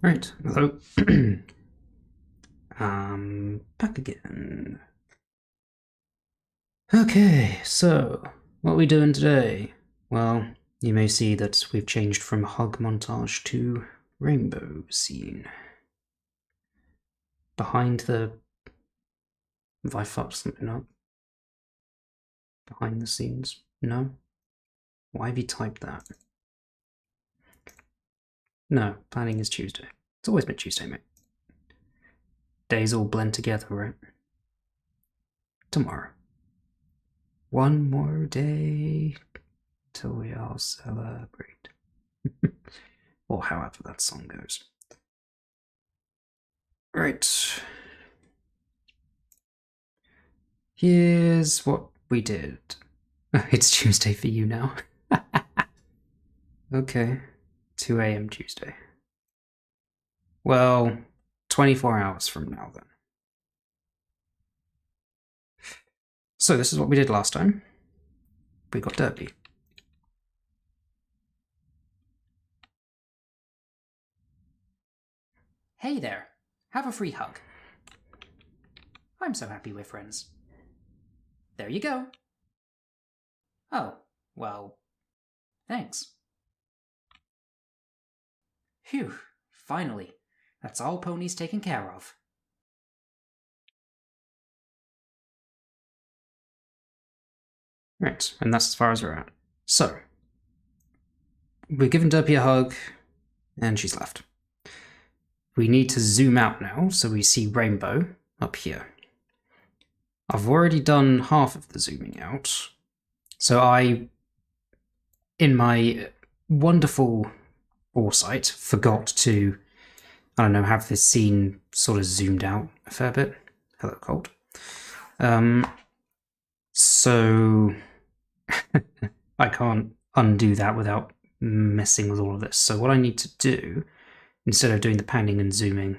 Right, hello. Back again. Okay, so what are we doing today? Well, you may see that we've changed from hug montage to rainbow scene. Behind the... Have I fucked something up? Behind the scenes? No? Why have you typed that? No, planning is Tuesday. It's always been Tuesday, mate. Days all blend together, right? Tomorrow. One more day till we all celebrate. Or however that song goes. Right. Here's what we did. It's Tuesday for you now. Okay. 2 a.m. Tuesday. Well, 24 hours from now then. So this is what we did last time. We got dirty. Hey there. Have a free hug. I'm so happy we're friends. There you go. Oh, well, thanks. Phew, finally. That's all Pony's taken care of. Right, and that's as far as we're at. So, we've given Derpy a hug, and she's left. We need to zoom out now, so we see rainbow up here. I've already done half of the zooming out, so I, in my wonderful foresight, forgot to, I don't know, have this scene sort of zoomed out a fair bit. Hello, Colt. So I can't undo that without messing with all of this. So what I need to do, instead of doing the panning and zooming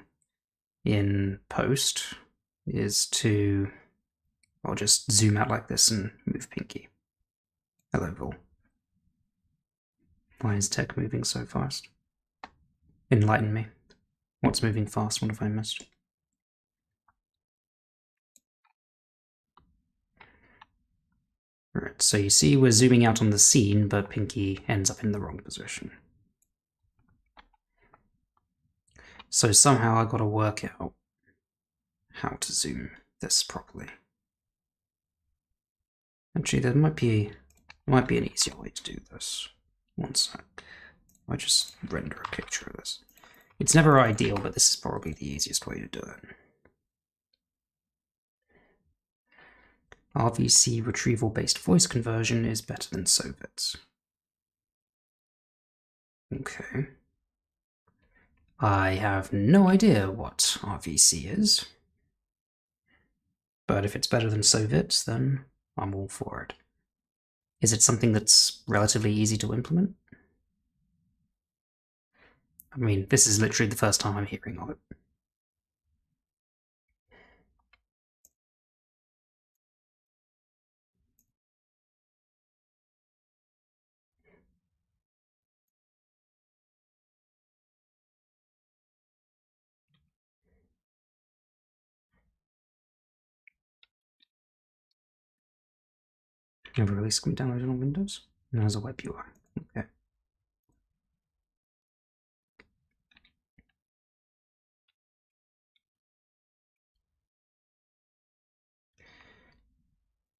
in post, is to... I'll just zoom out like this and move Pinkie. Hello, Vol. Why is tech moving so fast? Enlighten me. What's moving fast? What have I missed? Alright, so you see we're zooming out on the scene, but Pinkie ends up in the wrong position. So somehow I gotta work out how to zoom this properly. Actually, there might be an easier way to do this. One sec. I just render a picture of this. It's never ideal, but this is probably the easiest way to do it. RVC retrieval-based voice conversion is better than SOVITs. Okay. I have no idea what RVC is. But if it's better than SOVITs, then I'm all for it. Is it something that's relatively easy to implement? I mean, this is literally the first time I'm hearing of it. Never released can be downloaded on Windows. And as a web UI. Okay.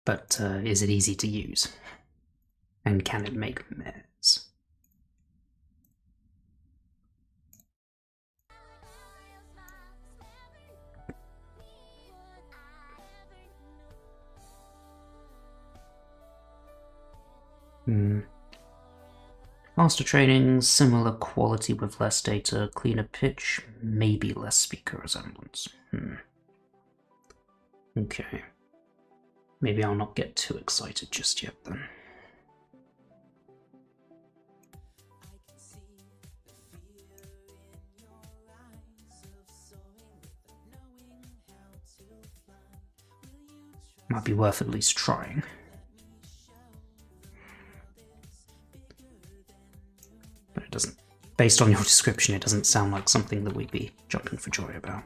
But is it easy to use? And can it make mess? Faster training, similar quality with less data, cleaner pitch, maybe less speaker resemblance. Okay. Maybe I'll not get too excited just yet then. Might be worth at least trying. But it doesn't based on your description, it doesn't sound like something that we'd be jumping for joy about.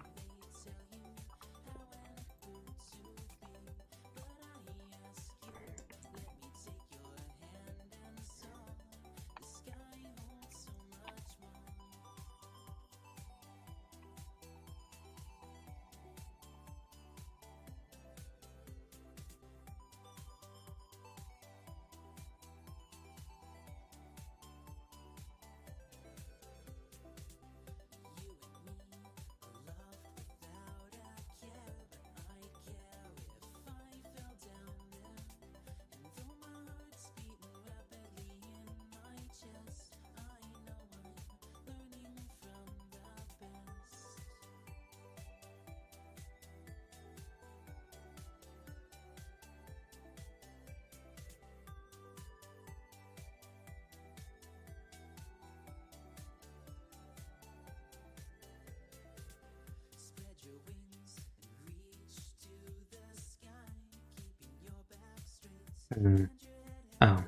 Oh.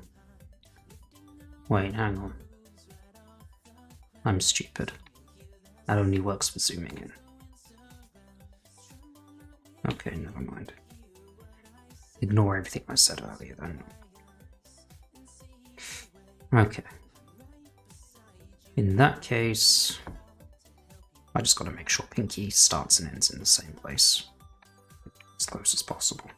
Wait, hang on. I'm stupid. That only works for zooming in. Okay, never mind. Ignore everything I said earlier then. Okay. In that case, I just gotta make sure Pinkie starts and ends in the same place. As close as possible.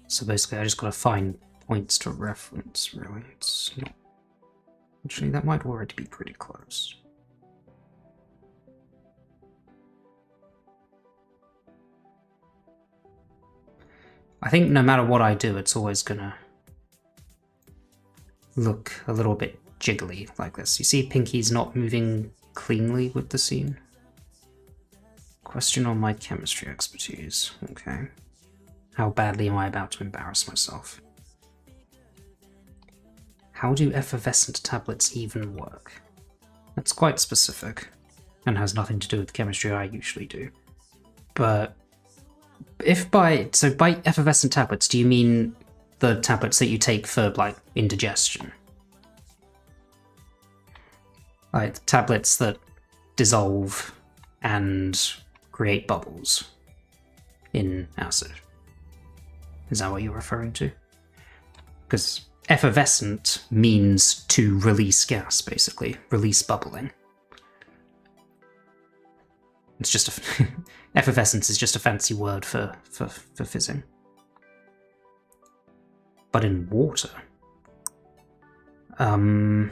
So basically I just gotta find points to reference, really. It's not... Actually, that might already be pretty close. I think no matter what I do, it's always gonna look a little bit jiggly like this. You see Pinkie's not moving cleanly with the scene? Question on my chemistry expertise. Okay. How badly am I about to embarrass myself? How do effervescent tablets even work? That's quite specific, and has nothing to do with the chemistry I usually do. But if by effervescent tablets, do you mean the tablets that you take for, like, indigestion? Like, tablets that dissolve and create bubbles in acid. Is that what you're referring to? Because effervescent means to release gas, basically. Release bubbling. It's just a... effervescence is just a fancy word for fizzing. But in water... I'm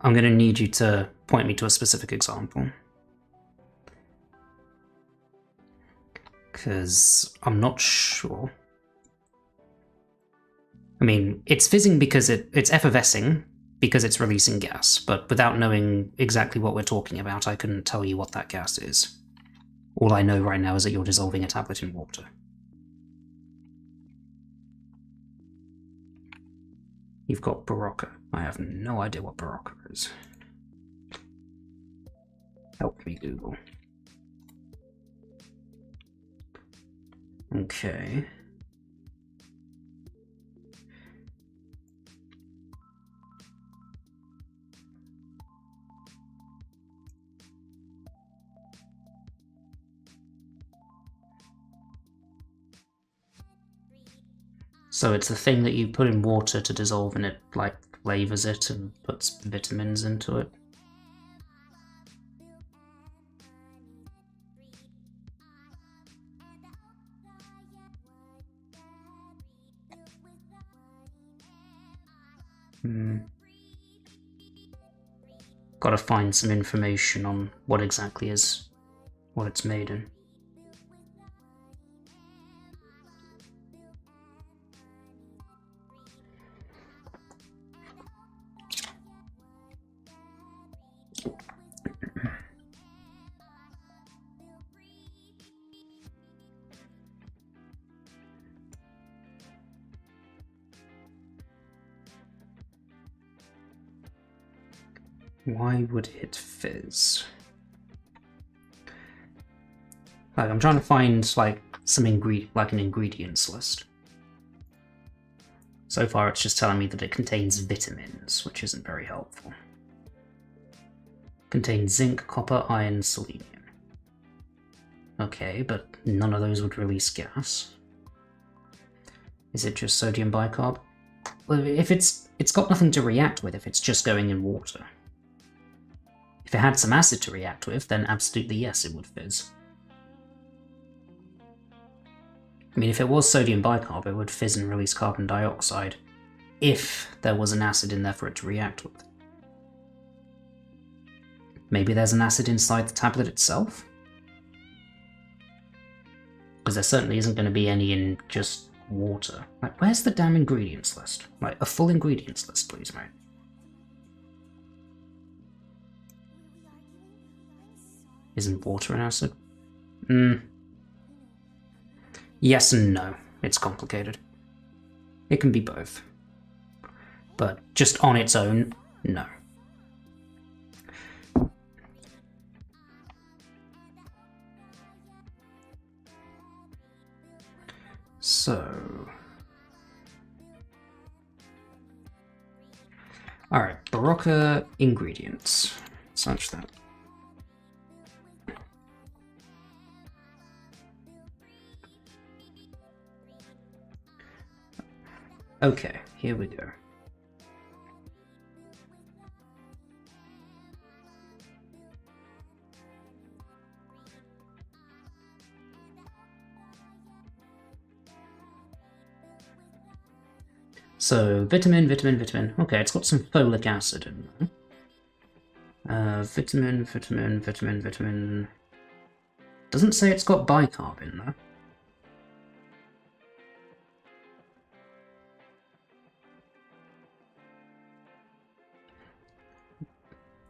gonna need you to point me to a specific example. Because I'm not sure. I mean, it's fizzing because it's effervescing because it's releasing gas, but without knowing exactly what we're talking about, I couldn't tell you what that gas is. All I know right now is that you're dissolving a tablet in water. You've got Barocca. I have no idea what Barocca is. Help me, Google. Okay. So it's the thing that you put in water to dissolve and it, like, flavors it and puts vitamins into it. Gotta find some information on what exactly is what it's made in. Why would it fizz? Like, I'm trying to find like some an ingredients list. So far, it's just telling me that it contains vitamins, which isn't very helpful. Contains zinc, copper, iron, selenium. Okay, but none of those would release gas. Is it just sodium bicarb? Well, if it's got nothing to react with if it's just going in water. If it had some acid to react with, then absolutely yes, it would fizz. I mean, if it was sodium bicarb, it would fizz and release carbon dioxide, if there was an acid in there for it to react with. Maybe there's an acid inside the tablet itself? Because there certainly isn't going to be any in just water. Like, where's the damn ingredients list? Like, a full ingredients list, please, mate. Isn't water an acid? Yes and no. It's complicated. It can be both. But just on its own, no. So... Alright, Barocca ingredients. Search that. Okay, here we go. So, vitamin. Okay, it's got some folic acid in there. Vitamin. Doesn't say it's got bicarb in there.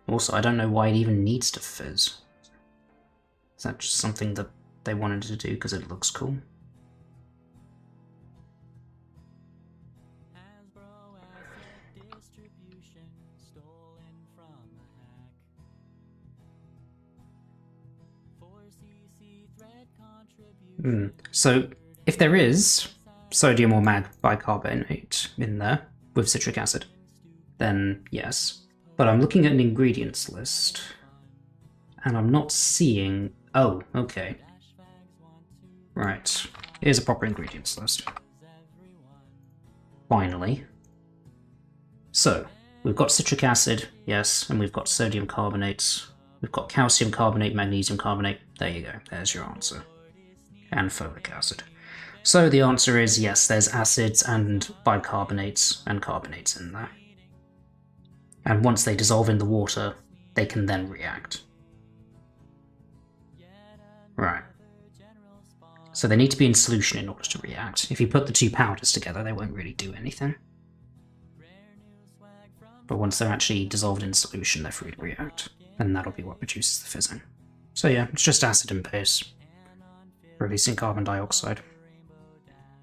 Also, I don't know why it even needs to fizz. Is that just something that they wanted to do because it looks cool? So, if there is sodium or mag bicarbonate in there with citric acid, then yes. But I'm looking at an ingredients list, and I'm not seeing... Oh, okay. Right. Here's a proper ingredients list. Finally. So, we've got citric acid, yes, and we've got sodium carbonates. We've got calcium carbonate, magnesium carbonate. There you go. There's your answer. And folic acid. So the answer is yes, there's acids and bicarbonates and carbonates in there. And once they dissolve in the water, they can then react. Right. So they need to be in solution in order to react. If you put the two powders together, they won't really do anything. But once they're actually dissolved in solution, they're free to react. And that'll be what produces the fizzing. So yeah, it's just acid and base. Releasing carbon dioxide.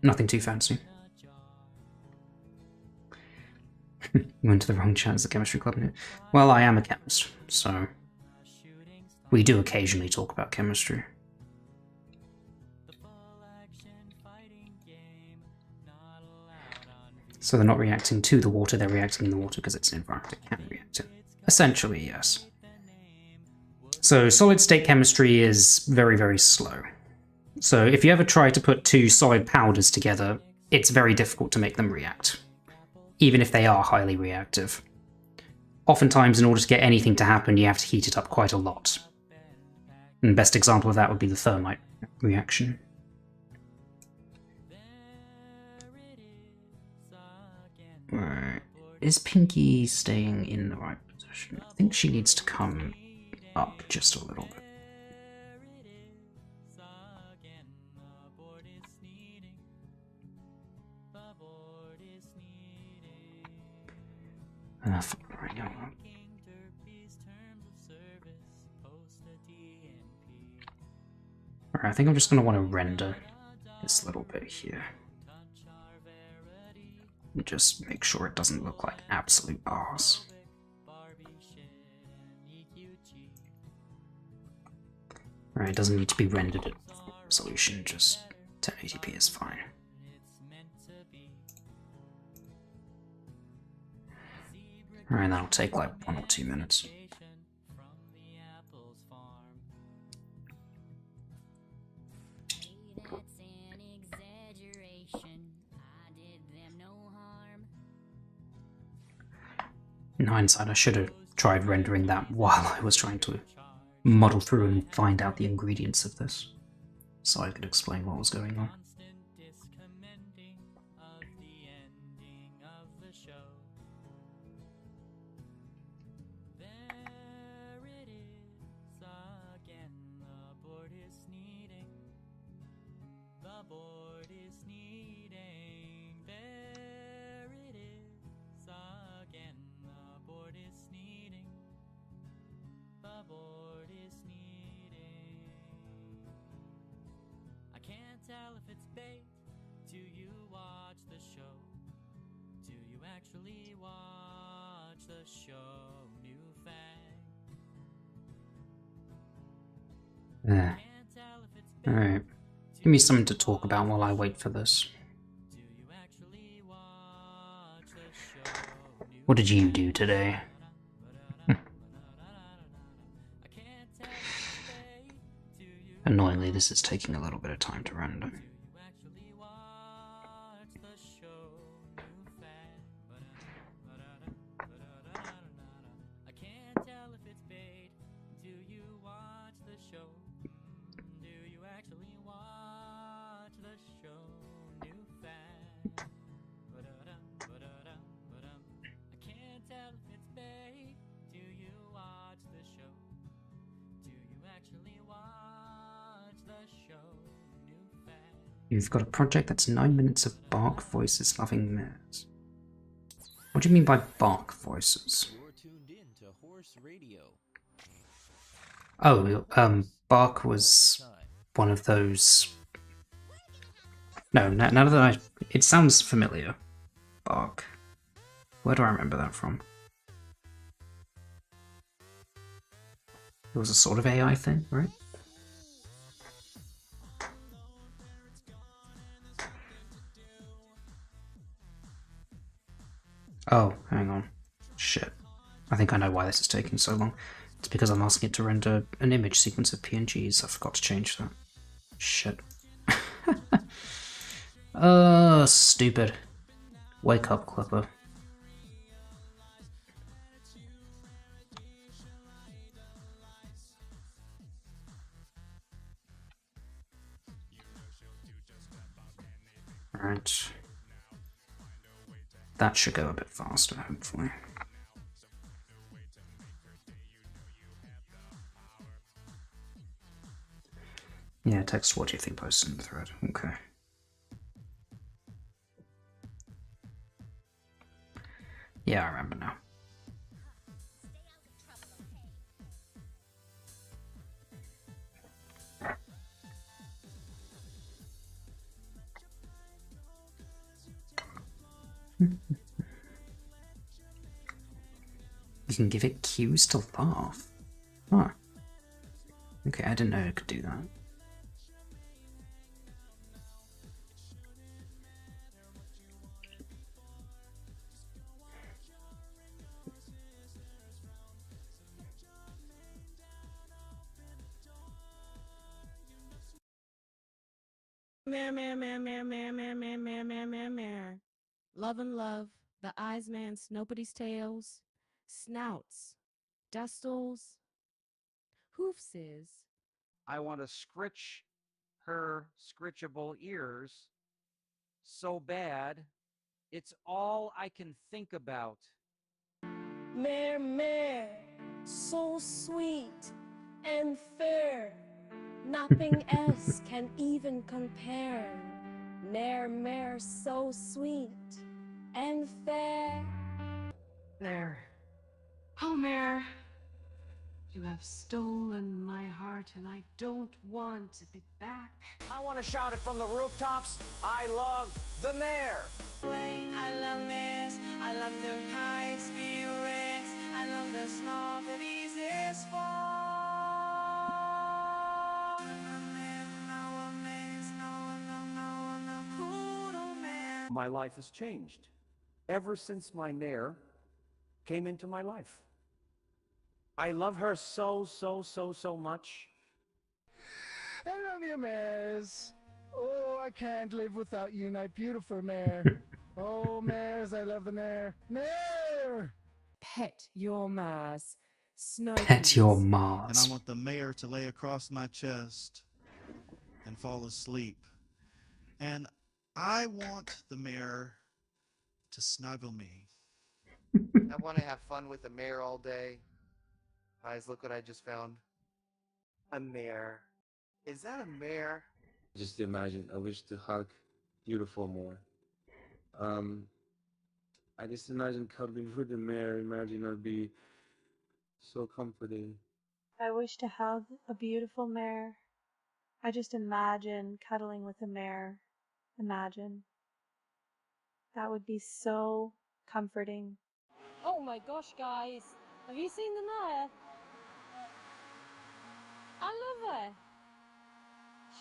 Nothing too fancy. You went to the wrong chat as the chemistry club. Well, I am a chemist, so we do occasionally talk about chemistry. So they're not reacting to the water, they're reacting in the water because it's an environment it can react in. Essentially, yes. So solid state chemistry is very, very slow. So if you ever try to put two solid powders together, it's very difficult to make them react, even if they are highly reactive. Oftentimes, in order to get anything to happen, you have to heat it up quite a lot. And the best example of that would be the thermite reaction. Right. Is Pinkie staying in the right position? I think she needs to come up just a little bit. Alright, I think I'm just going to want to render this little bit here. And just make sure it doesn't look like absolute arse. Alright, it doesn't need to be rendered at full resolution, just 1080p is fine. Alright, that'll take like 1 or 2 minutes. In hindsight, I should have tried rendering that while I was trying to muddle through and find out the ingredients of this, so I could explain what was going on. Tell if it's bait. Do you watch the show? Do you actually watch the show? New Fang. Yeah. Alright. Give me something to talk about while I wait for this. What did you do today? Annoyingly, this is taking a little bit of time to render. You've got a project that's 9 minutes of bark voices loving mares. What do you mean by bark voices? Oh, bark was one of those... No, now that it sounds familiar. Bark. Where do I remember that from? It was a sort of AI thing, right? Oh, hang on. Shit. I think I know why this is taking so long. It's because I'm asking it to render an image sequence of PNGs. I forgot to change that. Shit. Stupid. Wake up, Clipper. Alright. That should go a bit faster, hopefully. Yeah, text what do you think posted in the thread. Okay. Yeah, I remember now. You can give it cues to laugh. Huh. Okay, I didn't know it could do that. Mare, mare, mare, mare, mare, mare, mare, mare, mare, mare, mare. Love and love, the eyes man's nobody's tails, snouts, dustles, hoofses. I want to scritch her scritchable ears so bad. It's all I can think about. Mare, mare, so sweet and fair. Nothing else can even compare. Mare, mare, so sweet and fair. There. Oh, Mare. You have stolen my heart, and I don't want it back. I want to shout it from the rooftops. I love the mayor. I love this, I love the high spirits, I love the snob that eases fall. My life has changed ever since my mare came into my life. I love her so much. I love you, mares. Oh, I can't live without you, my beautiful mare. Oh, mares, I love the mare. Mare! Pet your mares, Pet your Snokies. And Mars. I want the mare to lay across my chest and fall asleep. And I want the mare to snuggle me. I want to have fun with the mare all day. Guys, look what I just found. A mare. Is that a mare? Just imagine, I wish to hug beautiful more. I just imagine cuddling with the mare, imagine I'd be so comforting. I wish to have a beautiful mare. I just imagine cuddling with a mare. Imagine. That would be so comforting. Oh my gosh, guys. Have you seen the mare? I love her.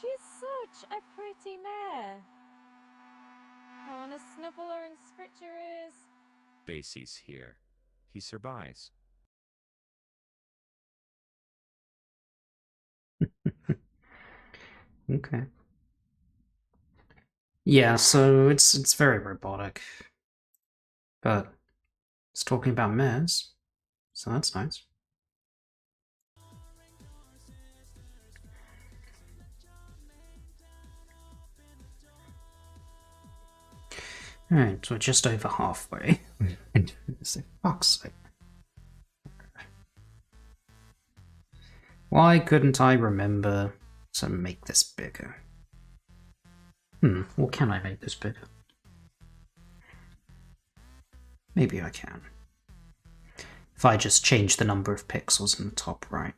She's such a pretty mare. I want to snuffle her and scritch her ears. Basie's here. He survives. Okay. Yeah, so it's very robotic. But it's talking about mares, so that's nice. Alright, so we're just over halfway. Fuck's sake. Why couldn't I remember to make this bigger? Or can I make this bigger? Maybe I can. If I just change the number of pixels in the top right.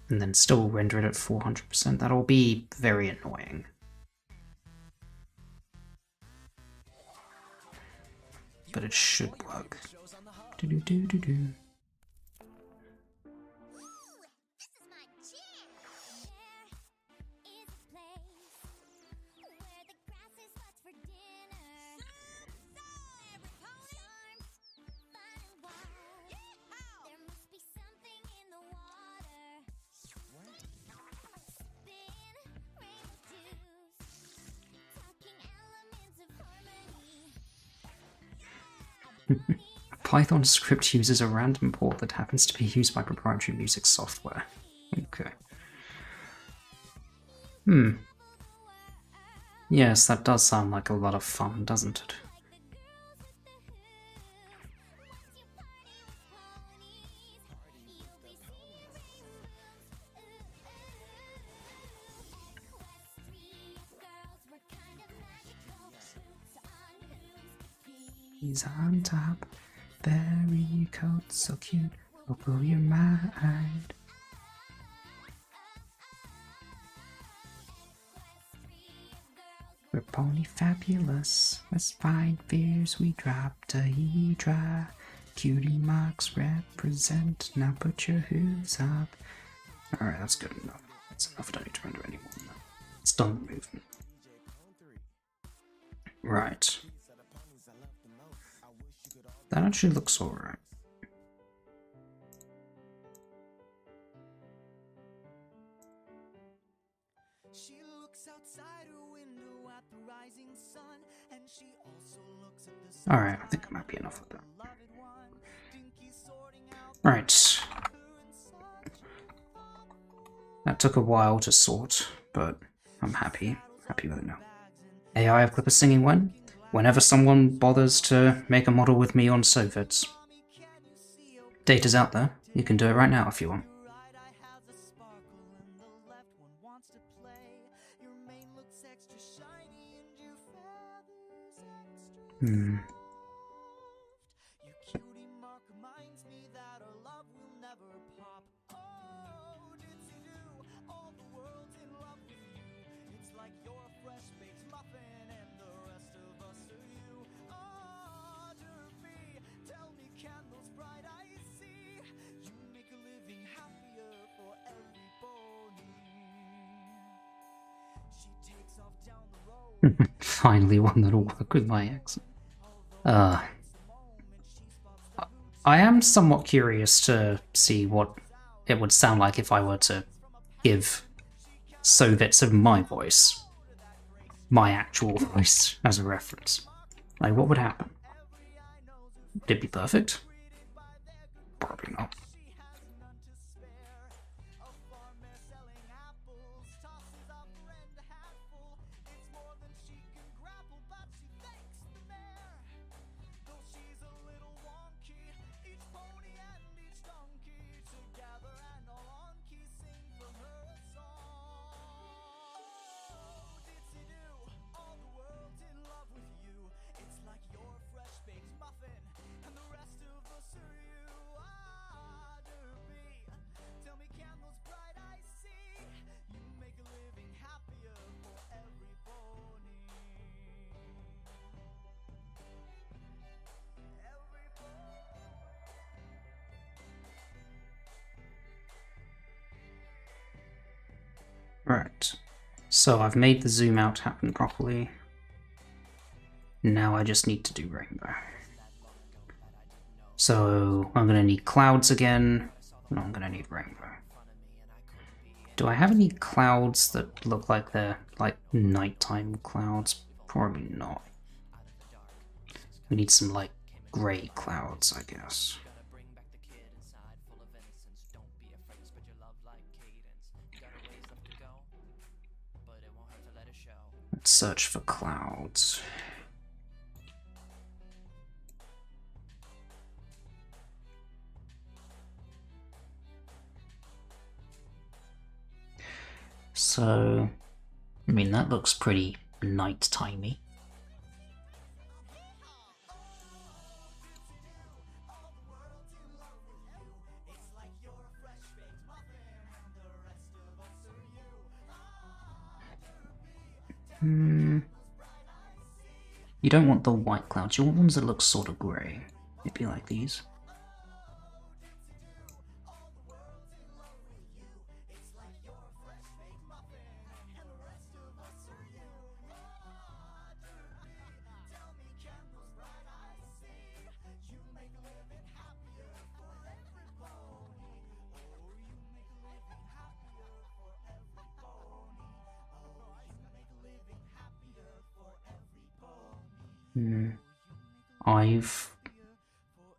And then still render it at 400%, that'll be very annoying. But it should work. Do-do-do-do-do. Python script uses a random port that happens to be used by proprietary music software. Okay. Yes, that does sound like a lot of fun, doesn't it? He's on top, very coat, so cute, will blow your mind. We're pony fabulous, let's find fears we dropped a Hydra. Cutie marks represent, now put your hooves up. Alright, that's good enough. That's enough, I don't need to render any more than that. It's done the movement. Right. That actually looks alright. She looks outside her window at the rising sun, and she also looks at the Alright, I think it might be enough of that. Right. That took a while to sort, but I'm happy with it now. AI of Clipper singing when? Whenever someone bothers to make a model with me on Sovets. Data's out there. You can do it right now if you want. Finally one that'll work with my accent. I am somewhat curious to see what it would sound like if I were to give Sovitz of my voice, my actual voice, as a reference. Like, what would happen? Would it be perfect? Probably not. Right, so I've made the zoom out happen properly. Now I just need to do rainbow. So I'm gonna need clouds again, and I'm gonna need rainbow. Do I have any clouds that look like they're like nighttime clouds? Probably not. We need some like grey clouds, I guess. Let's search for clouds. So, I mean, that looks pretty night-timey. You don't want the white clouds, you want ones that look sort of grey. Maybe like these. I've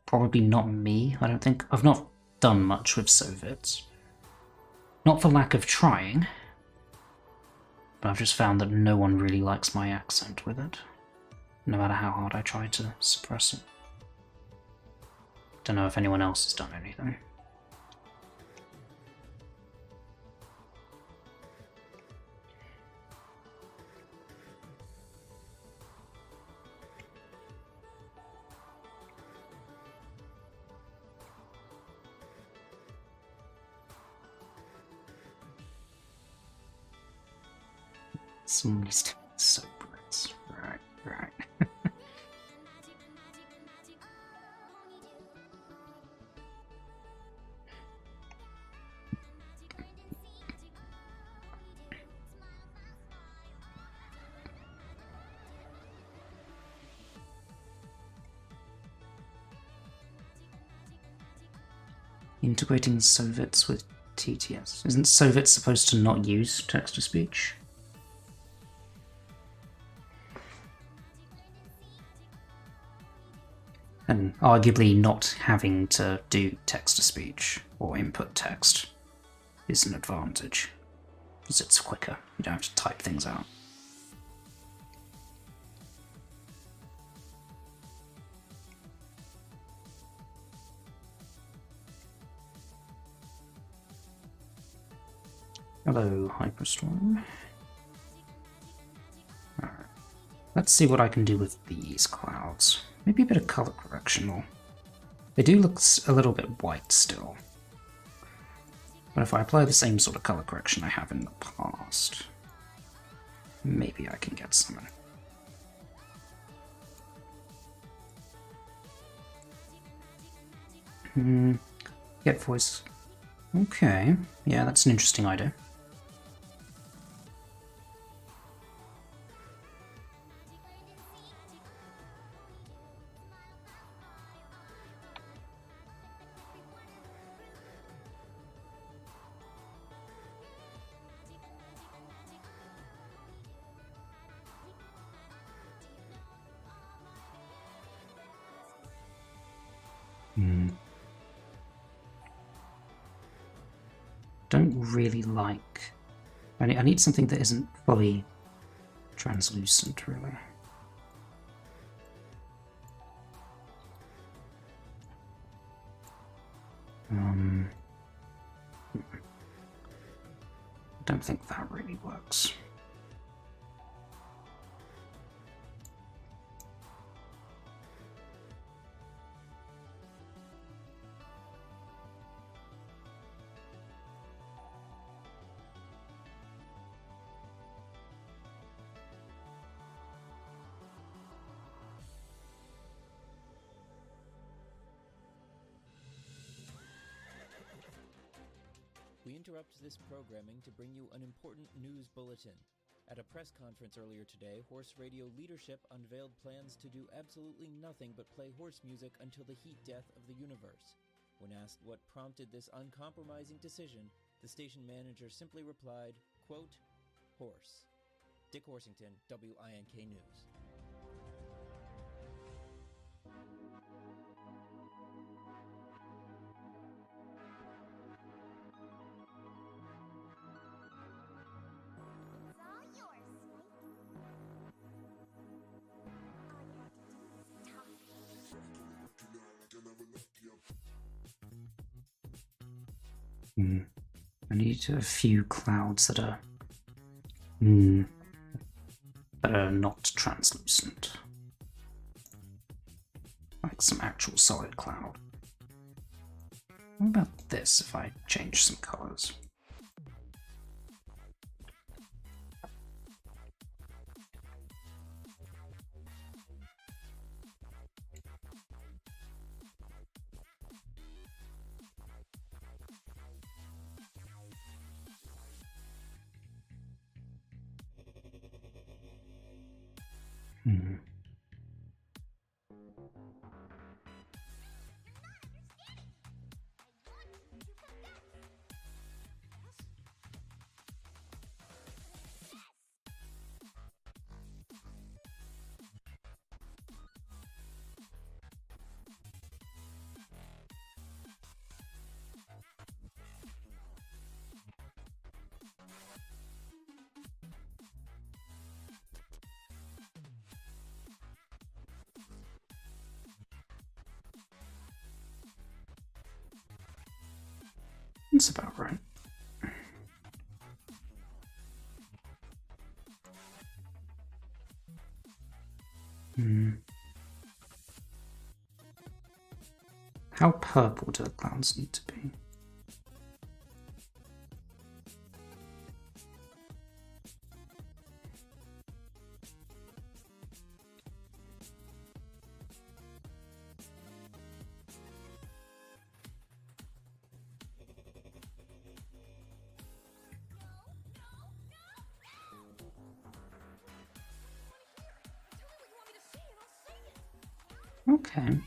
probably not me. I don't think I've not done much with Sovitz. Not for lack of trying, but I've just found that no one really likes my accent with it, no matter how hard I try to suppress it. Don't know if anyone else has done anything. Somebody's doing separates. Right. Integrating Sovitz with TTS. Isn't Sovitz supposed to not use text-to-speech? And arguably not having to do text-to-speech or input text is an advantage, because it's quicker. You don't have to type things out. Hello, Hyperstorm. Alright. Let's see what I can do with these clouds. Maybe a bit of color correction. They do look a little bit white still. But if I apply the same sort of color correction I have in the past, maybe I can get something. Get voice. Okay, yeah, that's an interesting idea. don't really like. I need something that isn't fully translucent, really. I don't think that really works. We interrupt this programming to bring you an important news bulletin. At a press conference earlier today, horse radio leadership unveiled plans to do absolutely nothing but play horse music until the heat death of the universe. When asked what prompted this uncompromising decision, the station manager simply replied, quote, "Horse." Dick Horsington, WINK News. I need a few clouds that are not translucent. Like some actual solid cloud. What about this if I change some colors? That's about right. How purple do the clouds need to be? Okay.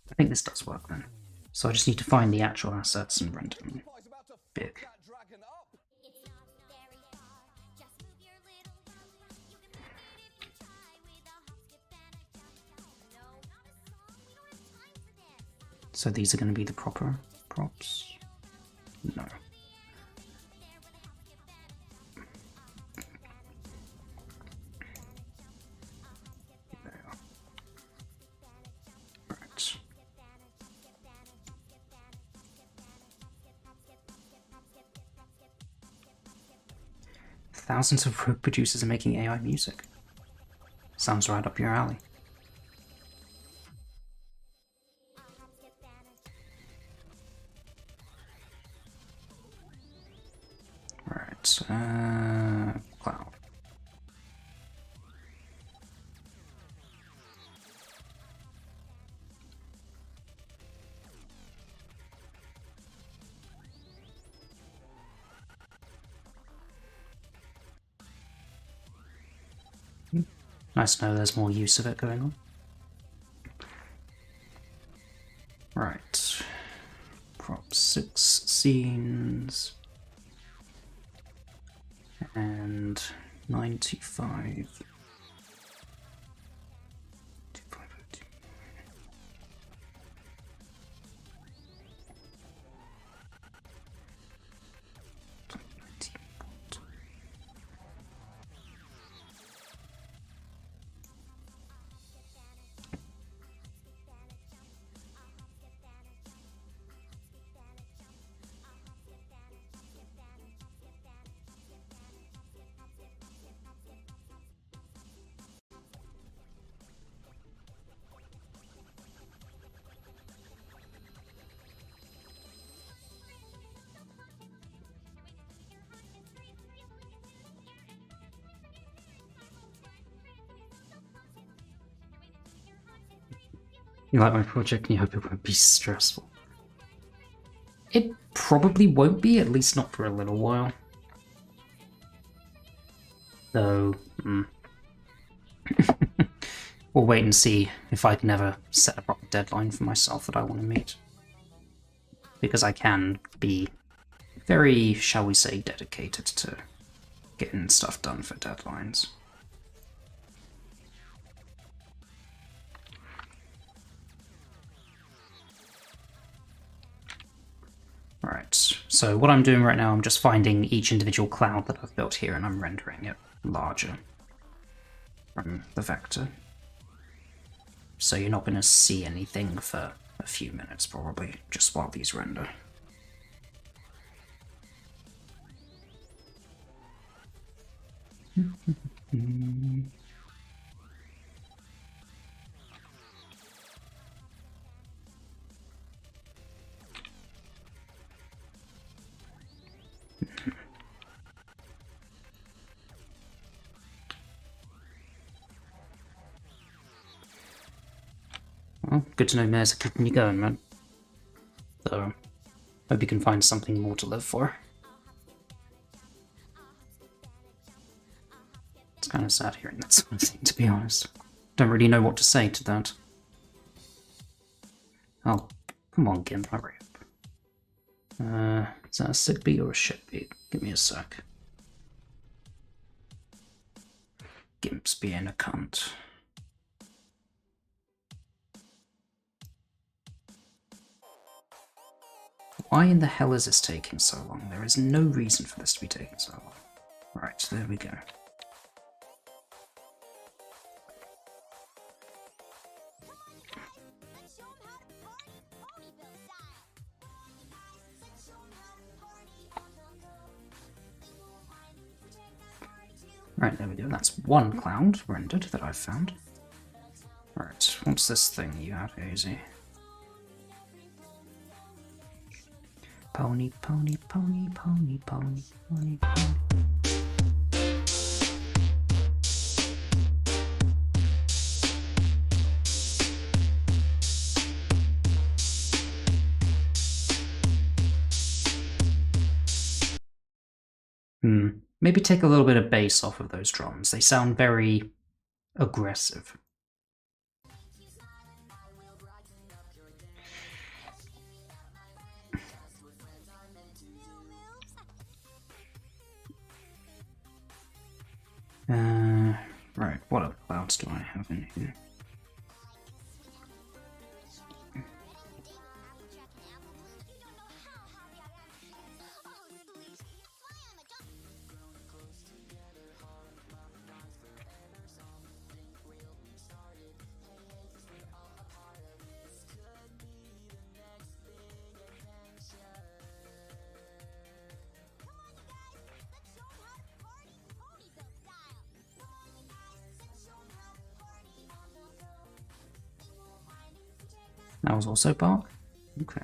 I think this does work then. So I just need to find the actual assets and render them big. So these are going to be the proper props? No. There we are. Right. Thousands of rogue producers are making AI music. Sounds right up your alley. Right, cloud. Nice to know there's more use of it going on. Right. Prop 6 scenes. And 95. You like my project and you hope it won't be stressful. It probably won't be, at least not for a little while. Though, we'll wait and see if I can ever set a proper deadline for myself that I want to meet. Because I can be very, shall we say, dedicated to getting stuff done for deadlines. Right, so what I'm doing right now, I'm just finding each individual cloud that I've built here and I'm rendering it larger from the vector. So you're not going to see anything for a few minutes probably, just while these render. Well, good to know mares are keeping you going, man. So, hope you can find something more to live for. It's kind of sad hearing that sort of thing, to be honest. Don't really know what to say to that. Oh, come on, Gimp, hurry up. Is that a sick beat or a shit beat? Give me a sec. Gimp's being a cunt. Why in the hell is this taking so long? There is no reason for this to be taking so long. Right, there we go. Right, there we go. That's one cloud rendered that I've found. Right, what's this thing you had, Hazy? Pony, pony, pony, pony, pony, pony, pony. Maybe take a little bit of bass off of those drums. They sound very aggressive. Right, what other clouds do I have in here? That was also bark? Okay.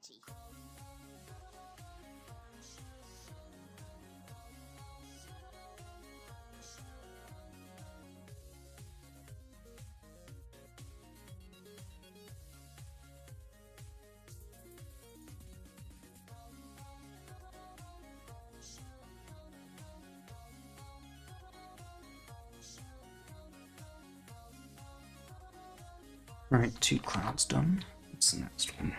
sketchy. Right, 2 clouds done. What's the next one?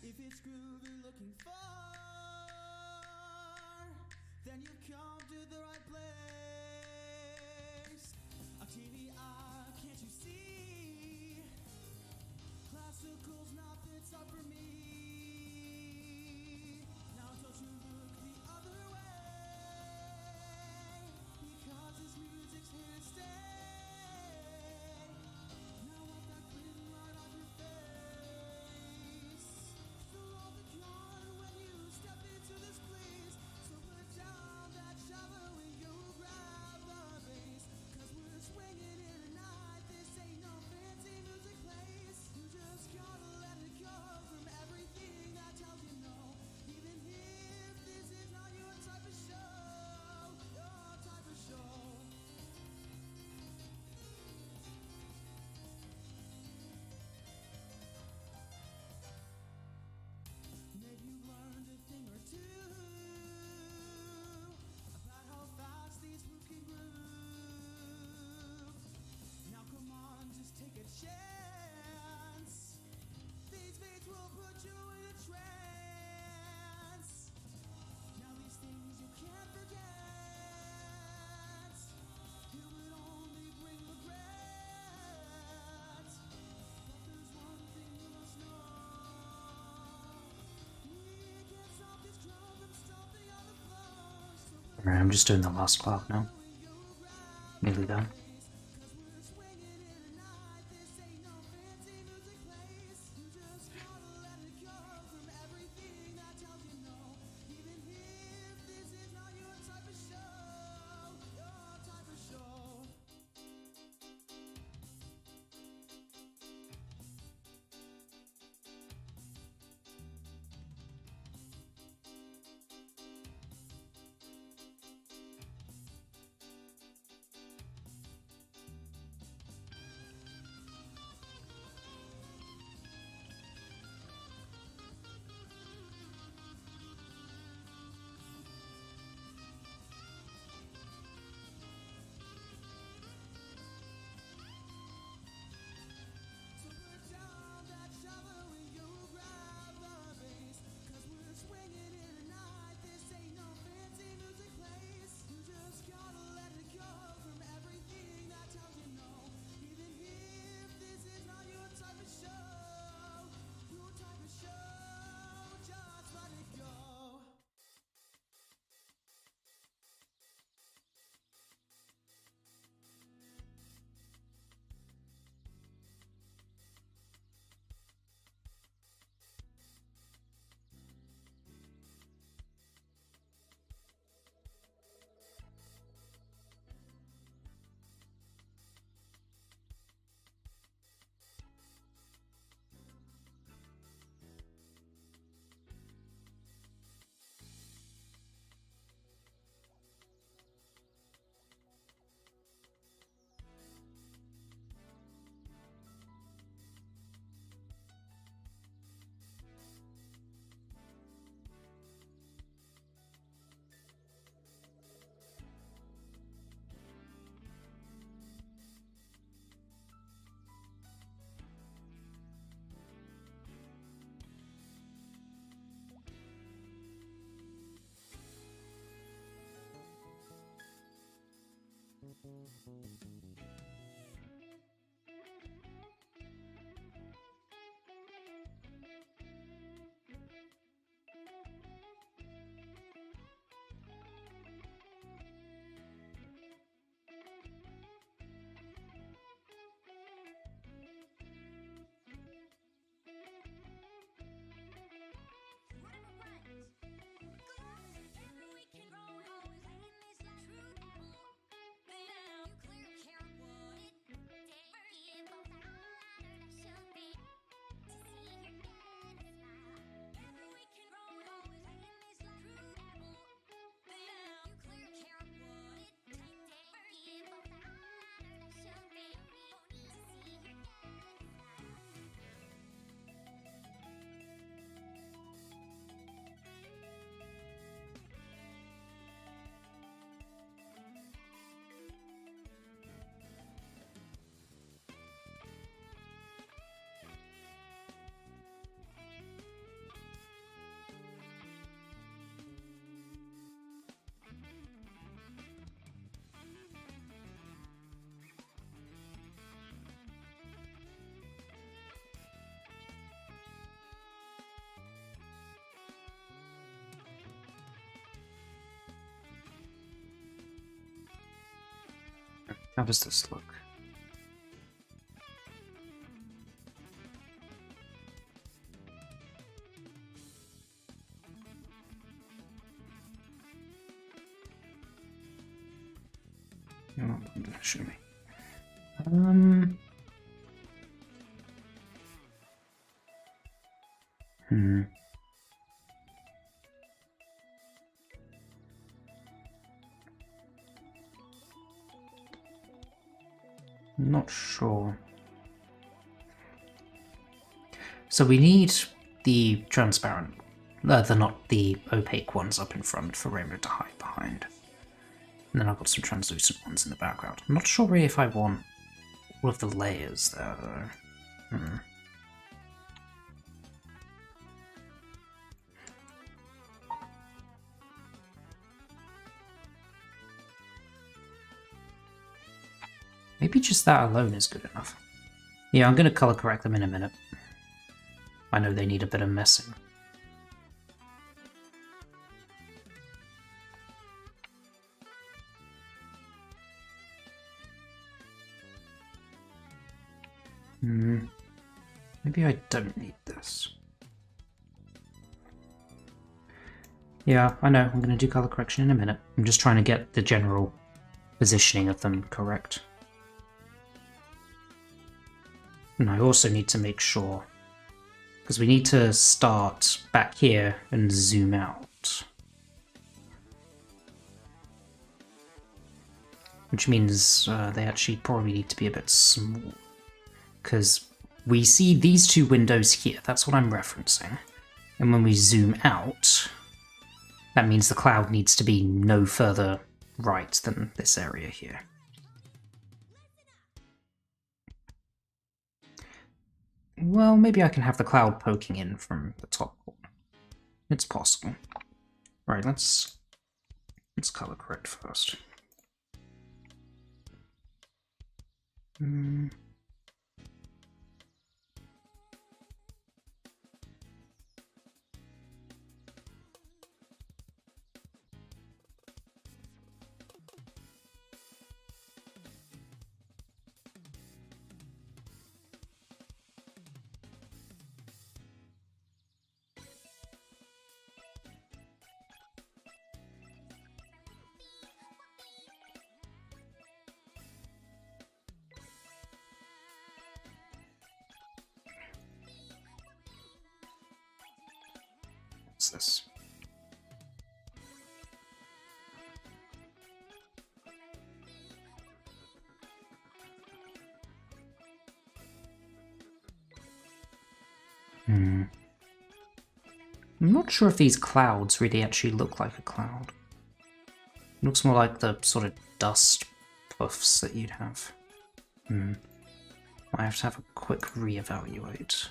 If it's groovy looking for, then you've come to the right place. A TVR, can't you see? Classical's not fits up for me. Now don't you look the other way, because this music's here to stay. Now what that grin right on your face. Fill all the car when you step into this place. So put down that shovel and go grab the bass. Cause we're swinging here tonight. This ain't no fancy music place. You just gotta let it go from everything that tells you no. Even if this is not your type of show. Your type of show. Maybe you learned a thing or two about how fast these moves can groove. Now come on, just take a chance. These beats will put you in a trance. Now these things you can't forget. It would only bring regret. But there's one thing you must know. Alright, I'm just doing the last cloud now. Nearly done. How does this look? You're not going to show me. Not sure. So we need the transparent, not the opaque ones up in front for Rainbow to hide behind. And then I've got some translucent ones in the background. I'm not sure really if I want all of the layers there though. Maybe just that alone is good enough. Yeah, I'm going to color correct them in a minute. I know they need a bit of messing. Maybe I don't need this. Yeah, I know, I'm going to do color correction in a minute. I'm just trying to get the general positioning of them correct. And I also need to make sure, because we need to start back here and zoom out. Which means they actually probably need to be a bit small. Because we see these two windows here, that's what I'm referencing. And when we zoom out, that means the cloud needs to be no further right than this area here. Well, maybe I can have the cloud poking in from the top corner. It's possible. Right, let's color correct first. What's this? I'm not sure if these clouds really actually look like a cloud. It looks more like the sort of dust puffs that you'd have. I have to have a quick reevaluate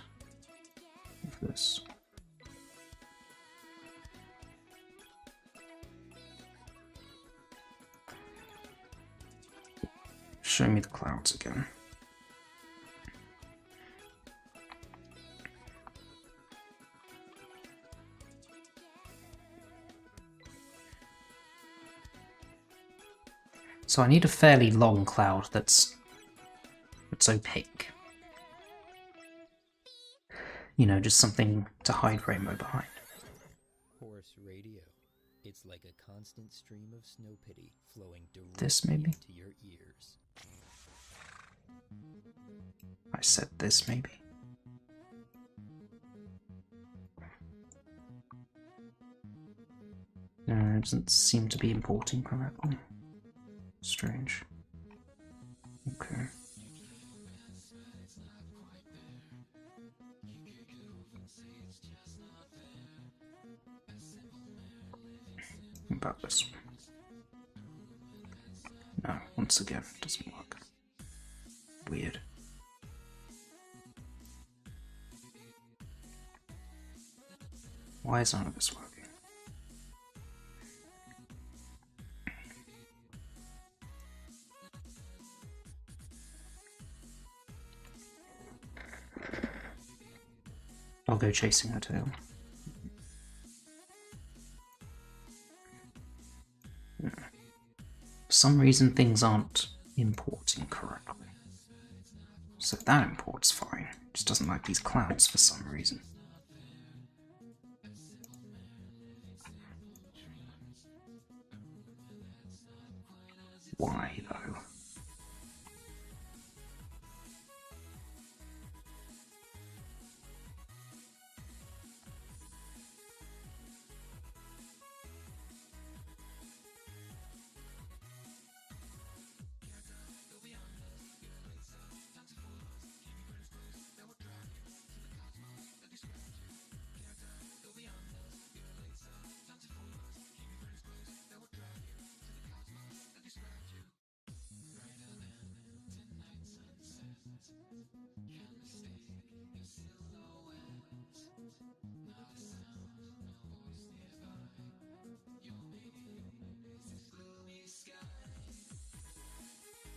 of this. Show me the clouds again. So I need a fairly long cloud that's opaque. You know, just something to hide rainbow behind. Horse radio. It's like a constant stream of snow pity flowing directly This maybe? into your ears. I said this maybe. No, it doesn't seem to be importing correctly. Strange. Okay. What about this one? No, once again, it doesn't work. Weird. Why is none of this working? I'll go chasing her tail. For some reason things aren't importing correctly. So that import's fine. Just doesn't like these clouds for some reason. Why though?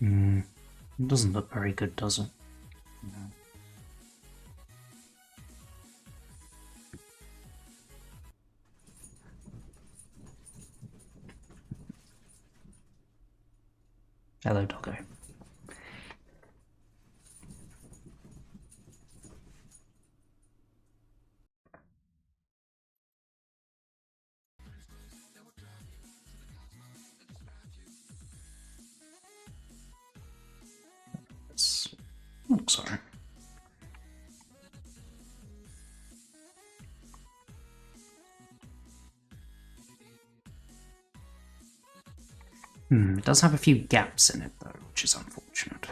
It doesn't look very good, does it? No. Hello, doggo. Oh, sorry. It does have a few gaps in it though, which is unfortunate.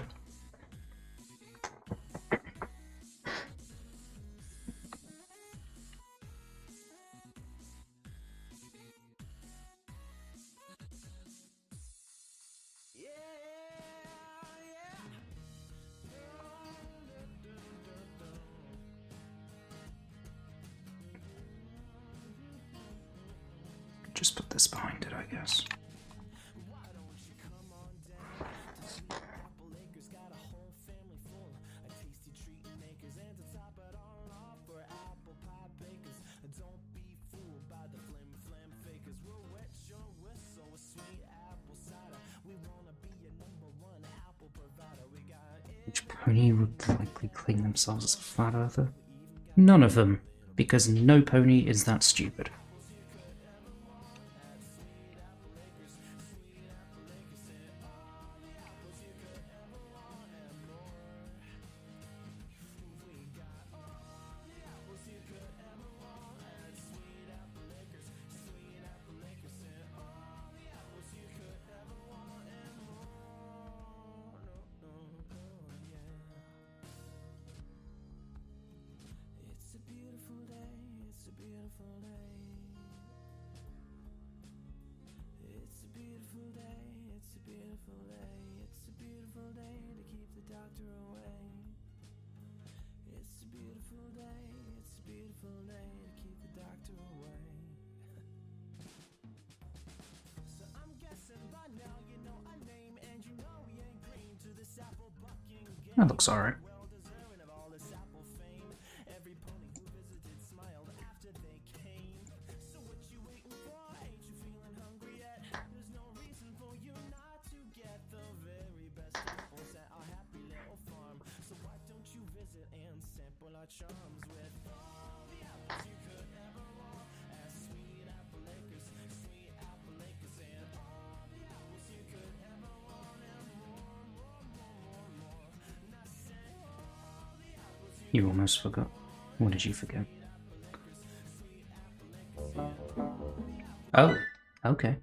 Just put this behind it, I guess. Which pony would likely claim themselves as a flat earther? None of them, because no pony is that stupid. It's a beautiful day, it's a beautiful day. That looks alright. You almost forgot. What did you forget? Oh, okay.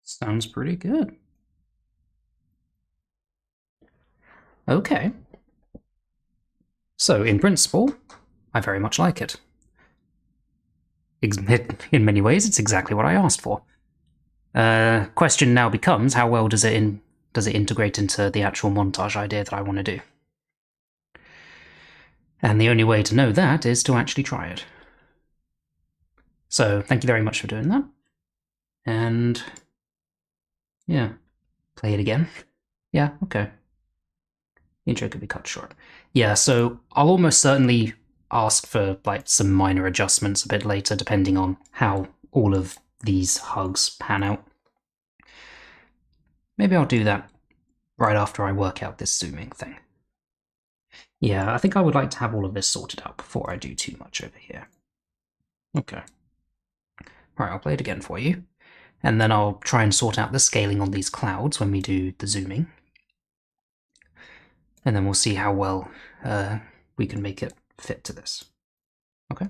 Sounds pretty good. Okay. So, in principle, I very much like it. In many ways, it's exactly what I asked for. Question now becomes, how well does it integrate into the actual montage idea that I want to do? And the only way to know that is to actually try it. So, thank you very much for doing that. And yeah, play it again. Yeah, okay. The intro could be cut short. Yeah, so I'll almost certainly ask for like some minor adjustments a bit later, depending on how all of these hugs pan out. Maybe I'll do that right after I work out this zooming thing. Yeah, I think I would like to have all of this sorted out before I do too much over here. Okay. Right, I'll play it again for you. And then I'll try and sort out the scaling on these clouds when we do the zooming. And then we'll see how well we can make it fit to this. Okay?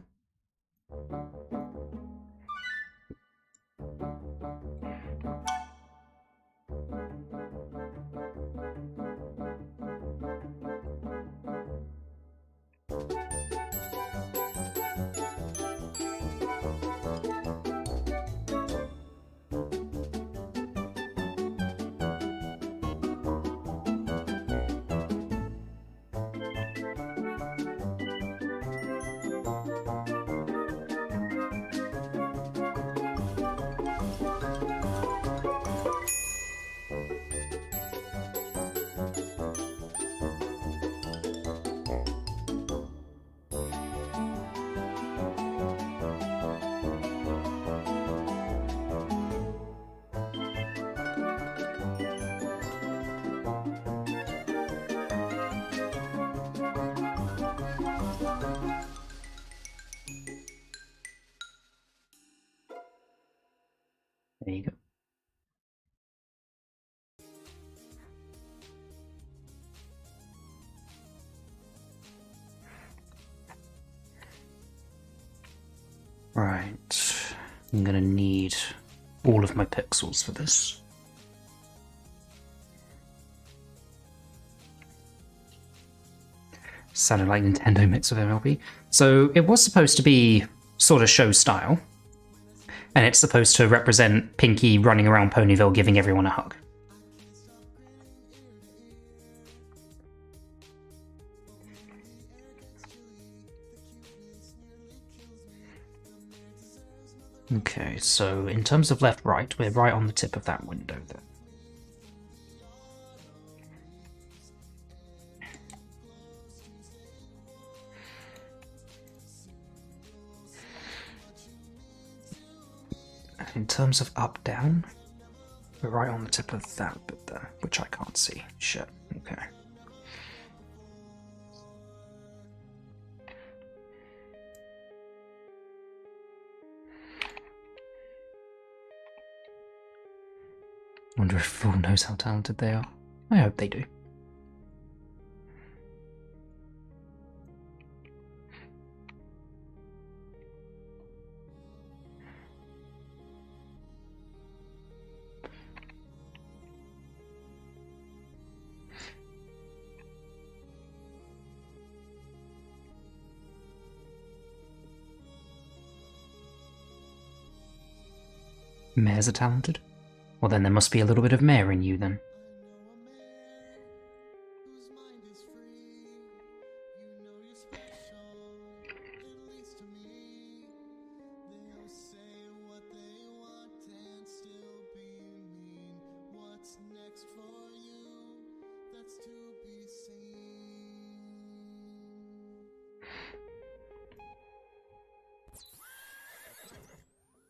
There you go. Right, I'm gonna need all of my pixels for this. Sounded like Nintendo mix with MLB. So it was supposed to be sort of show style, and it's supposed to represent Pinkie running around Ponyville giving everyone a hug. Okay, so in terms of left-right, we're right on the tip of that window there. In terms of up-down, we're right on the tip of that bit there, which I can't see. Shit. Okay. Wonder if Fool knows how talented they are. I hope they do. Mares are talented? Well, then there must be a little bit of mare in you, then.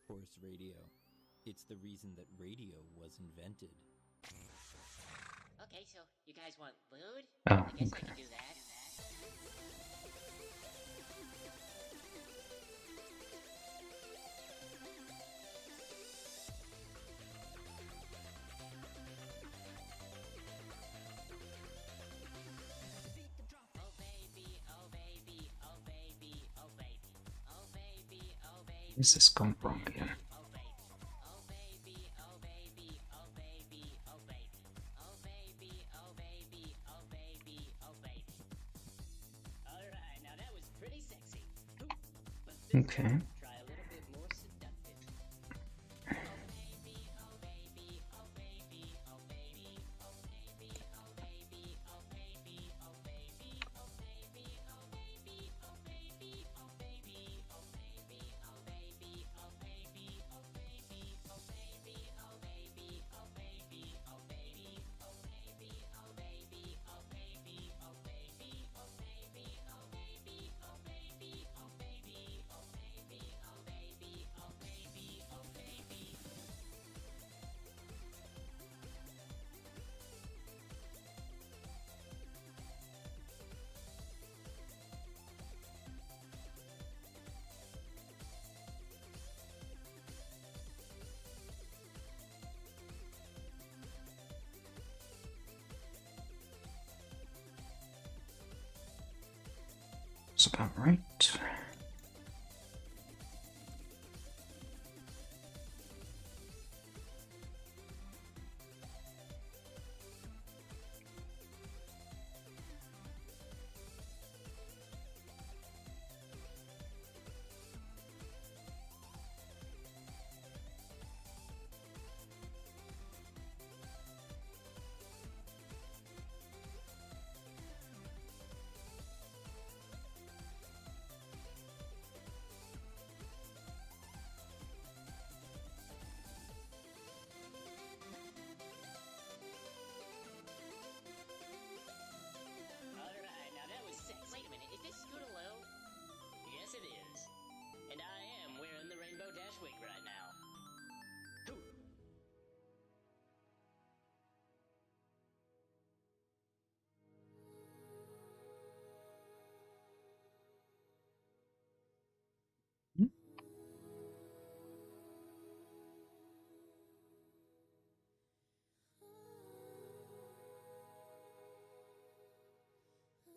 Horse radio. It's the reason that radio was invented. Okay, so you guys want food? Oh, I guess I okay. can do that. Oh baby, oh baby, oh baby, oh baby, oh baby, oh baby. Where's this gone wrong again? Okay. Try a little bit more seductive. That's about right. Wait a minute, is this Scootaloo? Yes, it is. And I am wearing the rainbow dash wig right now. Hoo.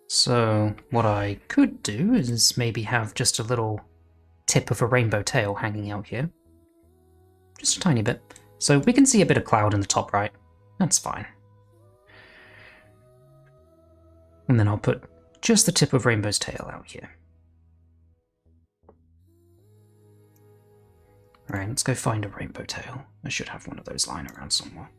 So, what I could do is maybe have just a little tip of a rainbow tail hanging out here. Just a tiny bit. So we can see a bit of cloud in the top right. That's fine. And then I'll put just the tip of Rainbow's tail out here. Alright, let's go find a rainbow tail. I should have one of those lying around somewhere.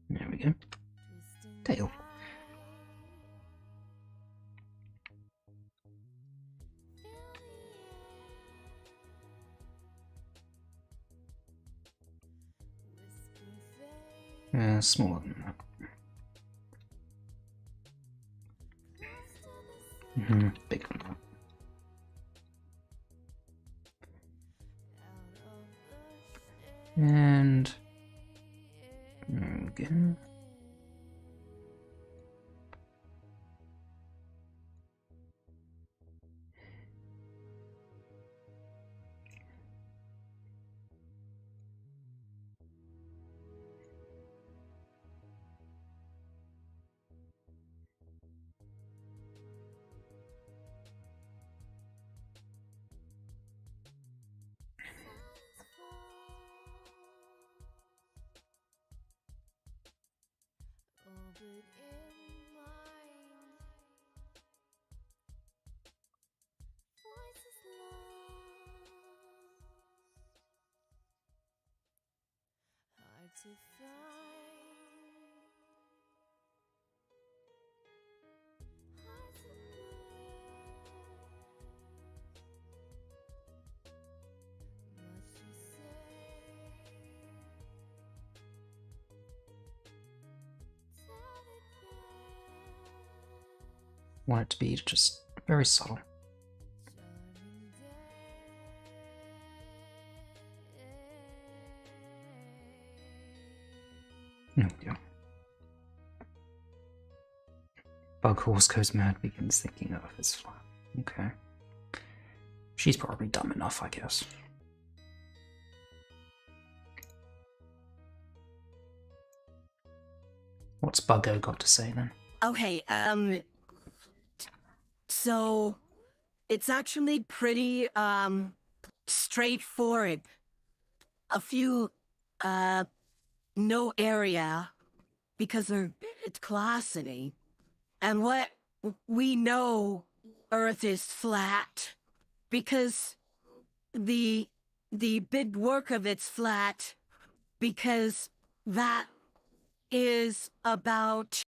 There we go. Tail. Smaller than that. Bigger than that. And again. Want it to be just very subtle. There we go. Bug horse goes mad, begins thinking of his flat. Okay. She's probably dumb enough, I guess. What's Buggo got to say then? Okay, so it's actually pretty, straightforward. A few, no area because of its velocity. And what we know Earth is flat because the big work of it's flat because that is about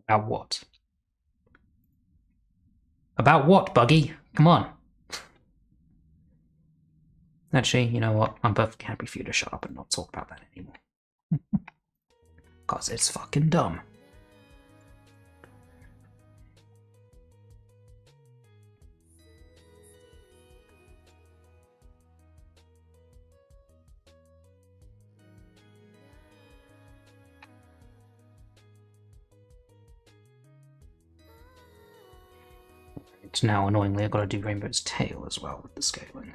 what? About what, Buggy? Come on. Actually, you know what? I'm perfectly happy for you to shut up and not talk about that anymore. Cause it's fucking dumb. Now, annoyingly, I've got to do Rainbow's tail as well with the scaling.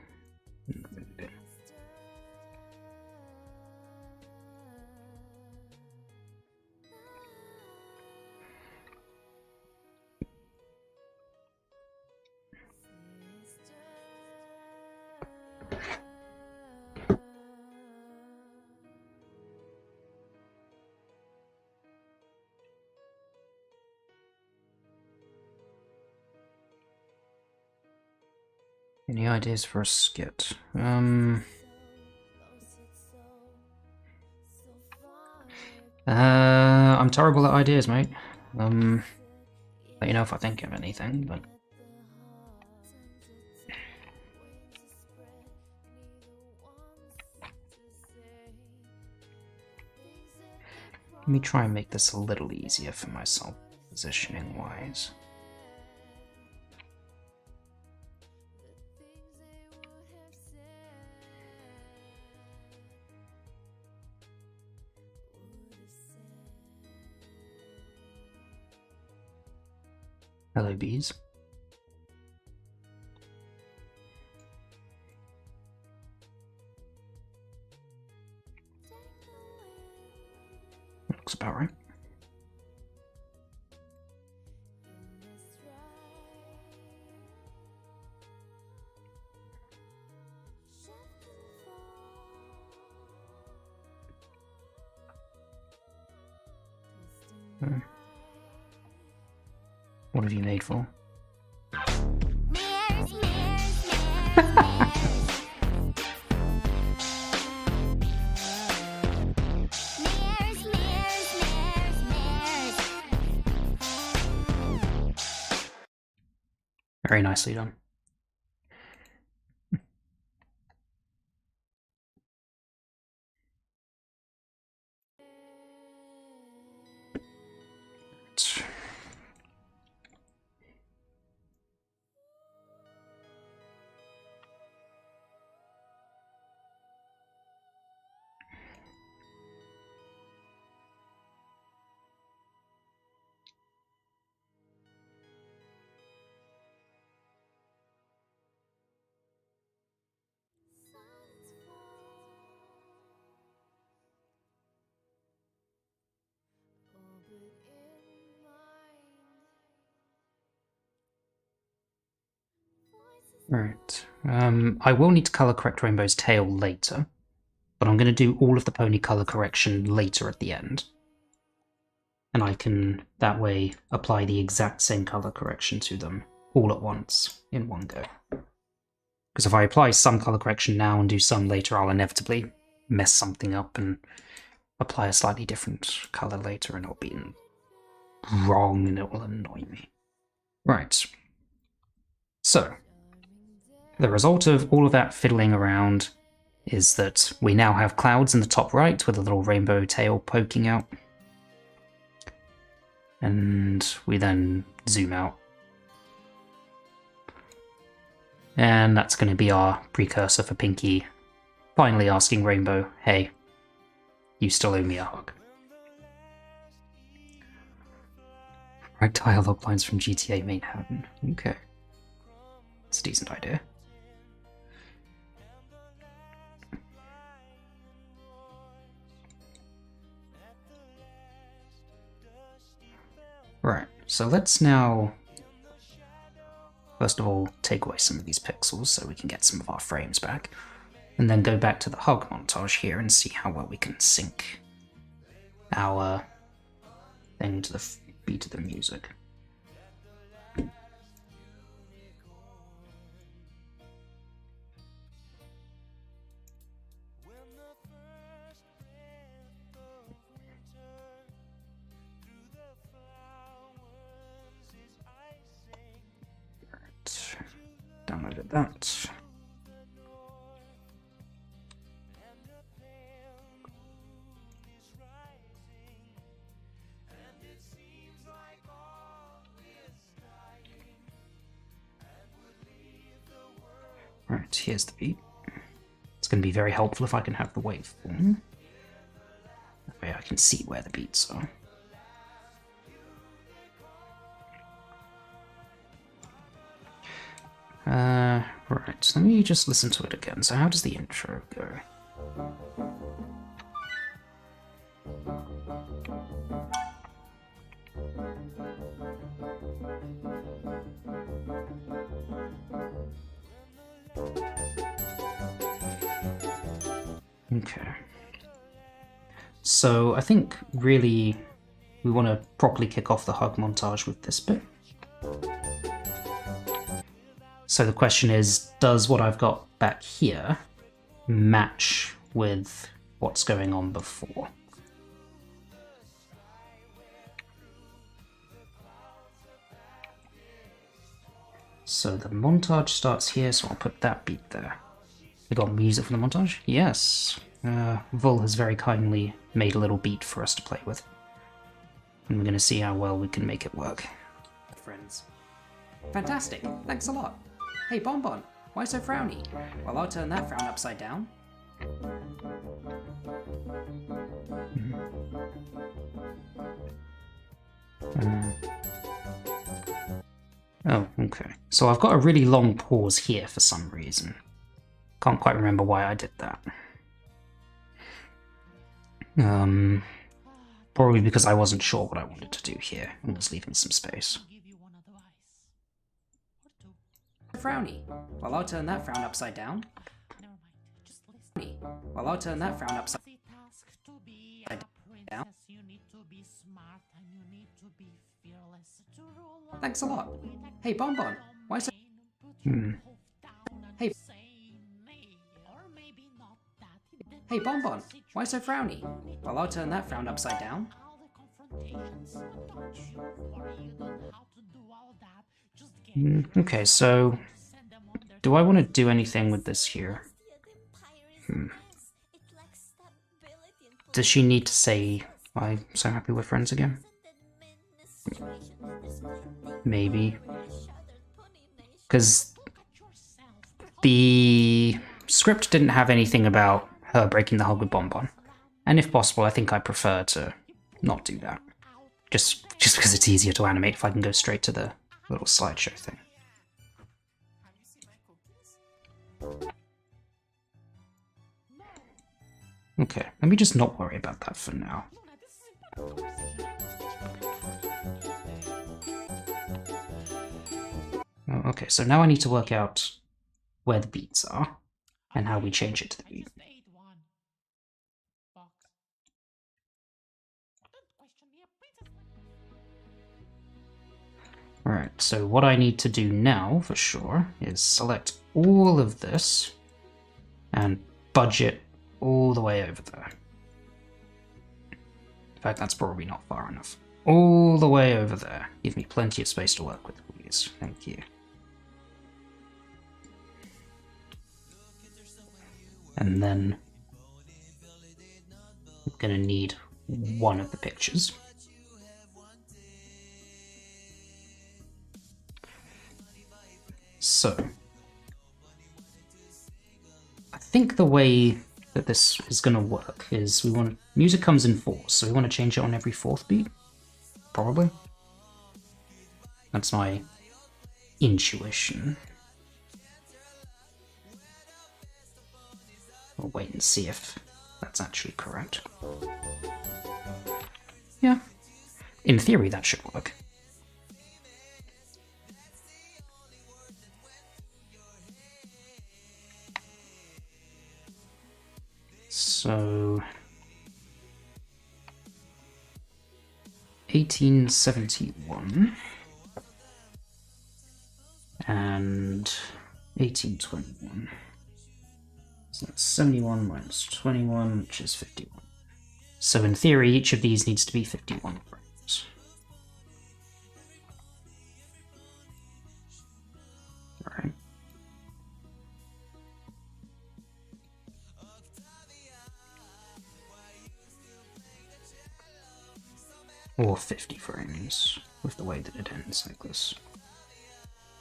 Any ideas for a skit? I'm terrible at ideas, mate. Let you know if I think of anything, but... Let me try and make this a little easier for myself, positioning-wise. Hello, bees. Looks about right. What have you made for? Mirrors, Very nicely done. Right. I will need to color correct Rainbow's tail later, but I'm going to do all of the pony color correction later at the end. And I can, that way, apply the exact same color correction to them all at once, in one go. Because if I apply some color correction now and do some later, I'll inevitably mess something up and apply a slightly different color later, and it'll be wrong and it will annoy me. Right. So, the result of all of that fiddling around is that we now have clouds in the top right with a little rainbow tail poking out. And we then zoom out. And that's going to be our precursor for Pinkie finally asking Rainbow, hey, you still owe me a hug. Right, dialogue lines from GTA Manhattan. Okay. It's a decent idea. Right, so let's now, first of all, take away some of these pixels so we can get some of our frames back, and then go back to the hug montage here and see how well we can sync our thing to the beat of the music. Downloaded that. Right, here's the beat. It's going to be very helpful if I can have the waveform. That way I can see where the beats are. Right, let me just listen to it again. So how does the intro go? Okay. So I think really we want to properly kick off the hug montage with this bit. So the question is, does what I've got back here match with what's going on before? So the montage starts here, so I'll put that beat there. We got music for the montage? Yes. Vul has very kindly made a little beat for us to play with. And we're going to see how well we can make it work. Friends. Fantastic, thanks a lot. Hey Bonbon, why so frowny? Well, I'll turn that frown upside down. Oh, okay. So I've got a really long pause here for some reason. Can't quite remember why I did that. Probably because I wasn't sure what I wanted to do here and was leaving some space. Frowny. Well, I'll turn that frown upside down. Well, I'll turn that frown upside down. Thanks a lot. Hey, Bonbon. Why so... Hey. Hey, Bonbon. Why so frowny? Well, I'll turn that frown upside down. Okay, so do I want to do anything with this here? Does she need to say, I'm so happy we're friends again? Maybe. Because the script didn't have anything about her breaking the hug with Bonbon. And if possible, I think I prefer to not do that. Just because it's easier to animate if I can go straight to the little slideshow thing. Okay, let me just not worry about that for now. Oh, okay, so now I need to work out where the beats are and how we change it to the beat. Alright, so what I need to do now, for sure, is select all of this and budget all the way over there. In fact, that's probably not far enough. All the way over there. Give me plenty of space to work with, please. Thank you. And then I'm going to need one of the pictures. So, I think the way that this is going to work is music comes in fours, so we want to change it on every fourth beat, probably. That's my intuition. We'll wait and see if that's actually correct. Yeah, in theory that should work. So 1871 and 1821. So that's 71 minus 21, which is 51. So in theory, each of these needs to be 51 frames. Alright. Or 50 frames, with the way that it ends like this.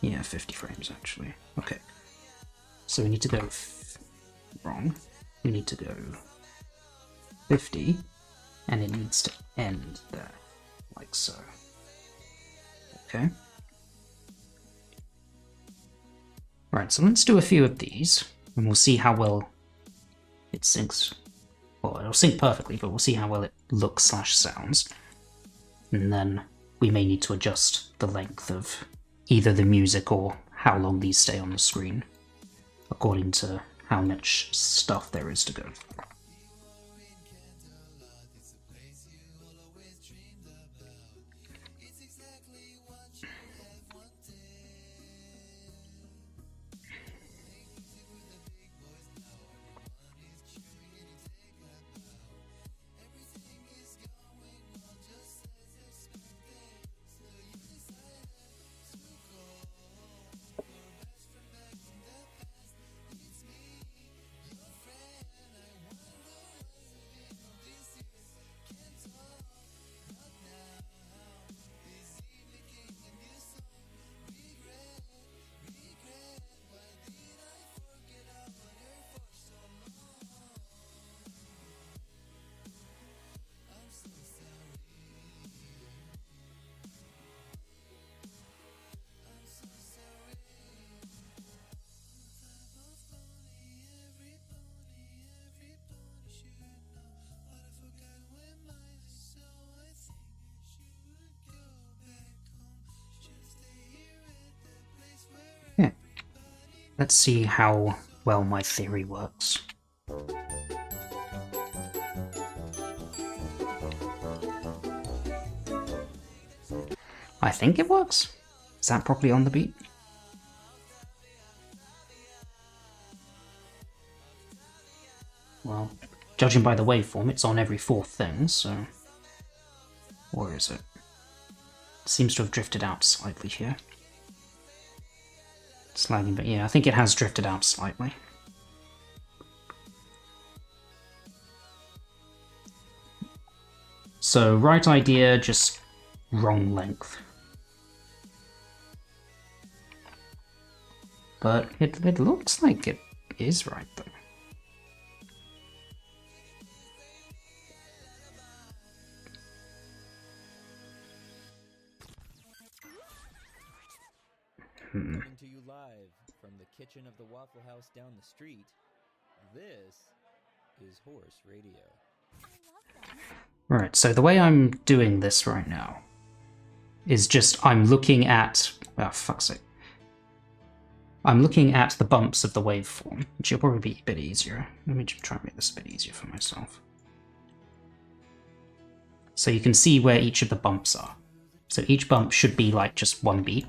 Yeah, 50 frames actually. Okay. So we need to go wrong. We need to go 50, and it needs to end there, like so. Okay. Right, so let's do a few of these, and we'll see how well it syncs. Well, it'll sync perfectly, but we'll see how well it looks/sounds. And then we may need to adjust the length of either the music or how long these stay on the screen, according to how much stuff there is to go through. Yeah. Let's see how well my theory works. I think it works. Is that properly on the beat? Well, judging by the waveform, it's on every fourth thing, so... Or is it? It seems to have drifted out slightly here. Slightly, but yeah, I think it has drifted out slightly. So, right idea, just wrong length. But it looks like it is right, though. Coming to you live from the kitchen of the Waffle House down the street, this is Horse Radio. Right, so the way I'm doing this right now is just I'm looking at... Oh, fuck's sake. I'm looking at the bumps of the waveform, which will probably be a bit easier. Let me just try and make this a bit easier for myself. So you can see where each of the bumps are. So each bump should be like just one beat.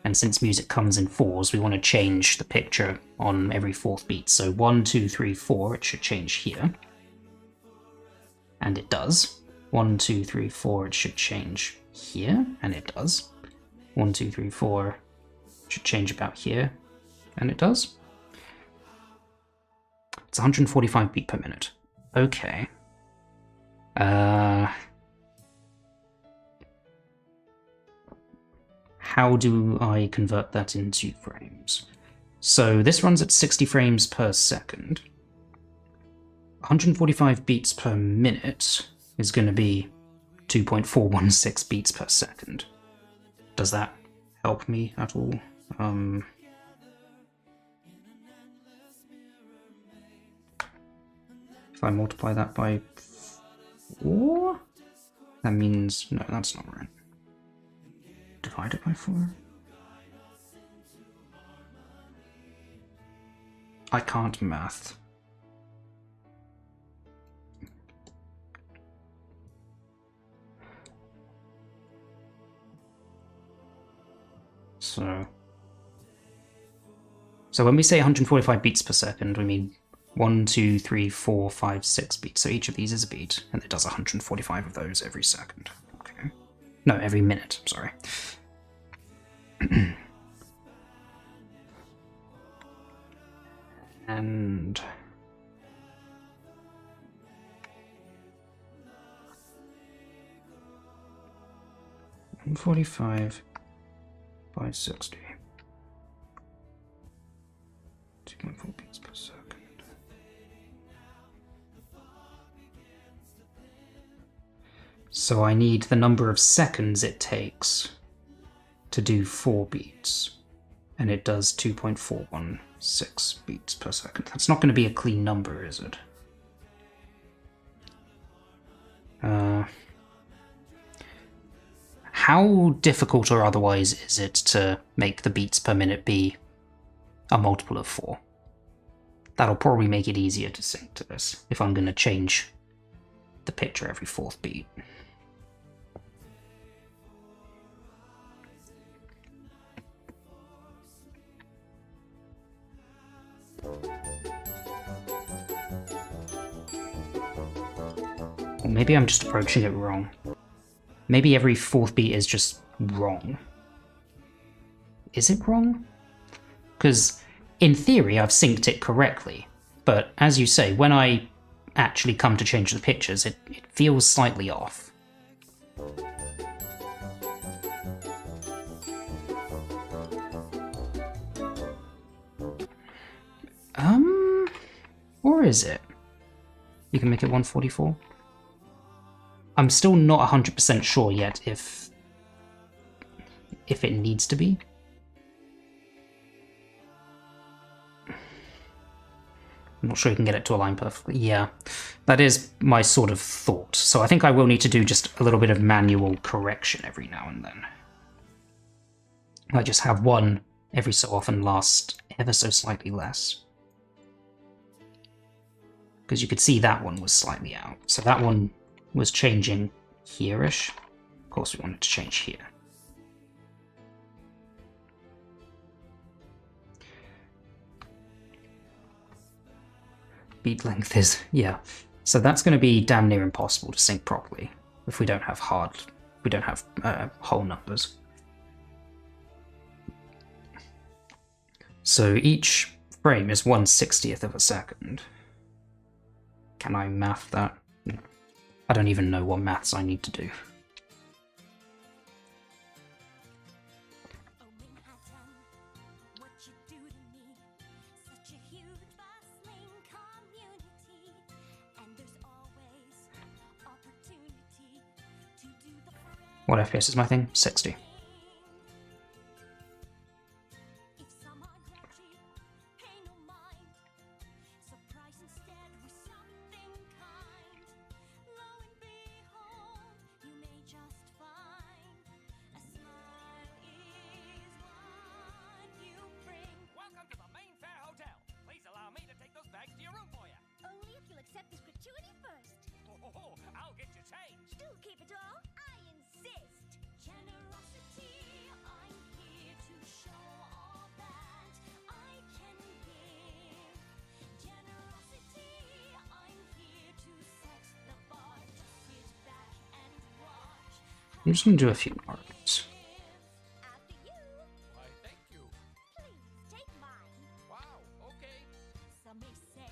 And since music comes in fours, we want to change the picture on every fourth beat. So 1, 2, 3, 4, it should change here. And it does. 1, 2, 3, 4, it should change here, and it does. 1, 2, 3, 4, it should change about here, and it does. It's 145 beat per minute. Okay. How do I convert that into frames? So this runs at 60 frames per second. 145 beats per minute is going to be 2.416 beats per second. Does that help me at all? If I multiply that by 4, that means... no, that's not right. Divide it by 4? I can't math. So when we say 145 beats per second, we mean 1, 2, 3, 4, 5, 6 beats. So each of these is a beat, and it does 145 of those every second. Okay. No, every minute, sorry. And... 145 by 60. 2.4 beats per second. So I need the number of seconds it takes to do 4 beats, and it does 2.416 beats per second. That's not going to be a clean number, is it? How difficult or otherwise is it to make the beats per minute be a multiple of 4? That'll probably make it easier to sync to this, if I'm going to change the picture every 4th beat. Or maybe I'm just approaching it wrong. Maybe every 4th beat is just wrong. Is it wrong? Because in theory I've synced it correctly, but as you say, when I actually come to change the pictures, it feels slightly off. Or is it? You can make it 144? I'm still not 100% sure yet if it needs to be. I'm not sure you can get it to align perfectly. Yeah, that is my sort of thought. So I think I will need to do just a little bit of manual correction every now and then. I just have one every so often last ever so slightly less. Because you could see that one was slightly out. So that one was changing here-ish. Of course we wanted to change here. Beat length is, yeah. So that's going to be damn near impossible to sync properly if we don't have whole numbers. So each frame is 1/60th of a second. Can I math that? No. I don't even know what maths I need to do. What FPS is my thing? 60. I'm just gonna do a few more. Some may say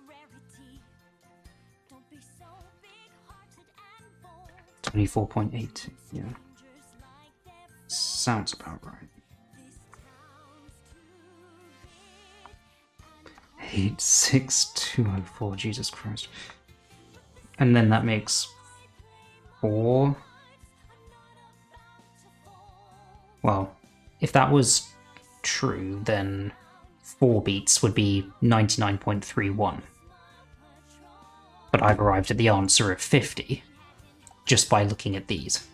rarity. Don't be so big-hearted and bold. 24.8. Yeah. Sounds about right. 86204. Jesus Christ. And then that makes 4. Well, if that was true, then 4 beats would be 99.31. But I've arrived at the answer of 50 just by looking at these.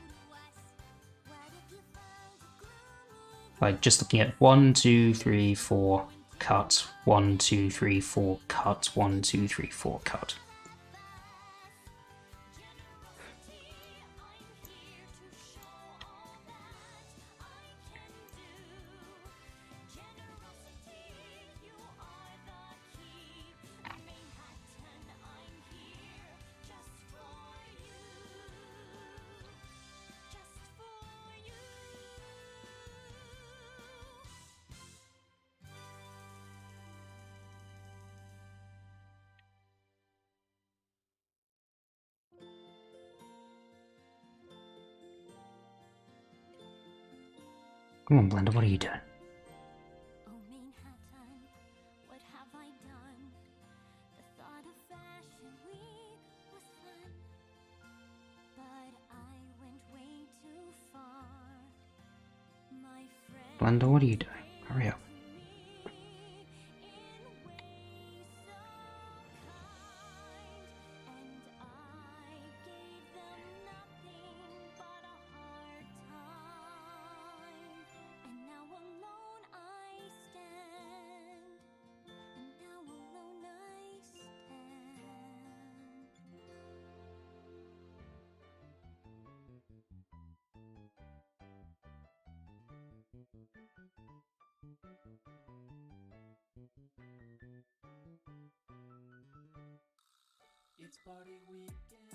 Like just looking at 1, 2, 3, 4, cut, 1, 2, 3, 4, cut, 1, 2, 3, 4, cut. Come on, Blender, what are you doing? Oh, Manhattan, what have I done? The thought of Fashion Week was fun, but I went way too far. My friend Blender, what are you doing? Hurry up. It's party weekend,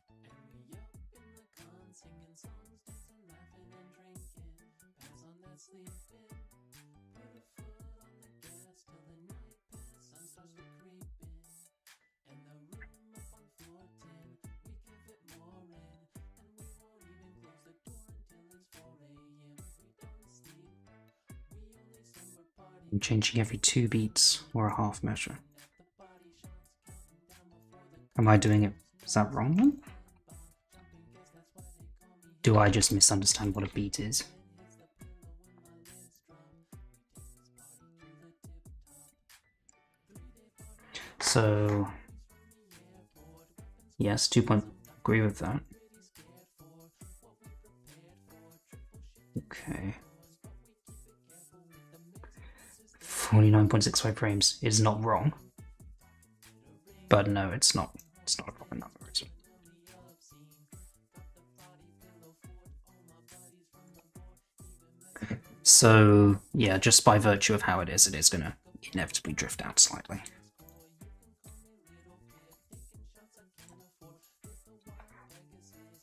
and we up in the con, singing songs, dancing, laughing, and drinking. Pass on that sleeping, put a foot on the gas till the night pass. Sun starts to creeping, and the room up on floor 10, we can fit more in, and we won't even close the door until it's 4 a.m. We don't sleep, we only summer party. I'm changing every 2 beats or a half measure. Am I doing it? Is that wrong then? Do I just misunderstand what a beat is? So, yes, 2 point. Agree with that. Okay. 49.65 frames is not wrong. But no, it's not. It's not a proper number, is it? So, yeah, just by virtue of how it is going to inevitably drift out slightly.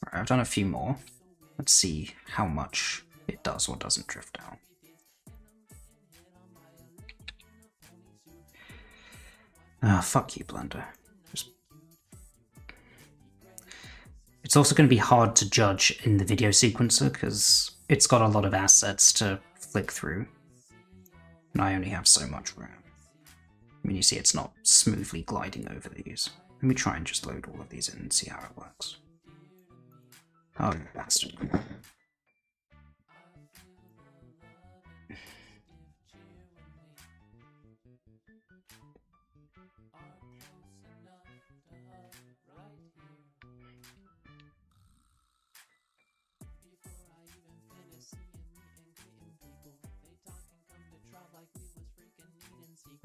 Alright, I've done a few more. Let's see how much it does or doesn't drift out. Ah, fuck you, Blender. It's also going to be hard to judge in the video sequencer because it's got a lot of assets to flick through, and I only have so much RAM. I mean, you see it's not smoothly gliding over these. Let me try and just load all of these in and see how it works. Oh, you bastard.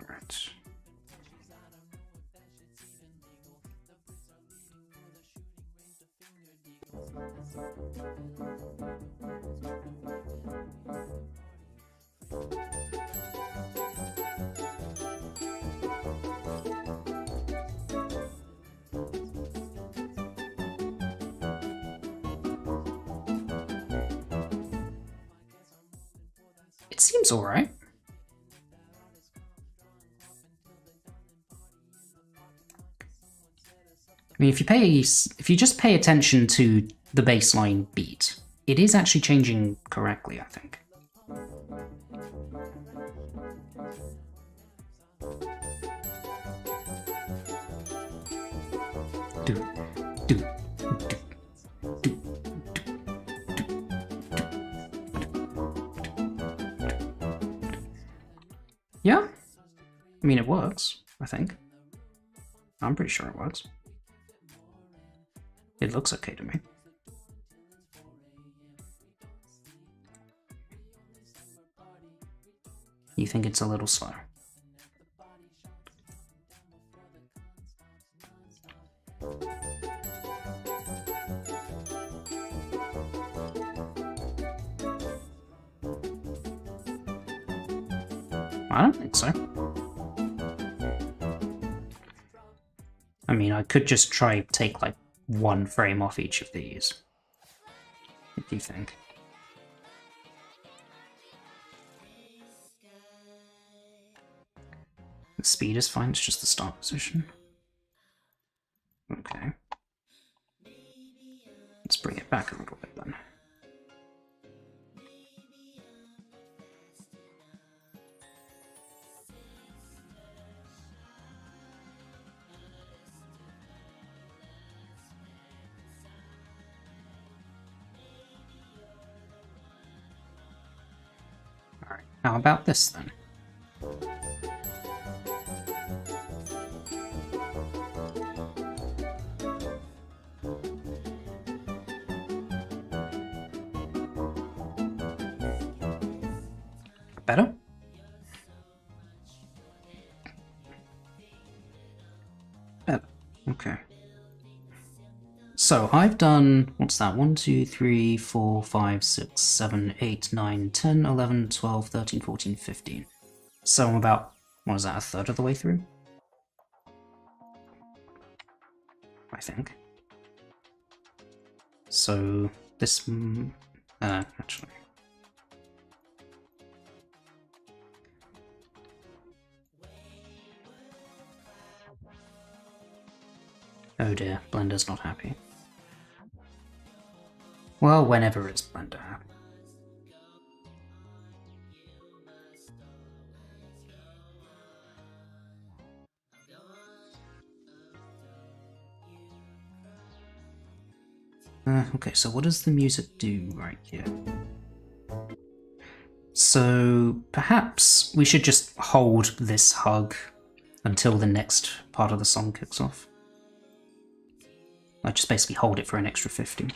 Right. It seems alright. I mean, if you just pay attention to the bassline beat, it is actually changing correctly, I think. Yeah? I mean, it works, I think. I'm pretty sure it works. It looks okay to me. You think it's a little slow? I don't think so. I mean, I could just try take like one frame off each of these. What do you think? The speed is fine, it's just the start position. Okay. Let's bring it back a little bit then. Alright, how about this then? Better? Better. Okay. So I've done, what's that? 1, 2, 3, 4, 5, 6, 7, 8, 9, 10, 11, 12, 13, 14, 15. So I'm about, what is that, a third of the way through? I think. So this, actually. Oh dear, Blender's not happy. Well, whenever is Blender happy? Okay, so what does the music do right here? So perhaps we should just hold this hug until the next part of the song kicks off. I just basically hold it for an extra 50.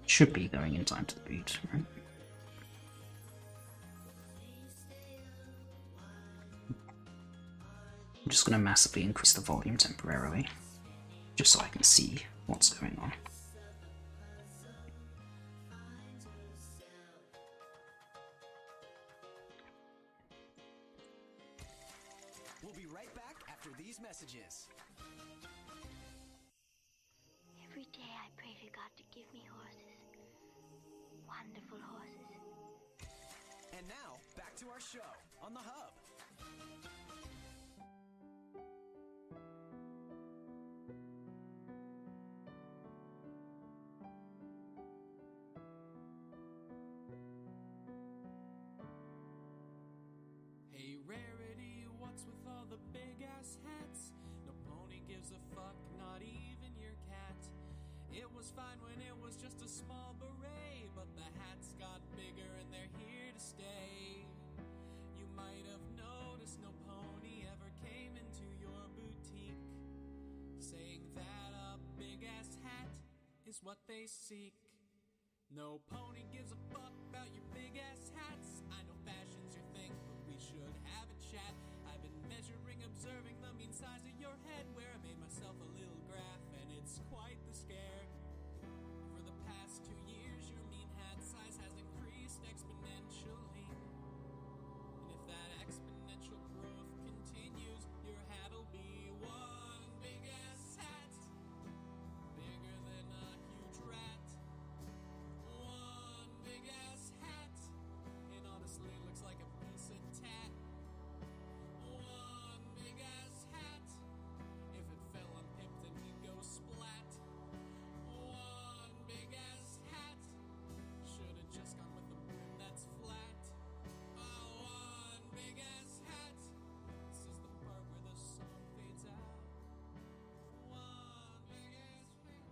Should be going in time to the beat, right? I'm just going to massively increase the volume temporarily, just so I can see what's going on. We'll be right back after these messages. Every day I pray to God to give me horses. Wonderful horses. And now, back to our show on the Hub. Hey Rarity, what's with all the big ass hats? No pony gives a fuck, not even your cat. It was fine when it was just a small beret, but the hats got bigger and they're here to stay. You might have noticed no pony ever came into your boutique, saying that a big ass hat is what they seek. No pony gives a fuck about your big ass hats. I know fashion's your thing, but we should have a chat. I've been measuring, observing the mean size of your head, where I made myself a little graph, and it's quite the scare. For the past 2 years, your mean hat size has increased exponentially. And if that exponential growth continues, your hat'll be one big ass hat, bigger than a huge rat. One big ass hat, it honestly looks like a piece of tat. One big ass hat, if it fell on Pip then he'd go splat. One big ass hat, should've just gone with the brim that's flat. Oh, one big ass hat, this is the part where the song fades out. One big ass hat,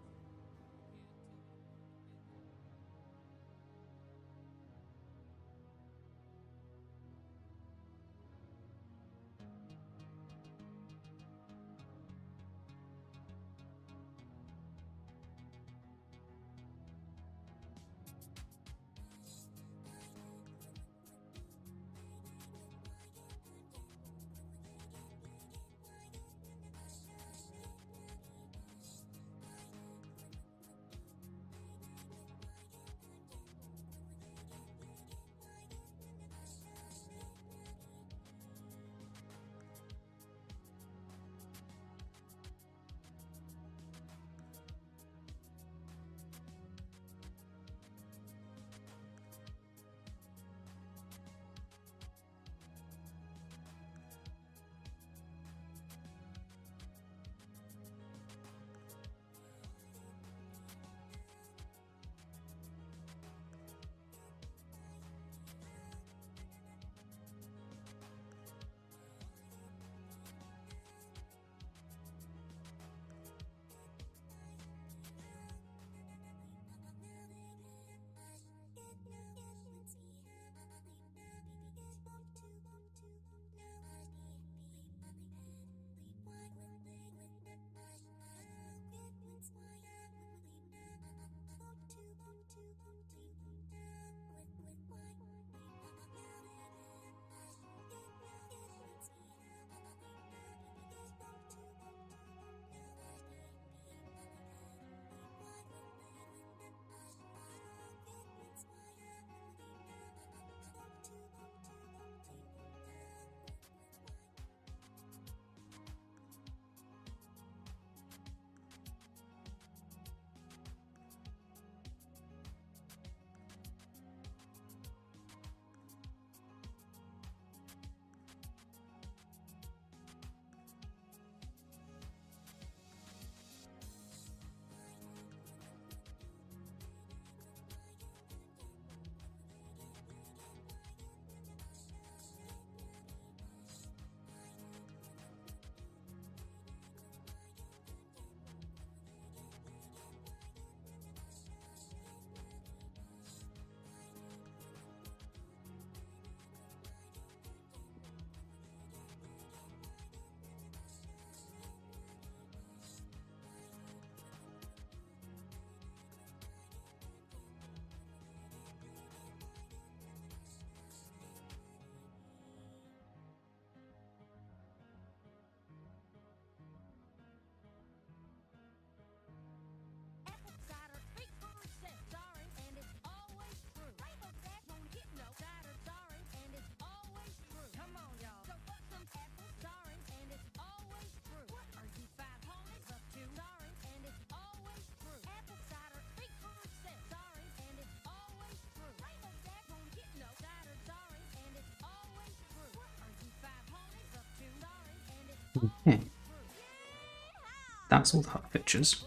Okay. That's all the hug pictures.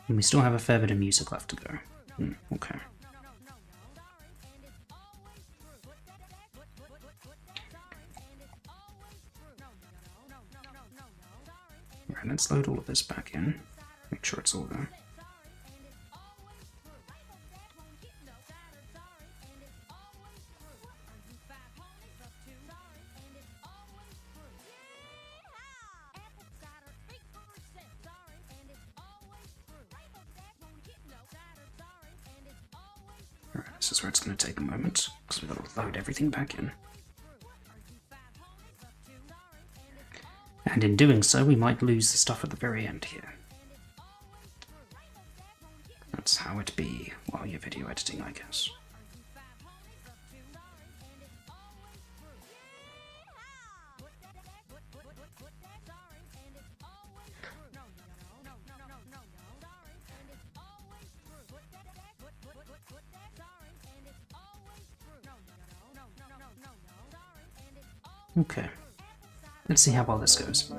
And we still have a fair bit of music left to go. Okay. Right, let's load all of this back in. Make sure it's all there. This is where it's going to take a moment, because we've got to load everything back in. And in doing so, we might lose the stuff at the very end here. That's how it be while you're video editing, I guess. Okay, let's see how well this goes.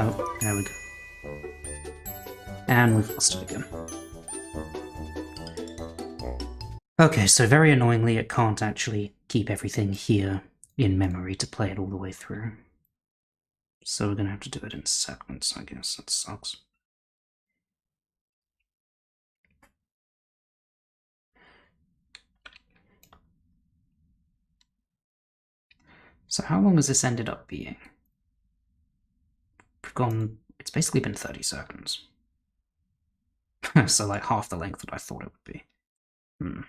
Oh, there we go. And we've lost it again. Okay, so very annoyingly it can't actually keep everything here in memory to play it all the way through. So we're gonna have to do it in segments, I guess. That sucks. So how long has this ended up being? We've gone... It's basically been 30 seconds. So like half the length that I thought it would be.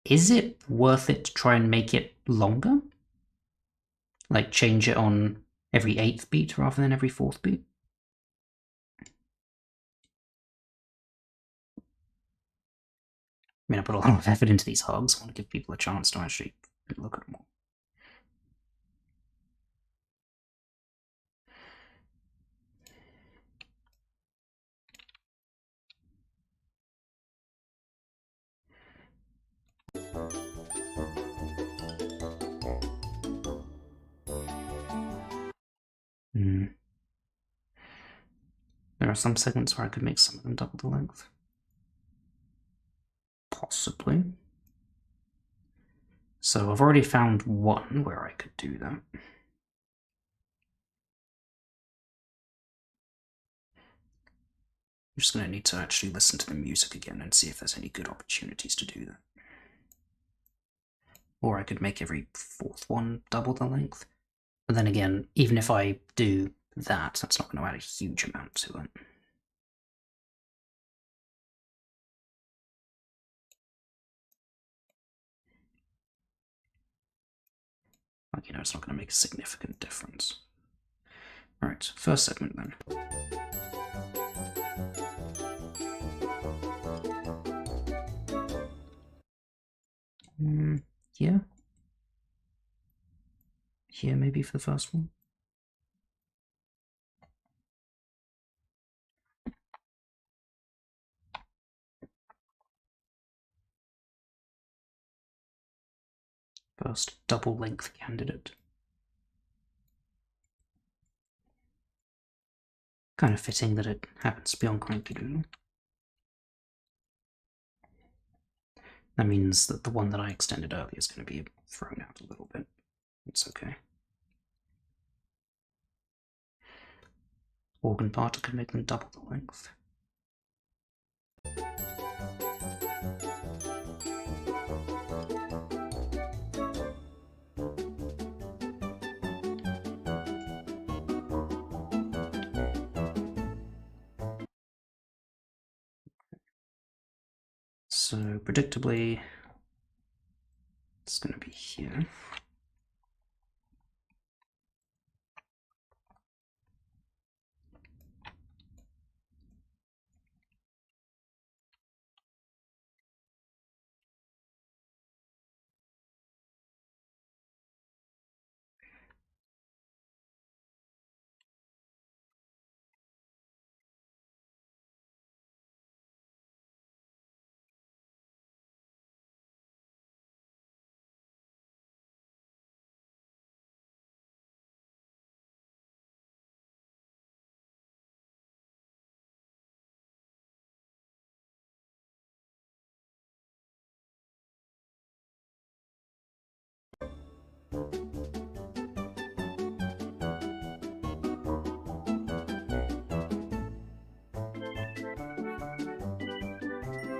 Is it worth it to try and make it longer? Like change it on every 8th beat rather than every 4th beat? I mean, I put a lot of effort into these hugs. I want to give people a chance to actually look at them all. There are some segments where I could make some of them double the length. Possibly. So I've already found one where I could do that. I'm just going to need to actually listen to the music again and see if there's any good opportunities to do that. Or I could make every 4th one double the length. But then again, even if I do that, that's not going to add a huge amount to it. Like, you know, it's not going to make a significant difference. Alright, first segment then. Yeah. Here maybe for the first one. First double length candidate. Kind of fitting that it happens to be on Cranky Doodle. That means that the one that I extended earlier is going to be thrown out a little bit. It's okay. Organ part, I could make them double the length. So, predictably, it's going to be here.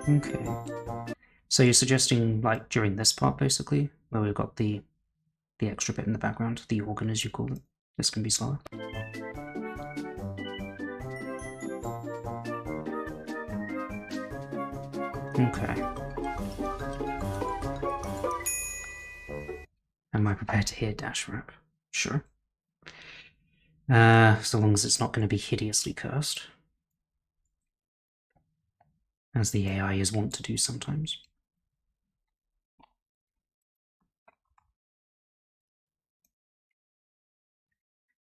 Okay. So you're suggesting, like, during this part, basically, where we've got the extra bit in the background, the organ as you call it, this can be slower? Okay. Am I prepared to hear dash rap? Sure. So long as it's not going to be hideously cursed. As the AI is wont to do sometimes.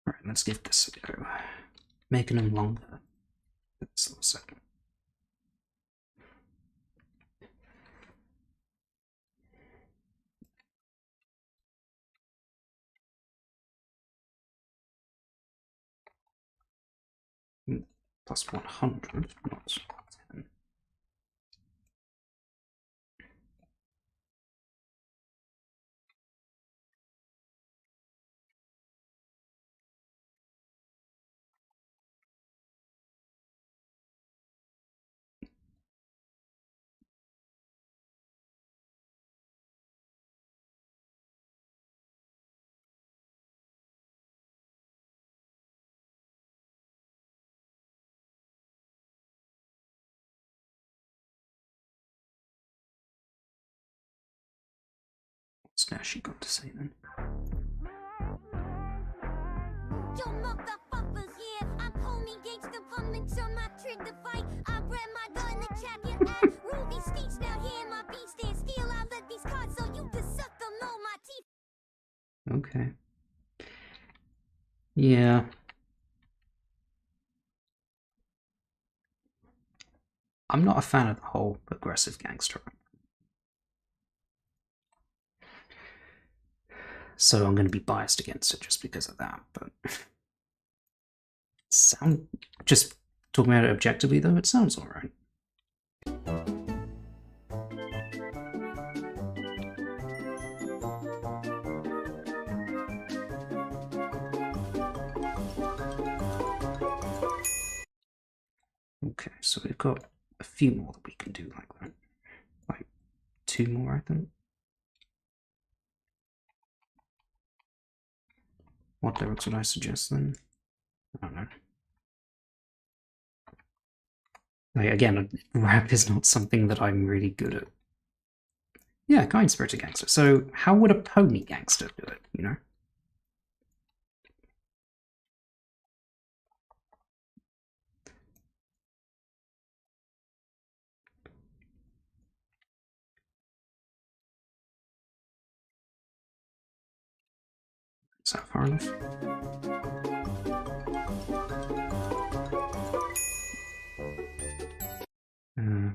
Alright, let's give this a go. Making them longer. This little second. Plus 100, not 10. What's Dashy got to say then? Yo, motherfuckers, yeah, I'm Pony Gangsta coming to my trigger fight. I grab my gun and chap your ass. Rule these streets down here, my beat stand still. I let these cards so you can suck them on my teeth. Okay. Yeah. I'm not a fan of the whole aggressive gangster. So I'm going to be biased against it just because of that, but... Just talking about it objectively, though, it sounds alright. Okay, so we've got a few more that we can do like that. Like 2 more, I think. What lyrics would I suggest then? I don't know. Like, again, rap is not something that I'm really good at. Yeah, kind spirited gangster. So how would a pony gangster do it, you know? Is that far enough?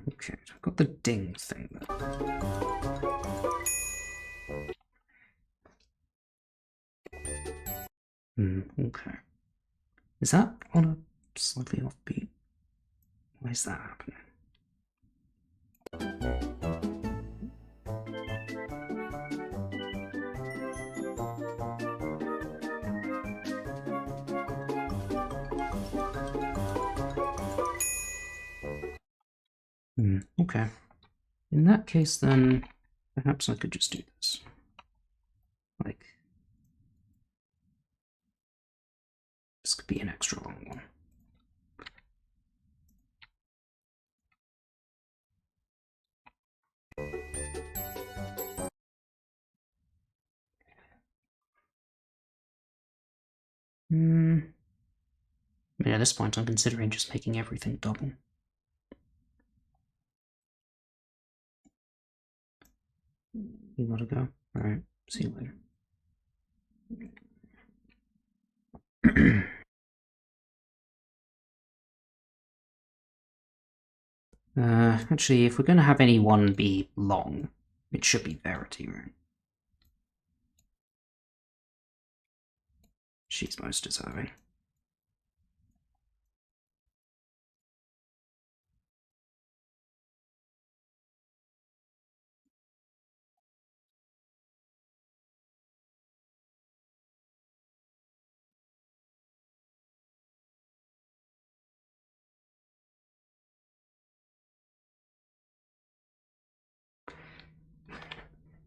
Okay, I've got the ding thing then. Okay. Is that on a slightly off beat? Why is that happening? Okay. In that case, then, perhaps I could just do this. Like, this could be an extra long one. I mean, at this point, I'm considering just making everything double. You gotta go? Alright, see you later. Actually, if we're gonna have any one be long, it should be Verity, right? She's most deserving.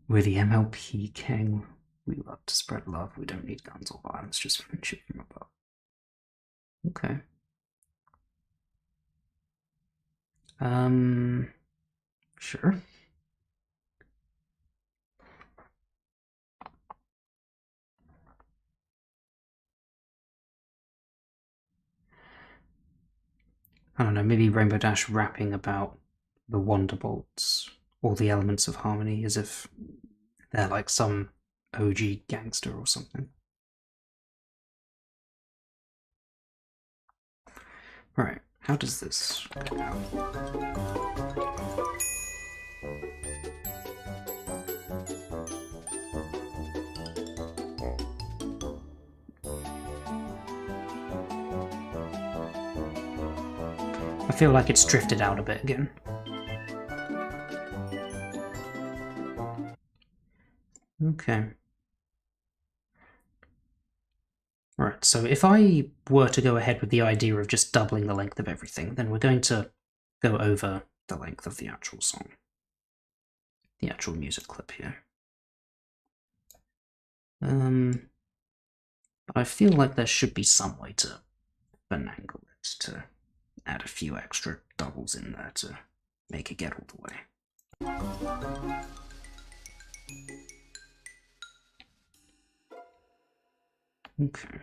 We're the MLP King. We love to spread love. We don't need guns or violence, just friendship from above. Okay. Sure. I don't know, maybe Rainbow Dash rapping about the Wonderbolts, all the elements of harmony, as if they're like some OG gangster or something. Right, how does this go out? I feel like it's drifted out a bit again. Okay. Right, so if I were to go ahead with the idea of just doubling the length of everything, then we're going to go over the length of the actual song. The actual music clip here. But I feel like there should be some way to finagle it, to add a few extra doubles in there to make it get all the way. Okay.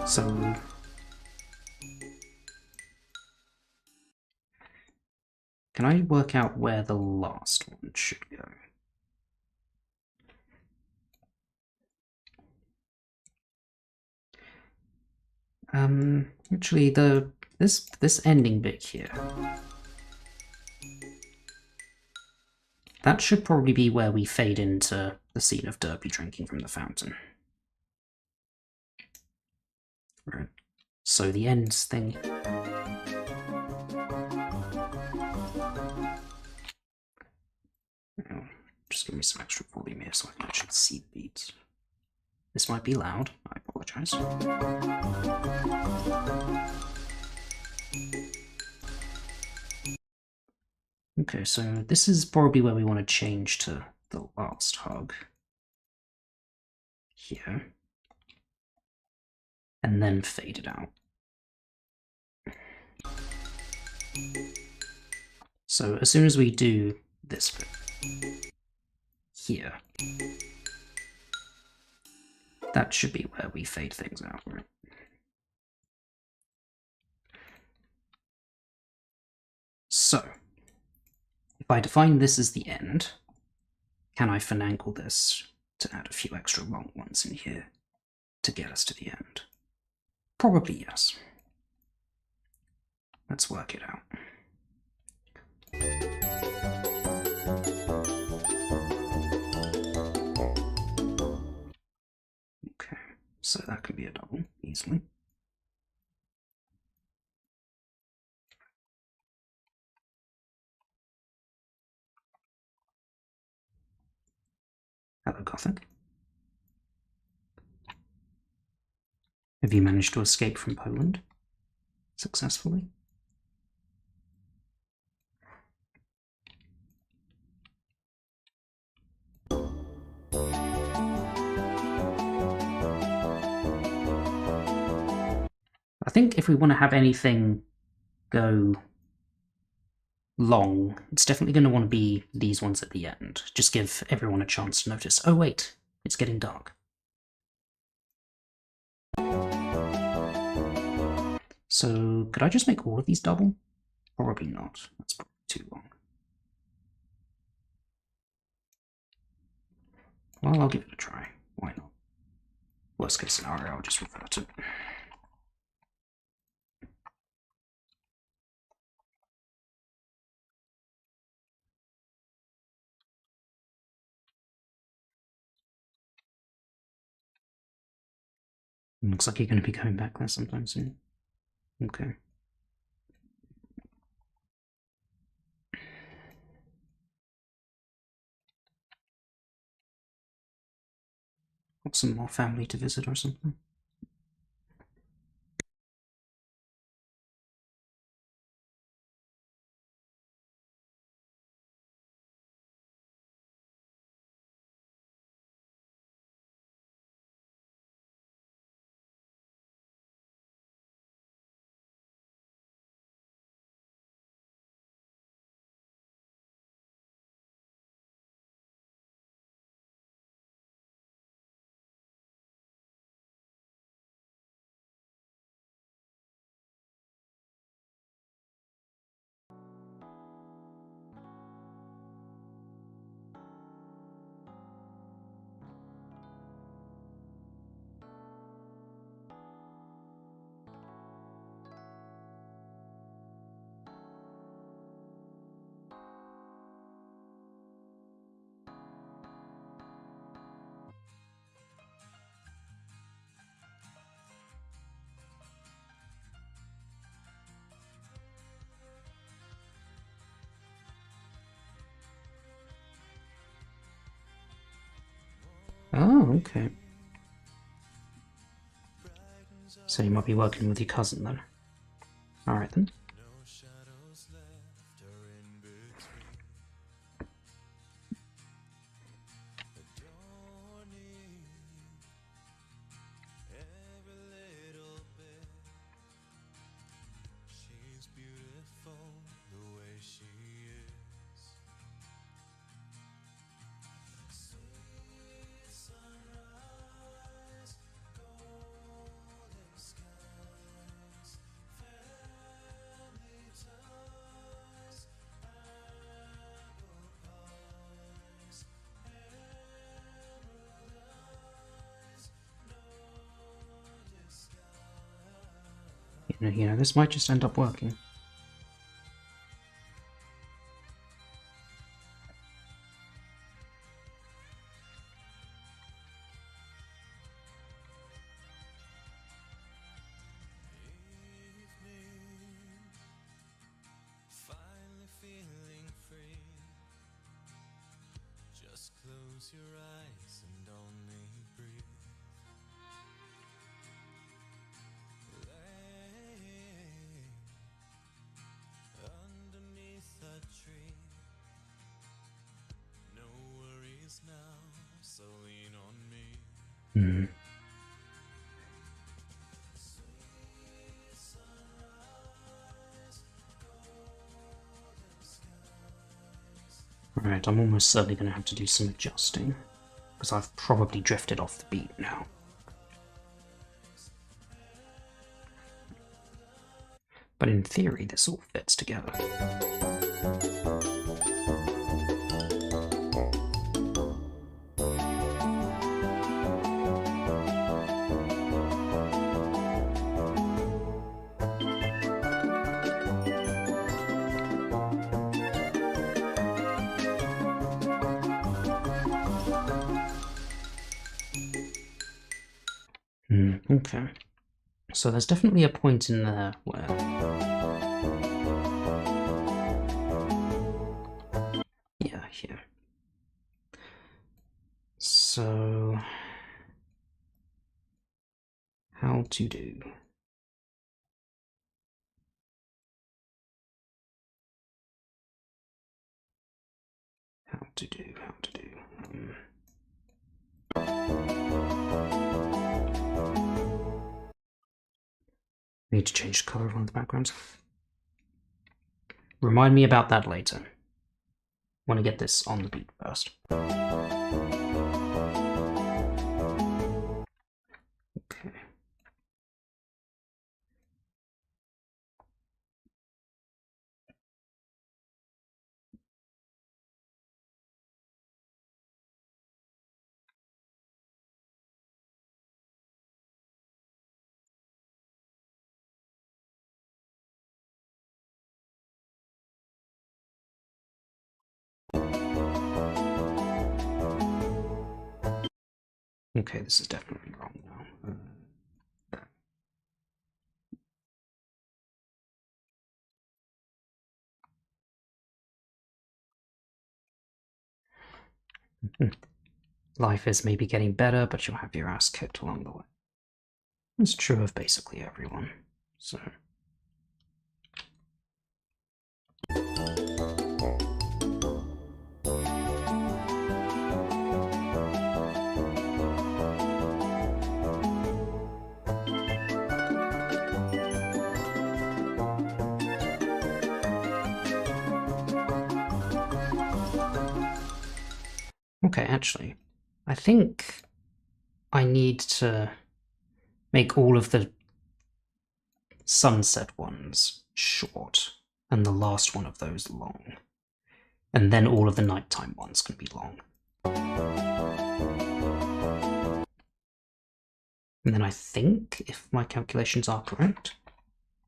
So... can I work out where the last one should go? Actually, this ending bit here, that should probably be where we fade into the scene of Derpy drinking from the fountain. Right. So the ends thing. Oh, just give me some extra volume here so I can actually see the beats. This might be loud, I apologise. Okay, so this is probably where we want to change to the last hug. Here. And then fade it out. So as soon as we do this bit here, that should be where we fade things out, right? So, if I define this as the end, can I finagle this to add a few extra long ones in here to get us to the end? Probably yes. Let's work it out. Okay, so that can be a double, easily. Hello, Gothic. Have you managed to escape from Poland successfully? I think if we want to have anything go long, it's definitely going to want to be these ones at the end. Just give everyone a chance to notice, oh wait, it's getting dark. So, could I just make all of these double? Probably not. That's probably too long. Well, I'll give it a try. Why not? Worst case scenario, I'll just revert it. Looks like you're going to be going back there sometime soon. Okay. Got some more family to visit or something? Oh, okay. So you might be working with your cousin then. Alright then. She's beautiful the way she is. Sweet sunrise, golden skies, family ties, apple pies, emerald eyes, no disguise. You know, this might just end up working. Finally feeling free. Just close your eyes and only breathe. Laying underneath a tree. No worries now, so lean on me. Hmm. Sweet sunrise, golden skies. Alright, I'm almost certainly going to have to do some adjusting, because I've probably drifted off the beat now. But in theory, this all fits together. Okay. So there's definitely a point in there where... Yeah, here. So... How to do... How to do... Need to change the colour of one of the backgrounds. Remind me about that later. Want to get this on the beat first. Okay. Okay, this is definitely wrong now. Life is maybe getting better, but you'll have your ass kicked along the way. It's true of basically everyone, so... Okay, actually, I think I need to make all of the sunset ones short, and the last one of those long. And then all of the nighttime ones can be long. And then I think, if my calculations are correct,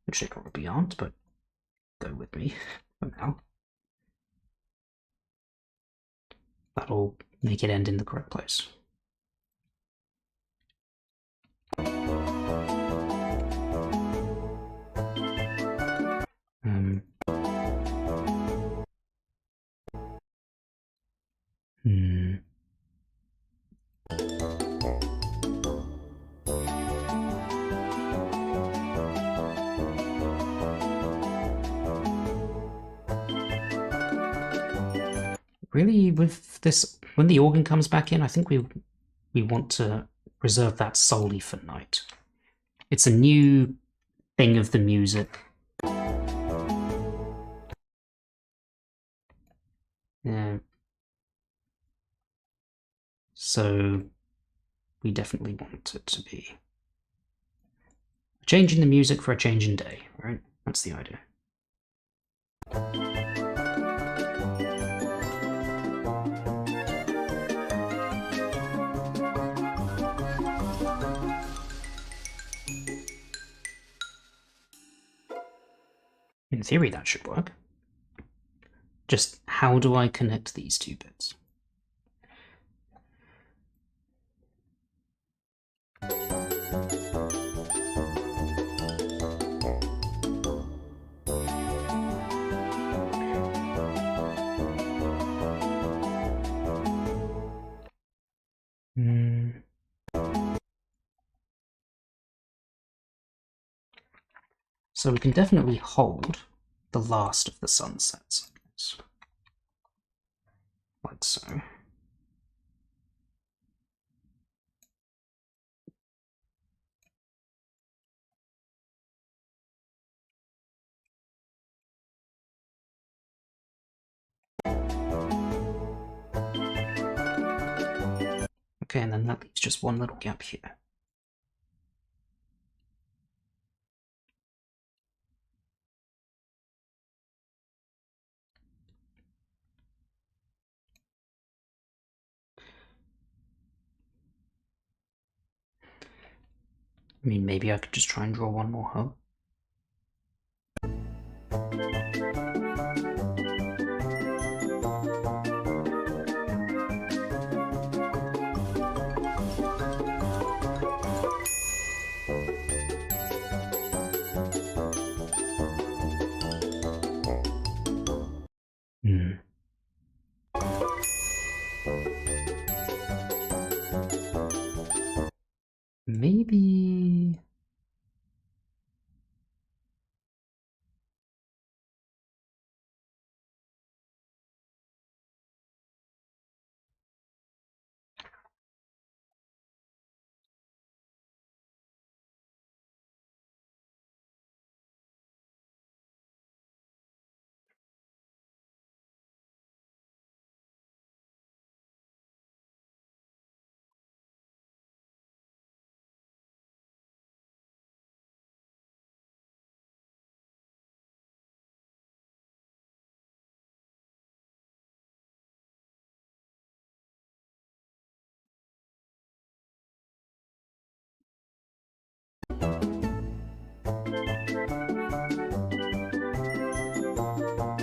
which they probably aren't, but go with me for now, that'll make it end in the correct place. really, with this, when the organ comes back in, I think we want to reserve that solely for night. It's a new thing of the music. Yeah. So we definitely want it to be a change in the music for a change in day, right? That's the idea. In theory, that should work. Just how do I connect these two bits? So we can definitely hold the last of the sunsets, like so. Okay, and then that leaves just one little gap here. I mean, maybe I could just try and draw one more hub. Maybe...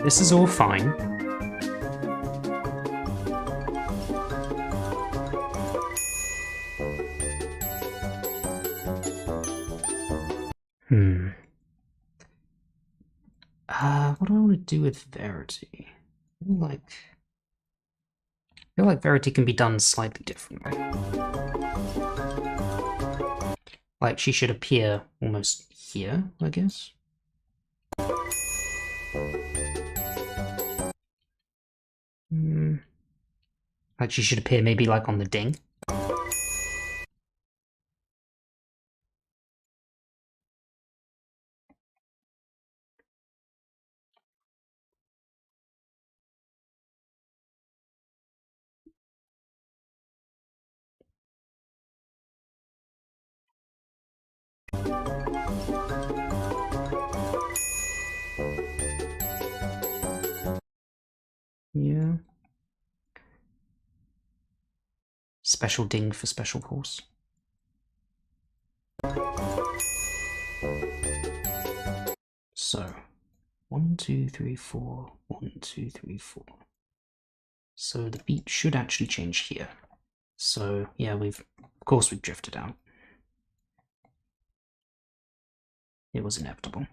This is all fine. What do I want to do with Verity? I feel like Verity can be done slightly differently. Like, she should appear almost here, I guess. Like, she should appear maybe like on the ding. Yeah. Special ding for special horse. So, 1, 2, 3, 4, 1, 2, 3, 4. So the beat should actually change here. So yeah, of course we've drifted out. It was inevitable.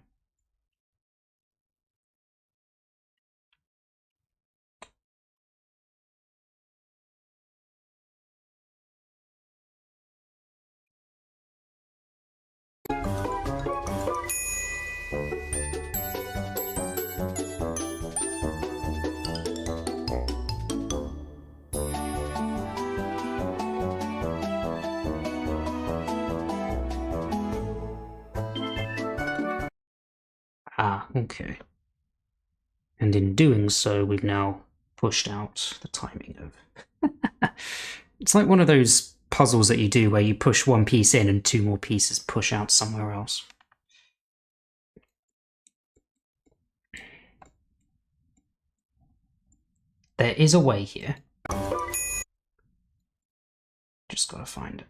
okay. And in doing so, we've now pushed out the timing of... It's like one of those puzzles that you do where you push one piece in and two more pieces push out somewhere else. There is a way here. Just gotta find it.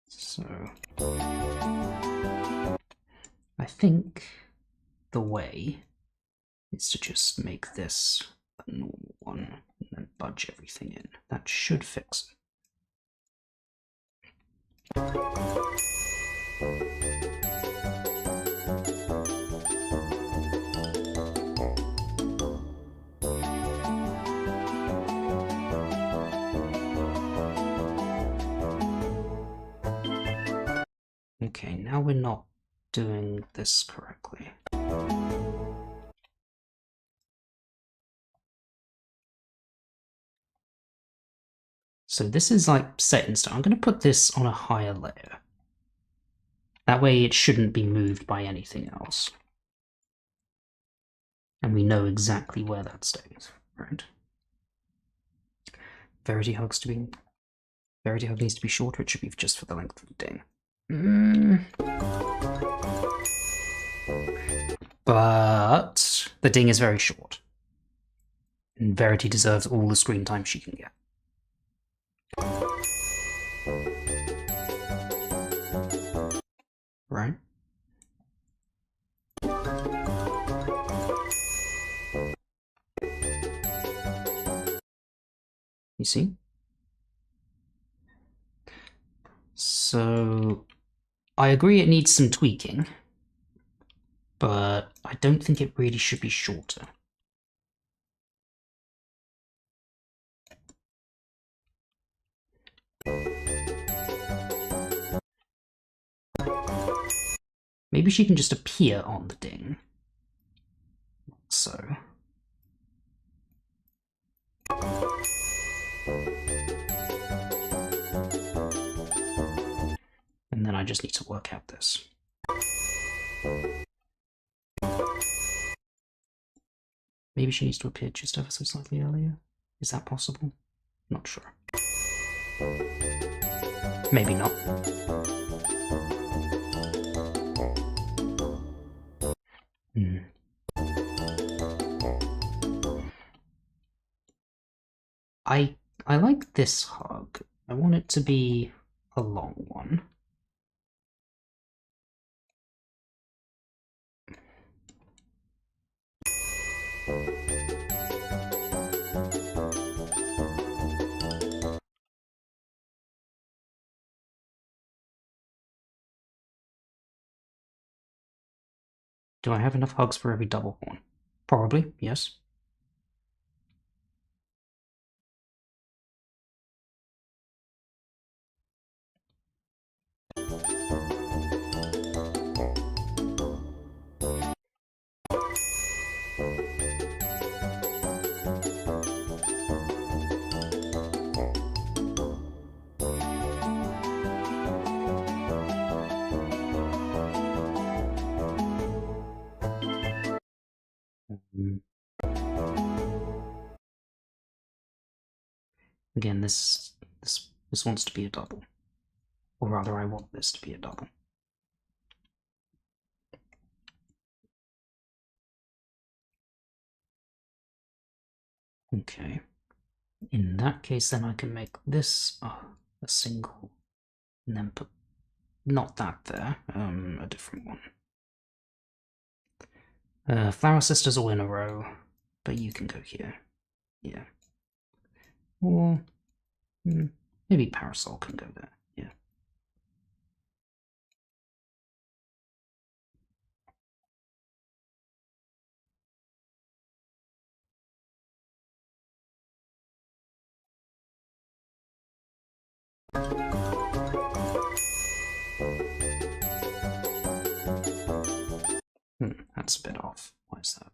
So... I think the way is to just make this a normal one and then budge everything in. That should fix it. Okay, now we're not doing this correctly. So this is like set in stone. I'm going to put this on a higher layer. That way it shouldn't be moved by anything else. And we know exactly where that stays, right? Verity hug needs to be shorter. It should be just for the length of the ding. But the ding is very short. And Verity deserves all the screen time she can get. Right? You see? So, I agree it needs some tweaking, but I don't think it really should be shorter. Maybe she can just appear on the ding. So. And then I just need to work out this. Maybe she needs to appear just ever so slightly earlier. Is that possible? Not sure. Maybe not. I like this hug. I want it to be a long one. Do I have enough hugs for every double horn? Probably, yes. Again, this wants to be a double. Or rather, I want this to be a double. Okay. In that case, then I can make this a single, and then put not that there, a different one. Flower Sisters all in a row, but you can go here. Yeah. Or maybe Parasol can go there. Yeah. That's a bit off. Why is that?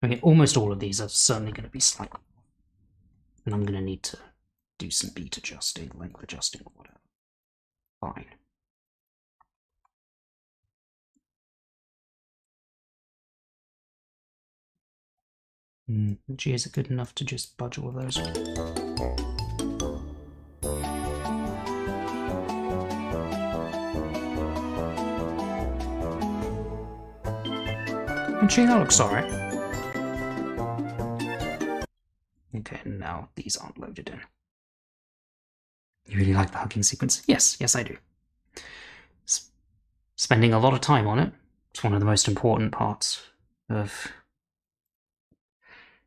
I mean, almost all of these are certainly going to be slightly, and I'm going to need to do some beat adjusting, length adjusting, or whatever. Fine. Gee, is it good enough to just budge all of those? Actually, that looks alright. Okay, now these aren't loaded in. You really like the hugging sequence? Yes, yes I do. Spending a lot of time on it. It's one of the most important parts of...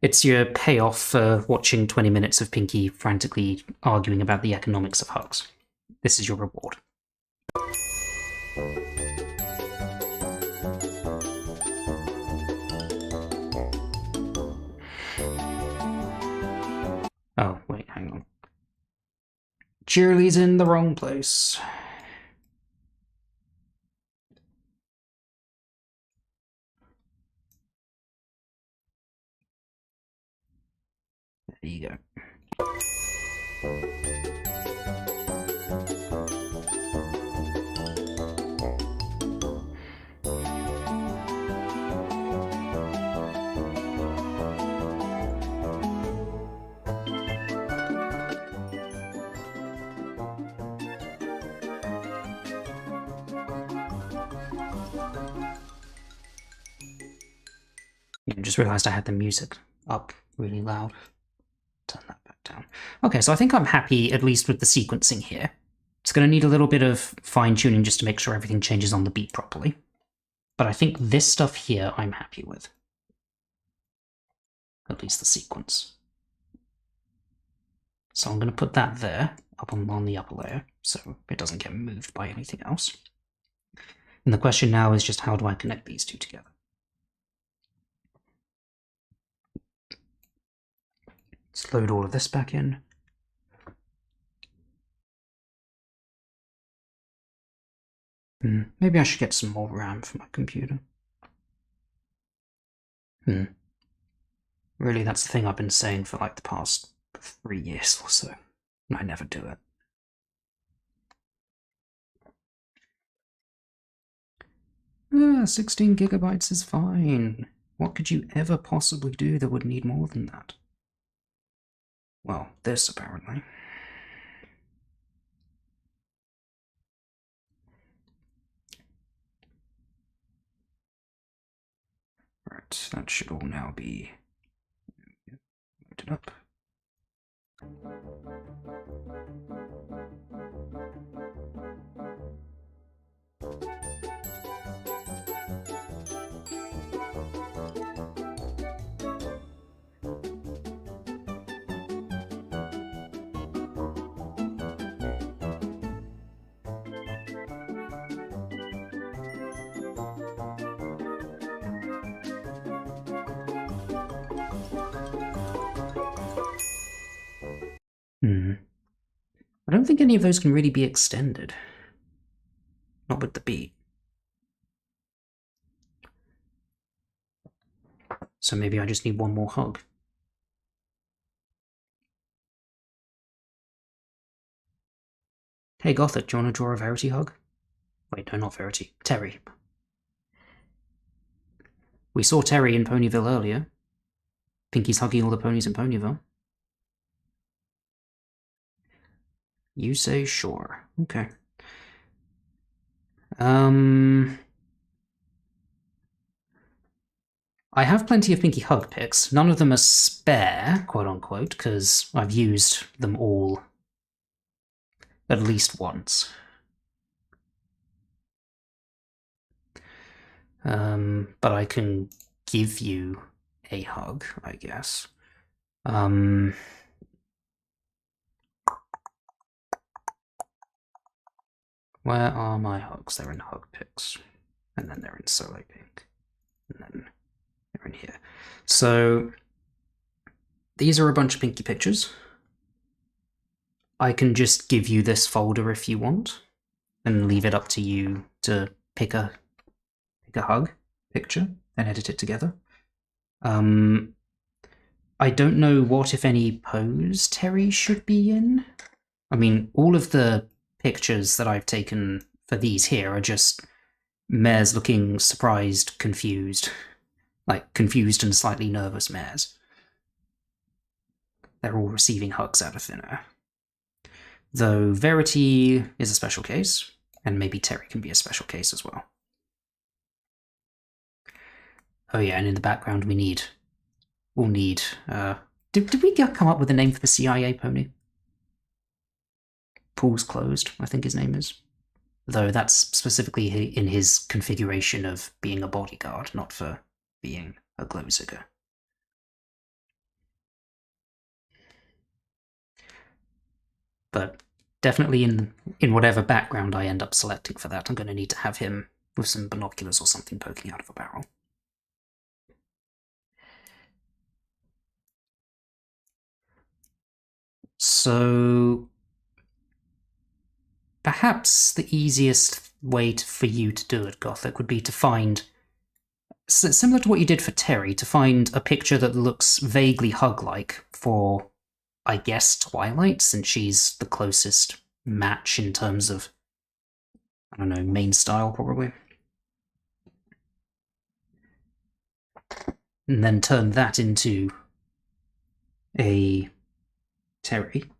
It's your payoff for watching 20 minutes of Pinkie frantically arguing about the economics of hugs. This is your reward. Oh, wait, hang on. Cheerly's in the wrong place. There you go. I just realised I had the music up really loud. Turn that back down. Okay, so I think I'm happy at least with the sequencing here. It's going to need a little bit of fine-tuning just to make sure everything changes on the beat properly. But I think this stuff here I'm happy with. At least the sequence. So I'm going to put that there, up on the upper layer, so it doesn't get moved by anything else. And the question now is just how do I connect these two together? Let's load all of this back in. Maybe I should get some more RAM for my computer. Really, that's the thing I've been saying for like the past 3 years or so, and I never do it. 16 gigabytes is fine. What could you ever possibly do that would need more than that? Well, this apparently. Right, that should all now be loaded up. I don't think any of those can really be extended. Not with the beat. So maybe I just need one more hug. Hey Gothic, do you want to draw a Verity hug? Wait, no, not Verity. Terry. We saw Terry in Ponyville earlier. Pinkie's hugging all the ponies in Ponyville. You say sure. Okay. I have plenty of Pinkie hug pics. None of them are spare, quote unquote, because I've used them all at least once. But I can give you a hug, I guess. Where are my hugs? They're in hug pics. And then they're in solo pink. And then they're in here. So these are a bunch of Pinkie pictures. I can just give you this folder if you want, and leave it up to you to pick a hug picture and edit it together. I don't know what, if any, pose Terry should be in. I mean, all of the pictures that I've taken for these here are just mares looking surprised, confused. Like, confused and slightly nervous mares. They're all receiving hugs out of thin air. Though Verity is a special case, and maybe Terry can be a special case as well. Oh yeah, and in the background we'll need, did we come up with a name for the CIA pony? Pool's Closed, I think his name is. Though that's specifically in his configuration of being a bodyguard, not for being a glow zigger. But definitely in whatever background I end up selecting for that, I'm going to need to have him with some binoculars or something poking out of a barrel. So perhaps the easiest way for you to do it, Gothic, would be to find, similar to what you did for Terry, to find a picture that looks vaguely hug-like for, I guess, Twilight, since she's the closest match in terms of, I don't know, main style, probably. And then turn that into a Terry,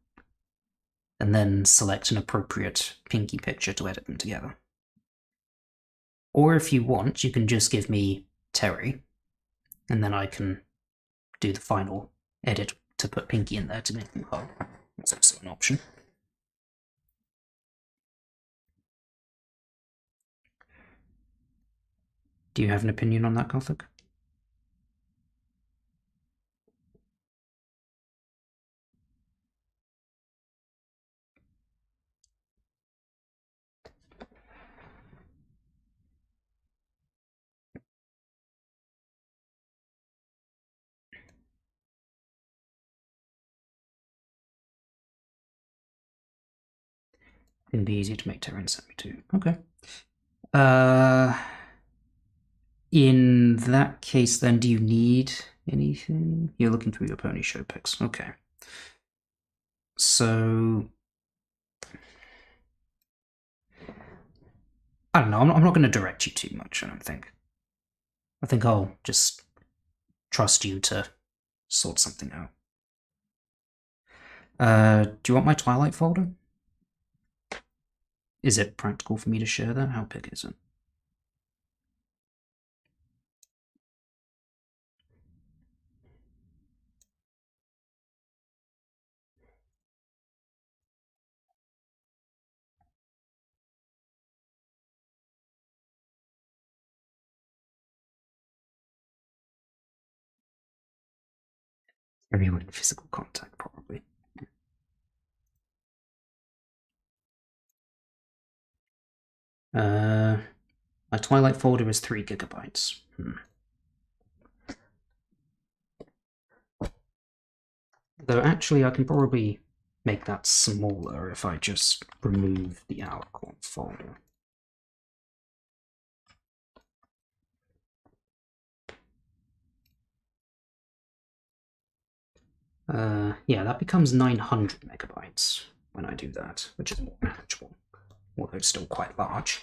and then select an appropriate Pinkie picture to edit them together. Or if you want, you can just give me Terry, and then I can do the final edit to put Pinkie in there to make them hug. That's also an option. Do you have an opinion on that, Gothic? It'd be easier to make Terry and Sammy too. Okay. In that case, then, do you need anything? You're looking through your pony show pics. Okay. So I don't know. I'm not going to direct you too much, I don't think. I think I'll just trust you to sort something out. Do you want my Twilight folder? Is it practical for me to share that? How big is it? Everyone in physical contact, probably. My Twilight folder is 3 gigabytes. Though actually, I can probably make that smaller if I just remove the Alicorn folder. Yeah, that becomes 900 megabytes when I do that, which is more manageable, although it's still quite large.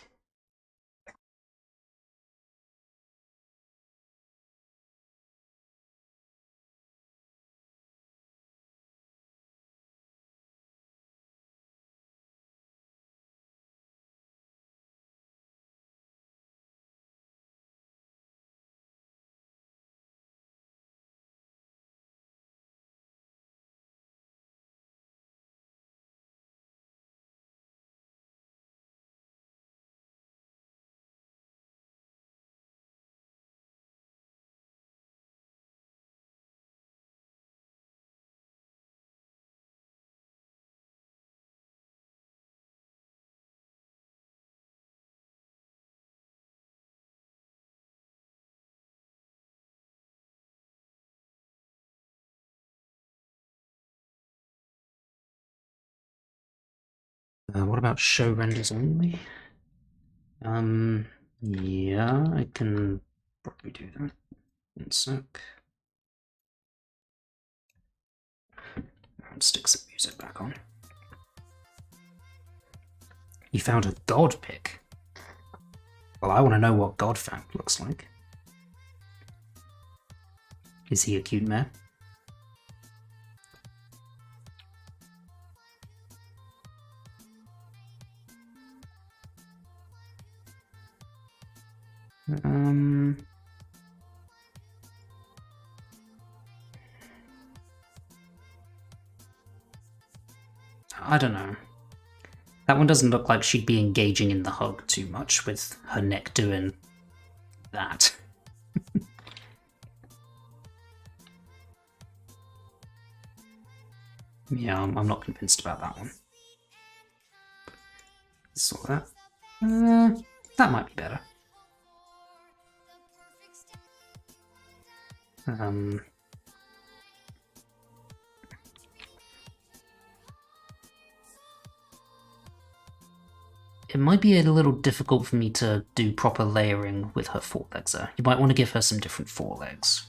What about show renders only? Yeah, I can probably do that in a sec. and stick some music back on. You found a god pic. Well, I want to know what Godfang looks like. Is he a cute mare? I don't know. That one doesn't look like she'd be engaging in the hug too much with her neck doing that. Yeah, I'm not convinced about that one. Saw that. That might be better. It might be a little difficult for me to do proper layering with her forelegs there. You might want to give her some different forelegs.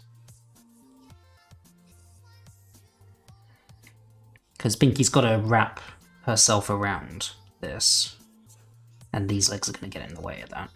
Because Pinkie's got to wrap herself around this. And these legs are going to get in the way of that.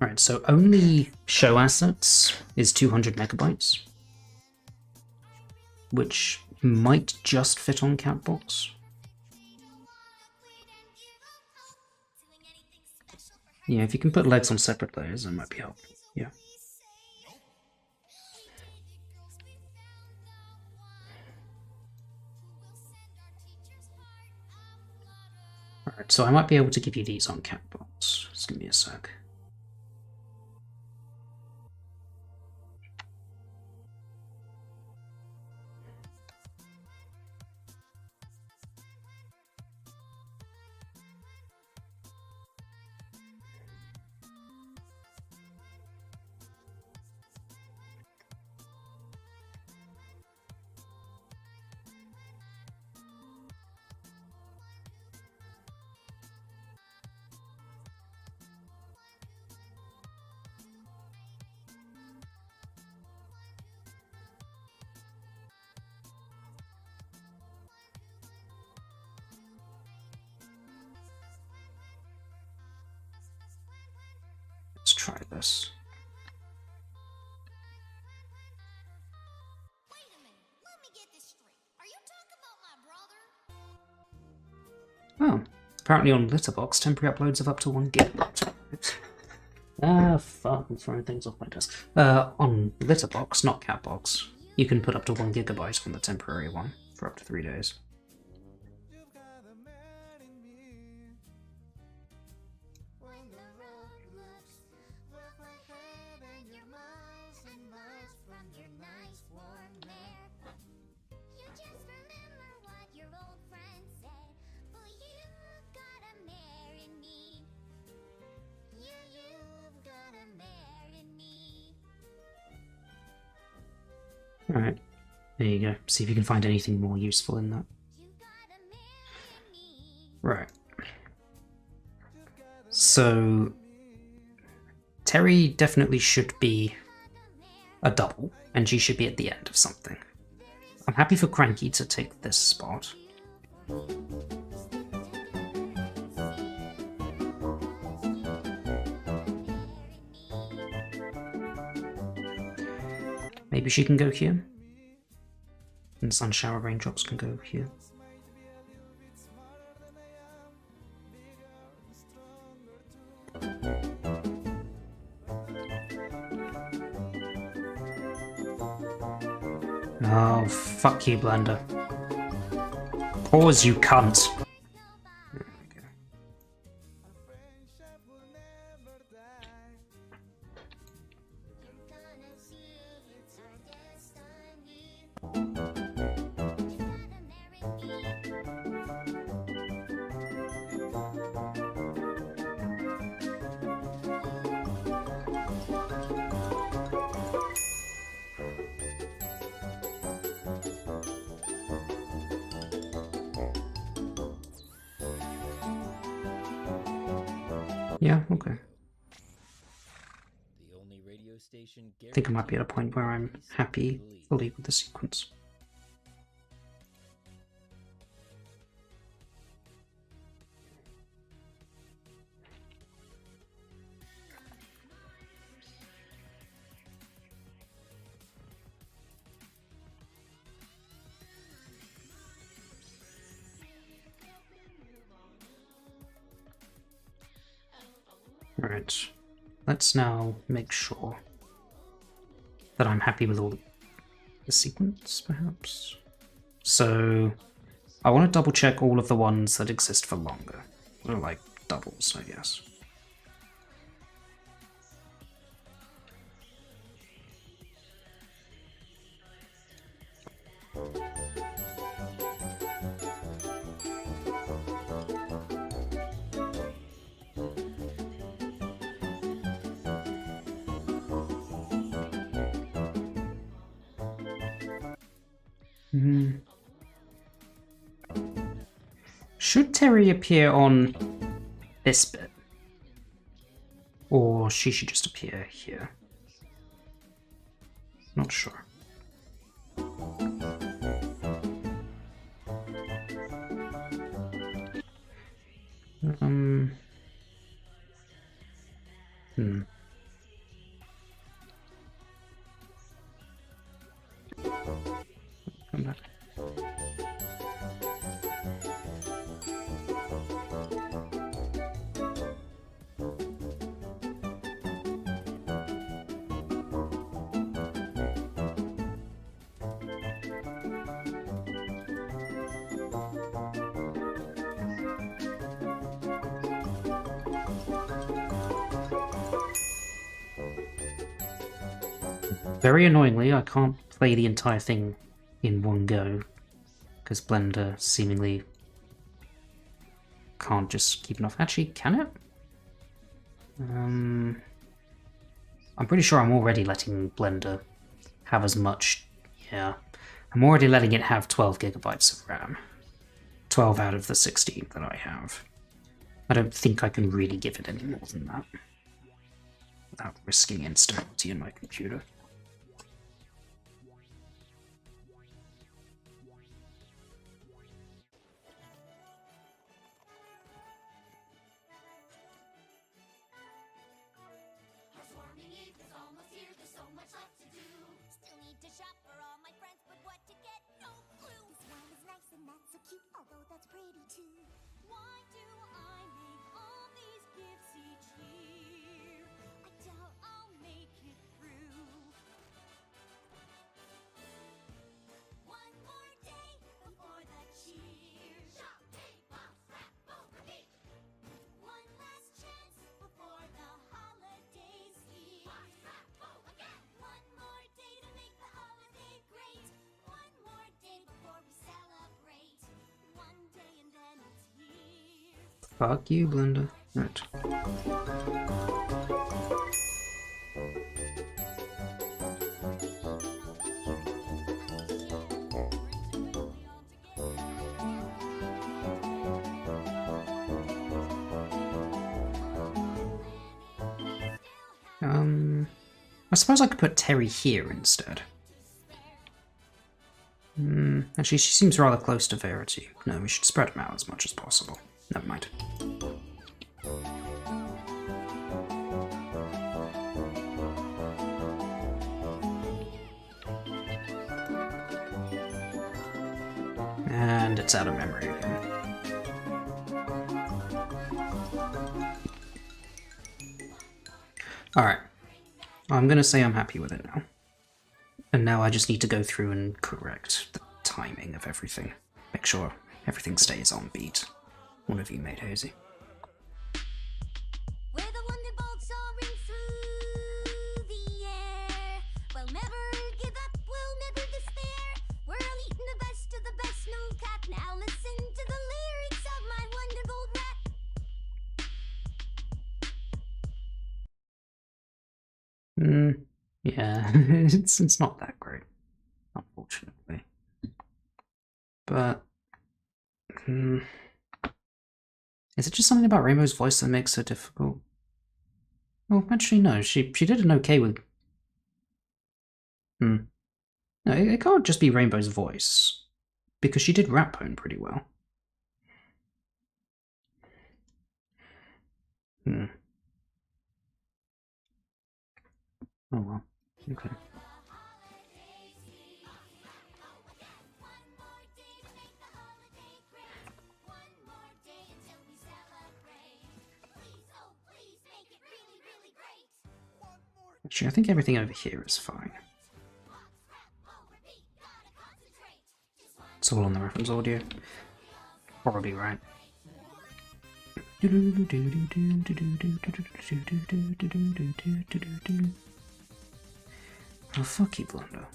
Alright, so only show assets is 200 megabytes, which might just fit on Catbox. Yeah, if you can put legs on separate layers, that might be helpful. Yeah. Alright, so I might be able to give you these on Catbox. Just give me a sec. Let's try this. Wait a minute, let me get this straight. Are you talking about my brother? Oh, apparently on Litterbox, temporary uploads of up to 1 GB. Fuck, I'm throwing things off my desk. On Litterbox, not Catbox, you can put up to 1 GB on the temporary one for up to 3 days. Alright, there you go. See if you can find anything more useful in that. Right. So, Terry definitely should be a double, and she should be at the end of something. I'm happy for Cranky to take this spot. Maybe she can go here. And Sun Shower Raindrops can go here. Oh, fuck you, Blender. Pause, you cunt. There we go. Yeah, okay. The only radio station I think I might be at a point where I'm happy fully with the sequence. Alright, let's now make sure that I'm happy with all the sequence, perhaps. So, I want to double check all of the ones that exist for longer. Or like doubles, I guess. Should Terry appear on this bit? Or she should just appear here? Not sure. Come back. Very annoyingly, I can't play the entire thing in one go, because Blender seemingly can't just keep enough. Actually, can it? I'm pretty sure I'm already letting Blender have as much. Yeah, I'm already letting it have 12 gigabytes of RAM. 12 out of the 16 that I have. I don't think I can really give it any more than that without risking instability in my computer. Still need to shop for all my friends, but what to get? No clue. This one is nice and that's so cute, although that's pretty too. Why do I make all these gifts each year? I doubt I'll make it through. One more day before the cheer. Shop, pay, box, wrap, boom, repeat. One last chance before the holidays leave. Box, wrap, boom, again. One more day to make the holiday great. One more day before we celebrate. One day and then it's here. Fuck you, Blender. Right. I suppose I could put Terry here instead. Actually, she seems rather close to Verity. No, we should spread them out as much as possible. Never mind. And it's out of memory again. Alright. I'm gonna say I'm happy with it now. And now I just need to go through and correct the timing of everything. Make sure everything stays on beat. What have you made, Hazy? Where the wonderbolts soaring through the air. We'll never give up, we'll never despair. We're all eating the best of the best, no cap. Now listen to the lyrics of my wonder gold rap. Yeah, it's not that great, unfortunately. But is it just something about Rainbow's voice that makes it difficult? Well, actually, no. She did an okay with. No, it can't just be Rainbow's voice, because she did Rat Bone pretty well. Oh well. Okay. Actually, I think everything over here is fine. It's all on the reference audio. Probably right. Oh, fuck you, Blondo.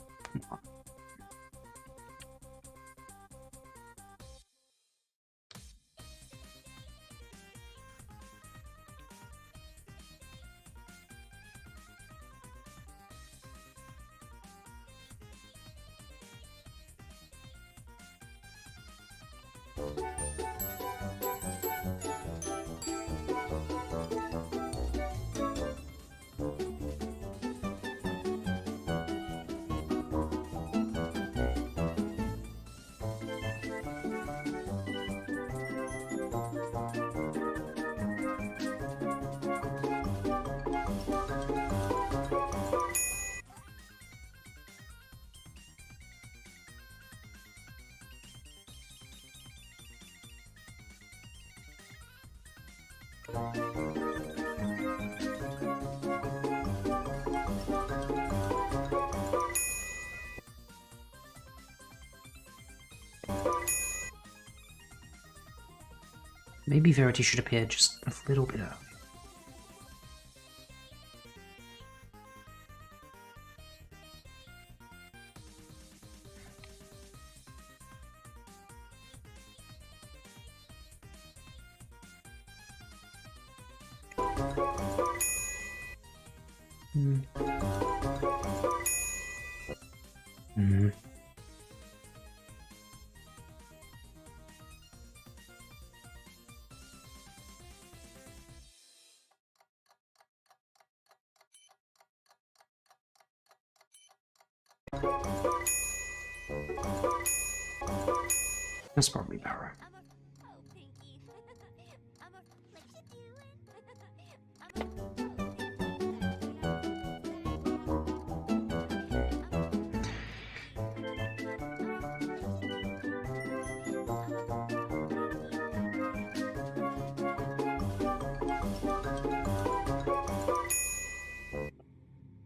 Maybe Verity should appear just a little bit early. That's probably about right.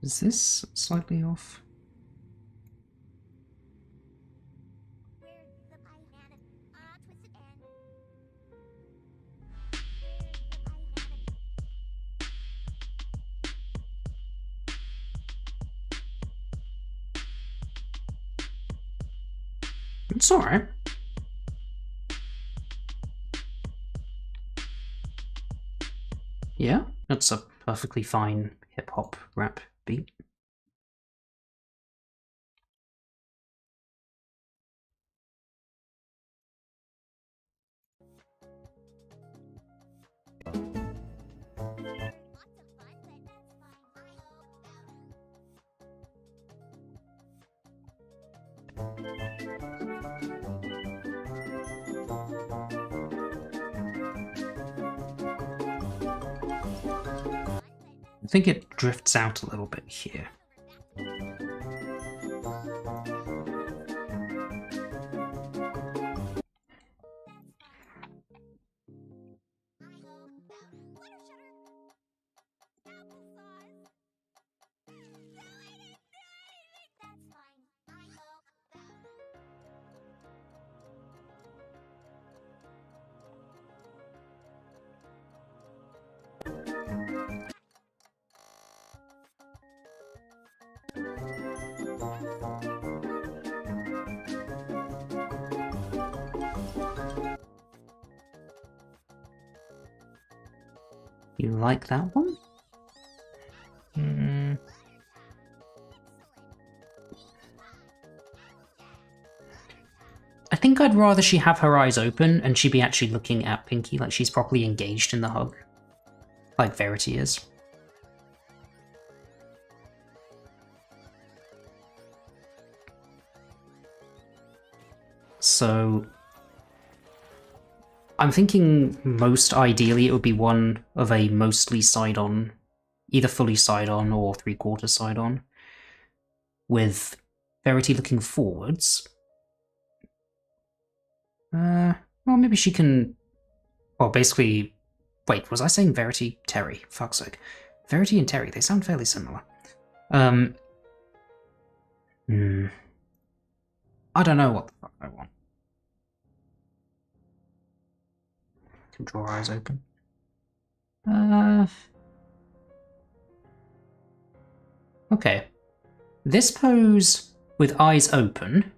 Is this slightly off? It's alright. Yeah, that's a perfectly fine hip-hop rap beat. I think it drifts out a little bit here. You like that one? I think I'd rather she have her eyes open and she be actually looking at Pinkie, like she's properly engaged in the hug. Like Verity is. So I'm thinking most ideally it would be one of a mostly side-on, either fully side-on or three-quarter side-on, with Verity looking forwards. Well, maybe she can... Well, basically... Wait, was I saying Verity? Terry. Fuck's sake. Verity and Terry, they sound fairly similar. I don't know what the fuck I want. Can draw eyes open. Okay. This pose with eyes open,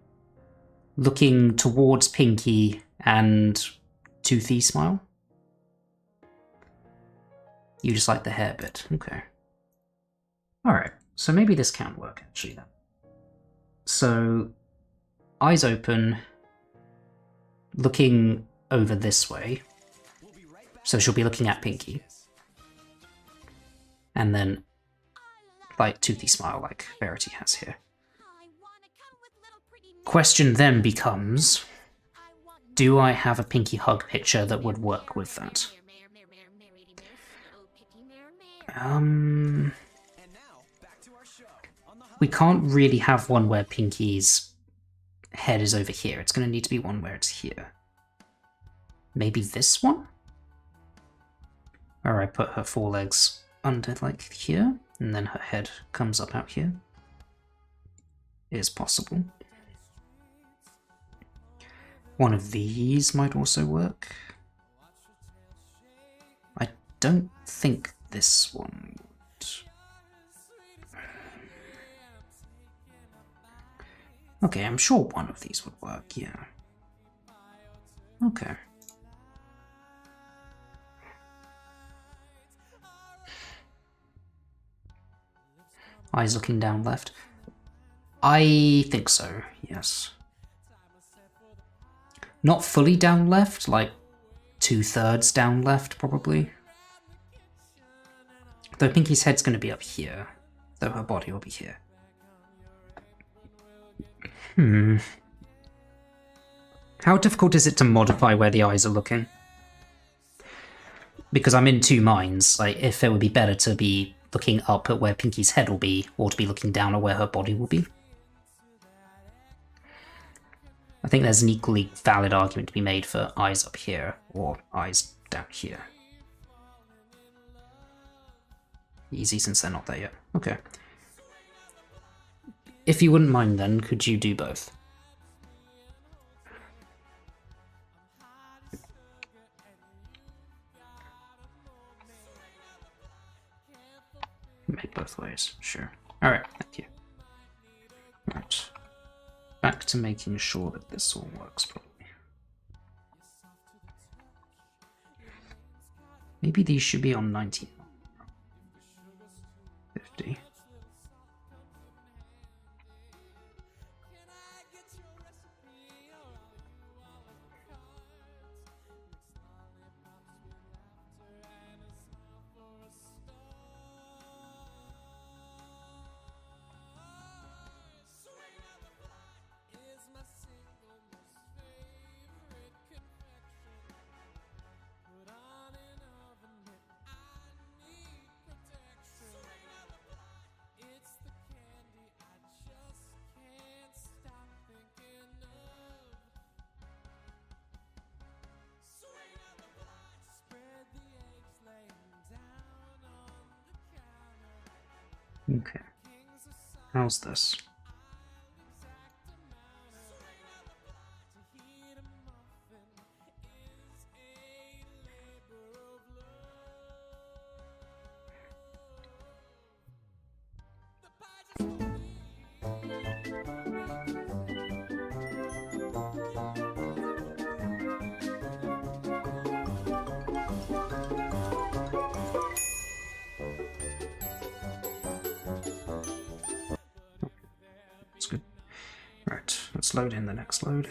looking towards Pinkie and Toothy smile. You just like the hair bit. Okay. Alright, so maybe this can work actually then. So, eyes open, looking over this way. So she'll be looking at Pinkie. And then, like, Toothy smile like Verity has here. Question then becomes, do I have a Pinkie hug picture that would work with that? We can't really have one where Pinkie's head is over here. It's going to need to be one where it's here. Maybe this one? Where I put her forelegs under, like, here, and then her head comes up out here. Is possible. One of these might also work. I don't think this one would. Okay, I'm sure one of these would work, yeah. Okay. Eyes looking down left. I think so, yes. Not fully down left, like 2/3 down left, probably. Though Pinkie's head's going to be up here, though her body will be here. How difficult is it to modify where the eyes are looking? Because I'm in two minds, like, if it would be better to be looking up at where Pinkie's head will be, or to be looking down at where her body will be. I think there's an equally valid argument to be made for eyes up here, or eyes down here. Easy, since they're not there yet. Okay. If you wouldn't mind then, could you do both? Make both ways, sure. Alright, thank you. Right. Back to making sure that this all works properly. Maybe these should be on 19. 50. Okay. How's this? That's good. Right, let's load in the next load.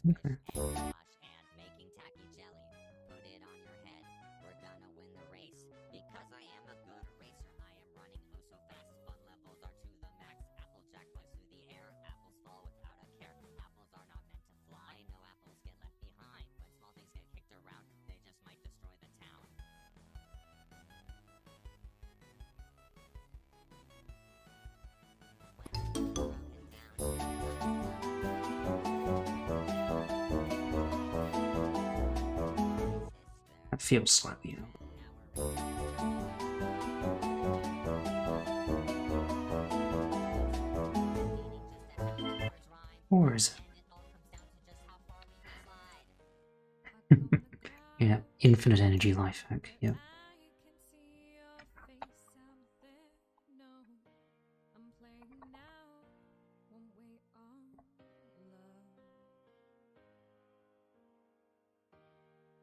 Okay. and making tacky jelly. Put it on your head. We're gonna win the race. Because I am a good racer. I am running oh so fast. Fun levels are to the max. Applejack flies through the air. Apples fall without a care. Apples are not meant to fly. No apples get left behind. When small things get kicked around, they just might destroy the town. That feels slightly out. Or is it? Yeah, infinite energy life hack, yeah.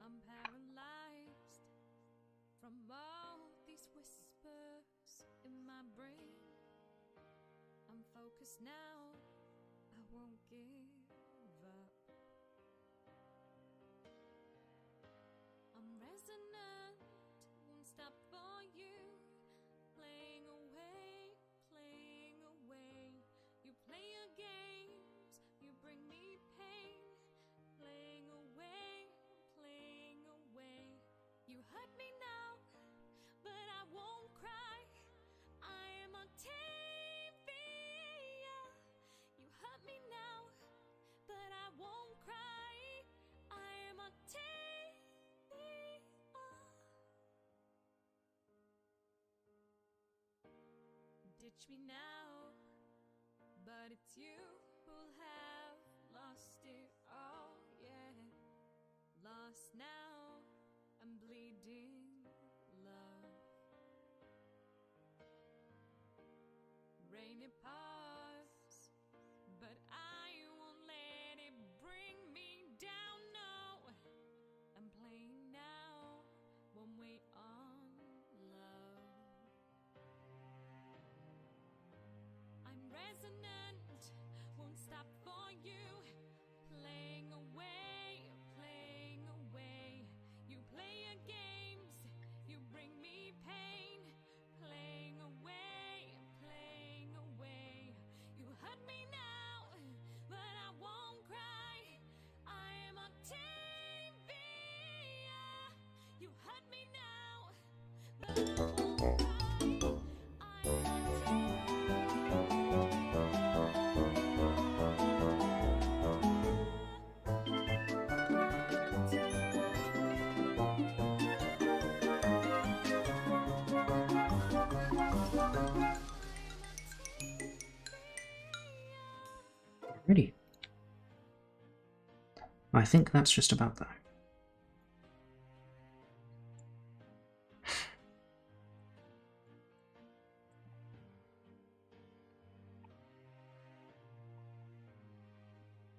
I'm paralyzed from all these whispers in my brain. I'm focused now, I won't give up. I'm resonant, won't stop for you. Playing away, you play your games, you bring me pain. Playing away, you hurt me now, but I won't cry. I am a Tavia. You hurt me now, but I won't cry. I am a Tavia. Ditch me now, but it's you who'll have lost it all, yeah. Lost now, I'm bleeding love. Rain it pours, but I won't let it bring me down, no. I'm playing now, won't wait on love. I'm resonant, won't stop for you. Playing away, you play your games, you bring me pain. Playing away, you hurt me now, but I won't cry. I am a Tavia. You hurt me now, but I won't cry. I Alrighty. I think that's just about there.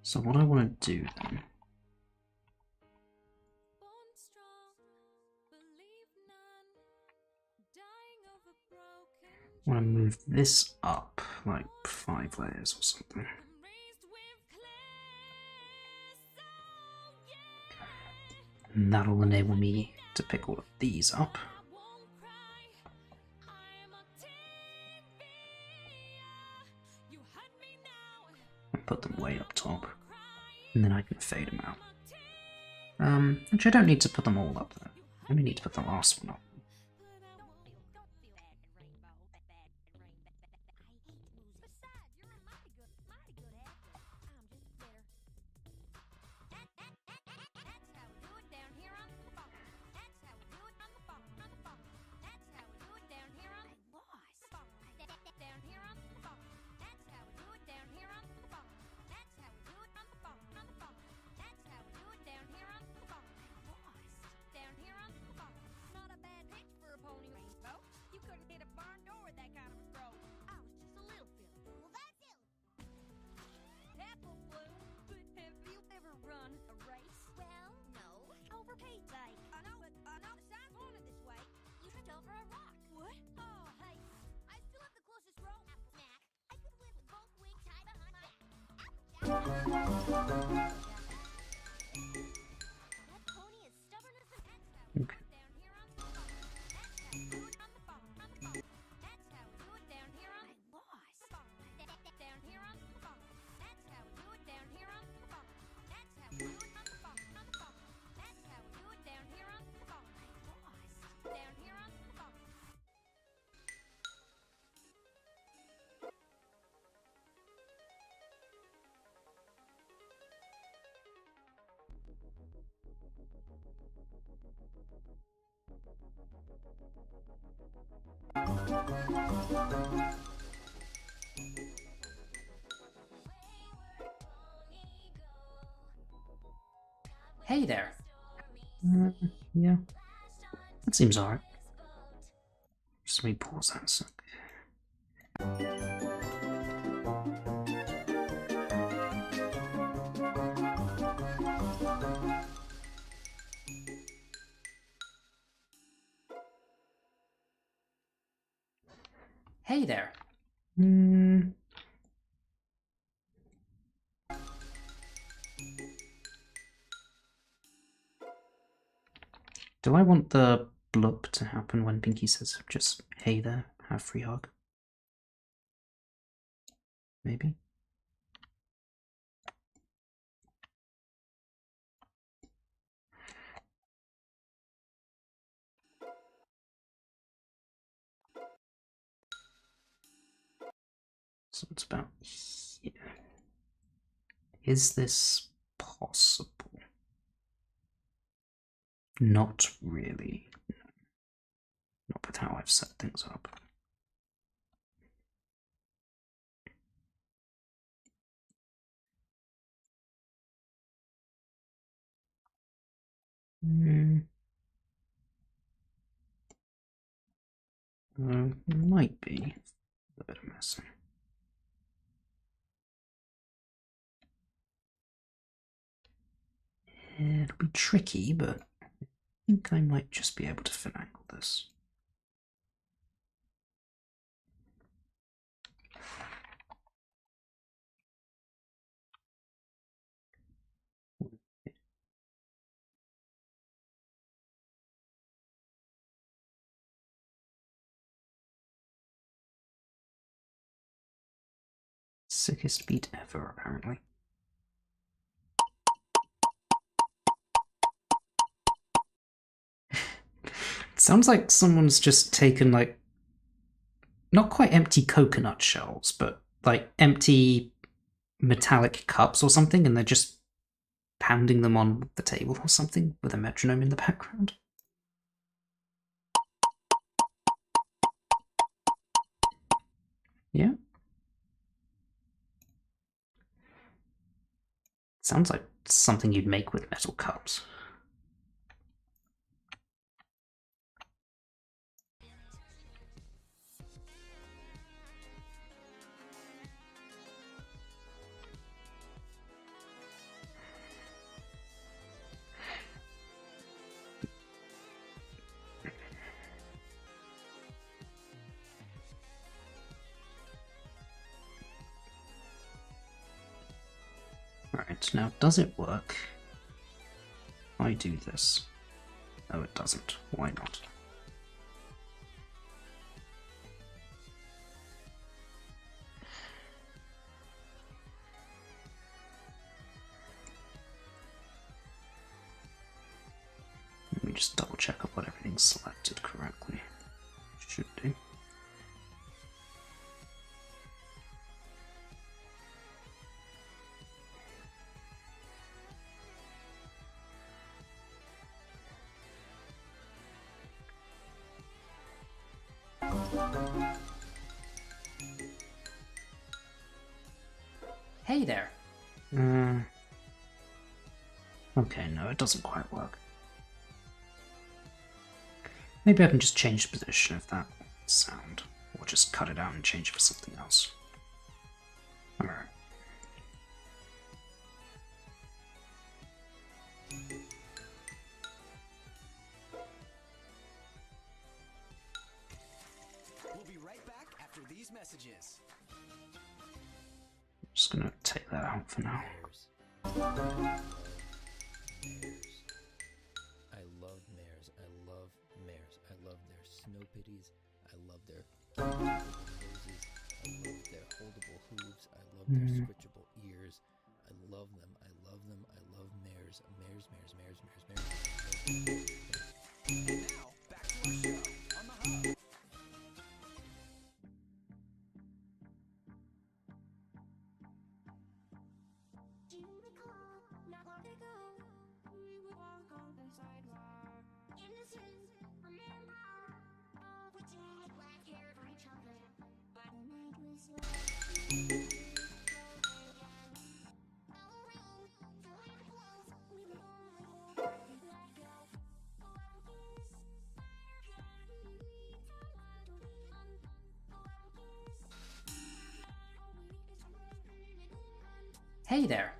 So what I want to do then, I want to move this up like 5 layers or something. And that'll enable me to pick all of these up. And put them way up top. And then I can fade them out. Actually, I don't need to put them all up there. I only need to put the last one up. Hey there. Yeah. That seems alright. Just let me pause that a sec. Hey there. Do I want the blurb to happen when Pinkie says just hey there, have free hug? Maybe? So it's about here. Is this possible? Not really. Not with how I've set things up. Might be a bit of mess. It'll be tricky, but I think I might just be able to finagle this. Sickest beat ever, apparently. It sounds like someone's just taken, like, not quite empty coconut shells, but like empty metallic cups or something, and they're just pounding them on the table or something with a metronome in the background. Yeah. Sounds like something you'd make with metal cups. Right, now does it work? I do this. No, it doesn't. Why not? Let me just double check I've got everything selected correctly. Should do. Hey there. Okay, no, it doesn't quite work. Maybe I can just change the position of that sound, or just cut it out and change it for something else. Alright. We'll be right back after these messages. I'm just gonna take that out for now. I love mares. I love mares. I love their snow pitties. I love their noses. I love their holdable hooves. I love their switchable ears. I love them. I love them. I love mares. Mares, mares, mares, mares, mares. And now, back to our show on the Hub. Do you recall, not long ago, we would walk on the sidewalk? Hey there.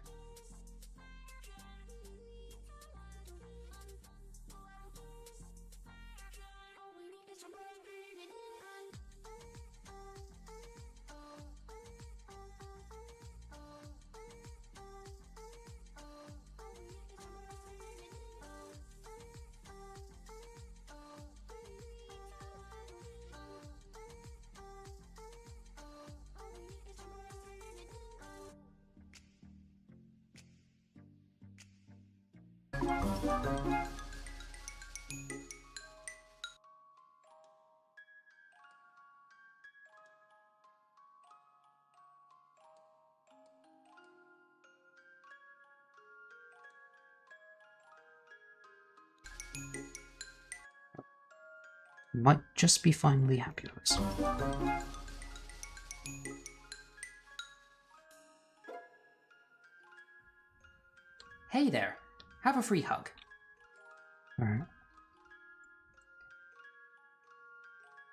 Might just be finally happy with this. Hey there, have a free hug. Alright.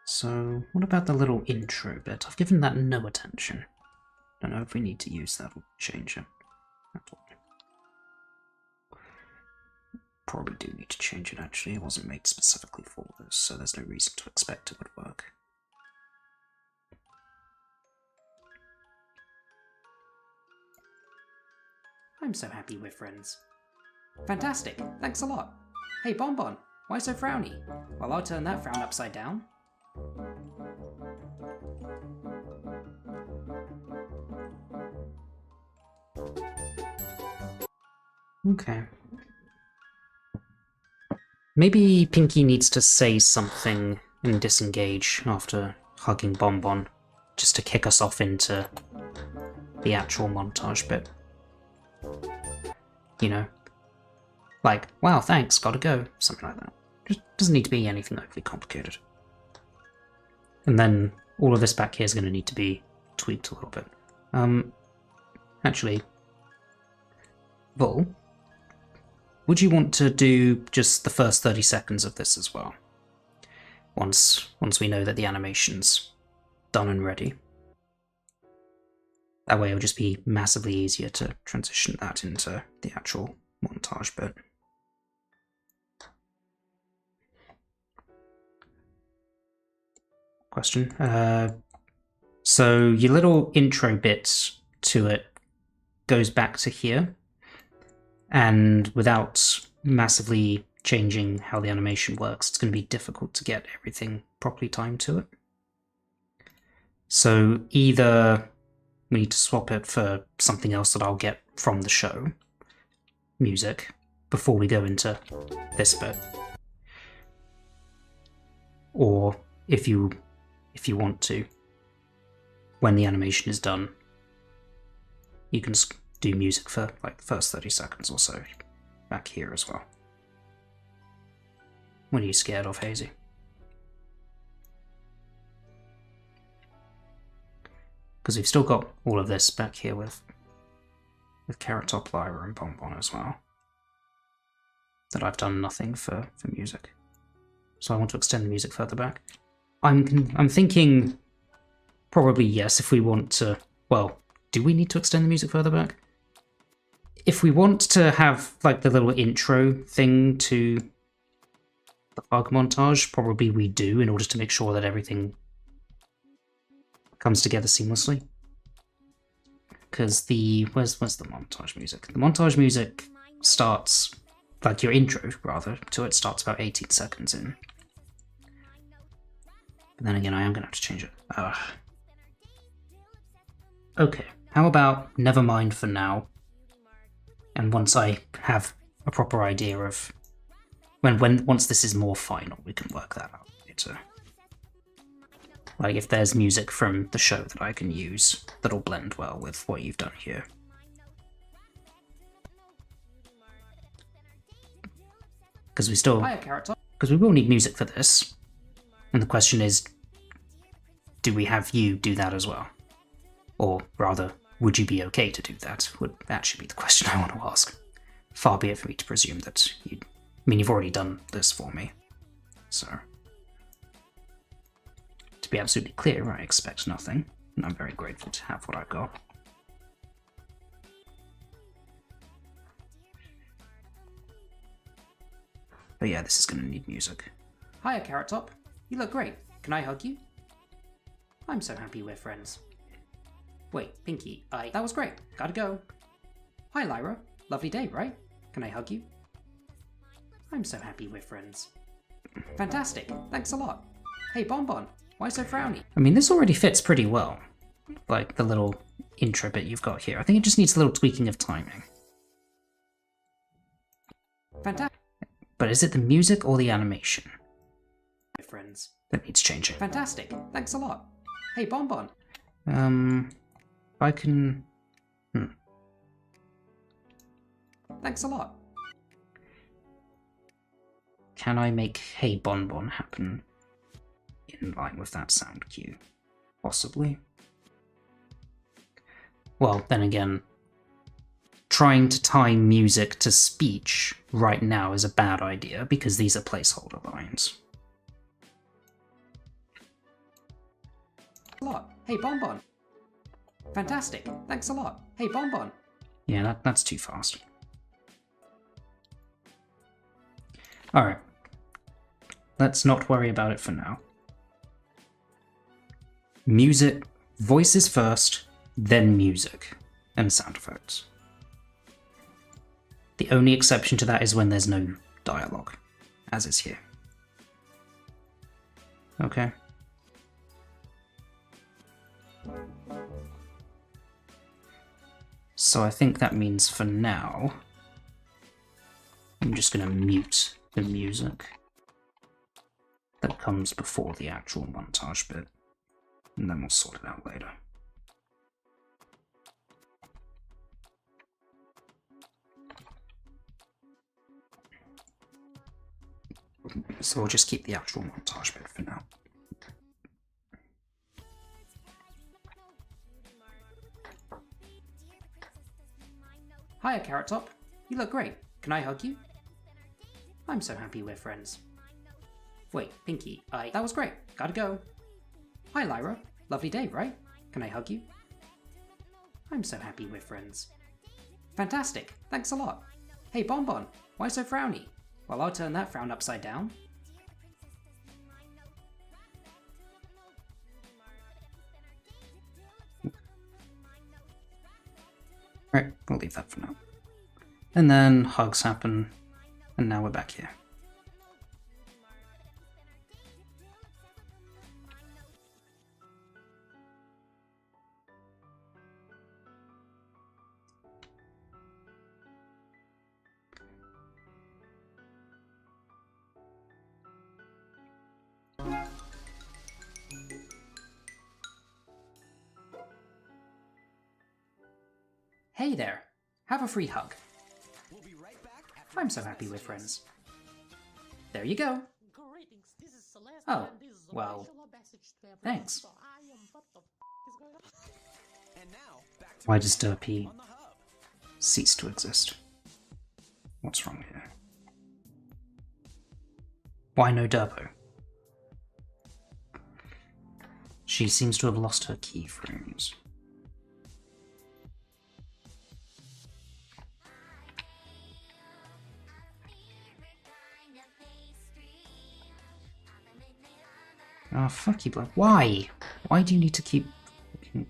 So, what about the little intro bit? I've given that no attention. Don't know if we need to use that or change it. Probably do need to change it actually. It wasn't made specifically for this, so there's no reason to expect it would work. I'm so happy we're friends. Fantastic, thanks a lot. Hey Bonbon, why so frowny? Well, I'll turn that frown upside down. Okay. Maybe Pinkie needs to say something and disengage after hugging Bonbon, just to kick us off into the actual montage bit. You know? Like, wow, thanks, gotta go. Something like that. Just doesn't need to be anything overly complicated. And then all of this back here is going to need to be tweaked a little bit. Actually, Vol, would you want to do just the first 30 seconds of this as well? Once we know that the animation's done and ready. That way it'll just be massively easier to transition that into the actual montage bit. Question. So your little intro bit to it goes back to here, and without massively changing how the animation works, it's going to be difficult to get everything properly timed to it. So either we need to swap it for something else that I'll get from the show, music, before we go into this bit. Or if you want to, when the animation is done, you can do music for like the first 30 seconds or so back here as well. When are you scared of, Hazy? Because we've still got all of this back here with Carrot Top, Lyra and Bonbon as well. That I've done nothing for music. So I want to extend the music further back. I'm thinking probably yes if we want to... Well, do we need to extend the music further back? If we want to have like the little intro thing to the hug montage, probably we do in order to make sure that everything comes together seamlessly. Because where's the montage music? The montage music starts, like your intro rather, to it starts about 18 seconds in. But then again, I am going to have to change it. Okay, how about never mind for now. And once I have a proper idea of once this is more final, we can work that out later. Like if there's music from the show that I can use that'll blend well with what you've done here. Because we will need music for this. And the question is, do we have you do that as well? Or rather, would you be okay to do that? Would that should be the question I want to ask. Far be it for me to presume that you'd... I mean, you've already done this for me. So... to be absolutely clear, I expect nothing, and I'm very grateful to have what I've got. But yeah, this is going to need music. Hiya, Carrot Top. You look great. Can I hug you? I'm so happy we're friends. Wait, Pinkie, that was great. Gotta go. Hi, Lyra. Lovely day, right? Can I hug you? I'm so happy we're friends. Fantastic. Thanks a lot. Hey, Bonbon. Why so frowny? I mean, this already fits pretty well. Like, the little intro bit you've got here. I think it just needs a little tweaking of timing. Fantastic. But is it the music or the animation? My friends. That needs changing. Fantastic. Thanks a lot. Hey, Bonbon. I can... Thanks a lot. Can I make Hey Bonbon happen in line with that sound cue? Possibly. Well, then again, trying to tie music to speech right now is a bad idea because these are placeholder lines. A lot. Hey Bonbon. Fantastic. Thanks a lot. Hey Bonbon. Yeah, that's too fast. Alright. Let's not worry about it for now. Music, voices first, then music, and sound effects. The only exception to that is when there's no dialogue, as is here. Okay. So I think that means for now, I'm just going to mute the music that comes before the actual montage bit, and then we'll sort it out later. So we'll just keep the actual montage bit for now. Hiya, Carrot Top. You look great. Can I hug you? I'm so happy we're friends. Wait, Pinkie, that was great. Gotta go. Hi, Lyra. Lovely day, right? Can I hug you? I'm so happy we're friends. Fantastic. Thanks a lot. Hey, Bonbon. Why so frowny? Well, I'll turn that frown upside down. Right, we'll leave that for now. And then hugs happen, and now we're back here. Hey there, have a free hug. We'll be right back after I'm so happy we're friends. There you go. Greetings, this is Celeste, Oh, and this is a well, special message to everyone. thanks. So I am, what the is going on? And now, back to Why does Derpy on the hub. cease to exist? What's wrong here? Why no Derpo? She seems to have lost her keyframes. Oh, fuck you, Black. Why? Why do you need to keep fucking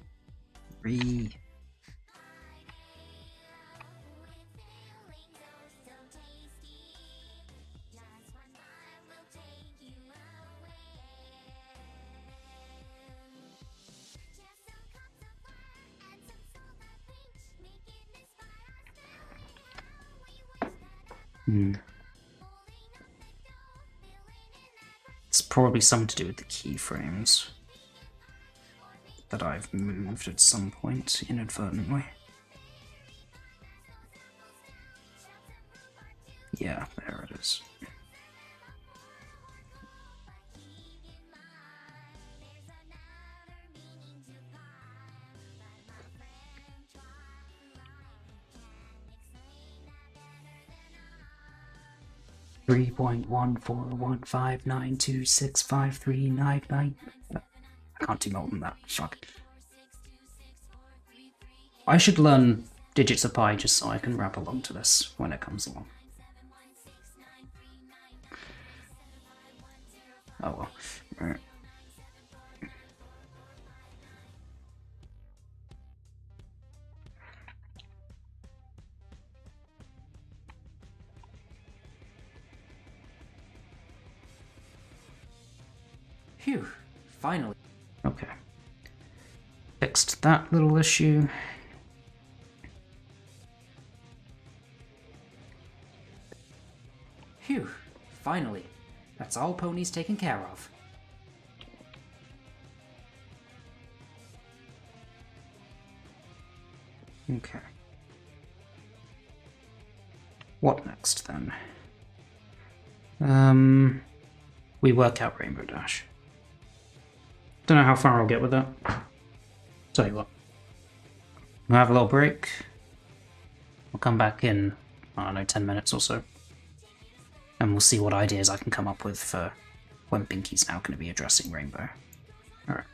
It's probably something to do with the keyframes that I've moved at some point inadvertently. Yeah, there it is. 3.14159265399. I can't do more than that. Fuck. I should learn digits of pi just so I can rap along to this when it comes along. Oh well. Right. Phew, finally. Okay. Fixed that little issue. Phew, finally. That's all Pony's taken care of. Okay. What next then? We work out Rainbow Dash. Don't know how far I'll get with that. Tell you what. We'll have a little break. I'll come back in, I don't know, 10 minutes or so. And we'll see what ideas I can come up with for when Pinkie's now going to be addressing Rainbow. Alright.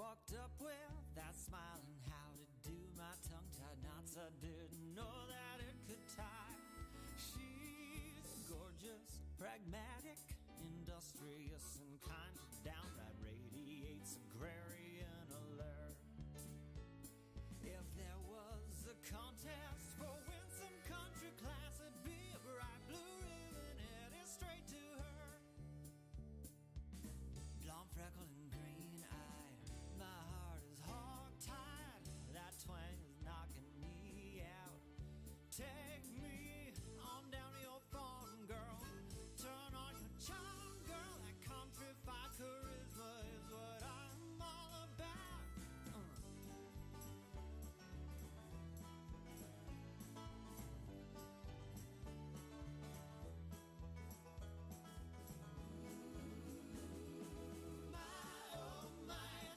Walked up with that smile and how to do my tongue-tied knots. I didn't know that it could tie. She's gorgeous, pragmatic, industrious, and kind of downright radiates agrarian allure. If there was a contest for winsome country class, it'd be a bright blue ribbon headed straight to her. Blonde, freckled, and green-eyed, my heart is hog-tied. That twang is knocking me out. Take me on down to your farm, girl. Turn on your charm, girl. That countrified charisma is what I'm all about.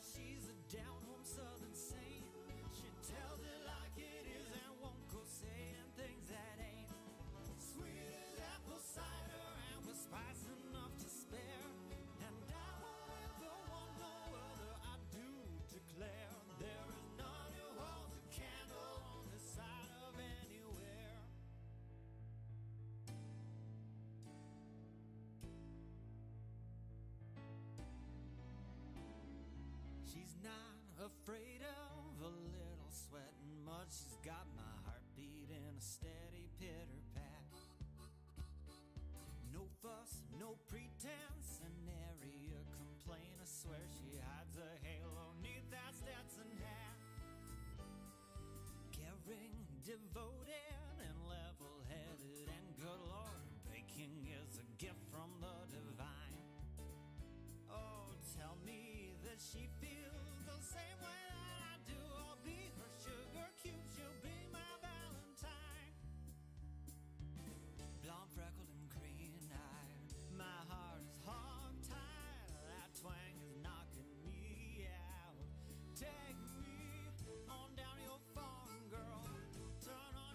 She's a down-home southern saint. She tells it like it is and won't go saying things that ain't. Sweet as apple cider and with spice enough to spare. And I won't ever want no other, I do declare. There is none who holds a candle on this side of anywhere. She's not afraid of a little sweat and mud. She's got my heartbeat in a steady pitter-pat. No fuss, no pretense, an area complaint. I swear she hides a halo neath that Stetson hat. Caring, devoted, and level-headed, and good Lord, baking is a gift from the divine. Oh, tell me that she feels the same way that I do. I'll be her sugar cube, she'll be my Valentine. Blonde, freckled, and green-eyed, my heart is hog-tied. That twang is knocking me out. Take me on down to your farm, girl. Turn on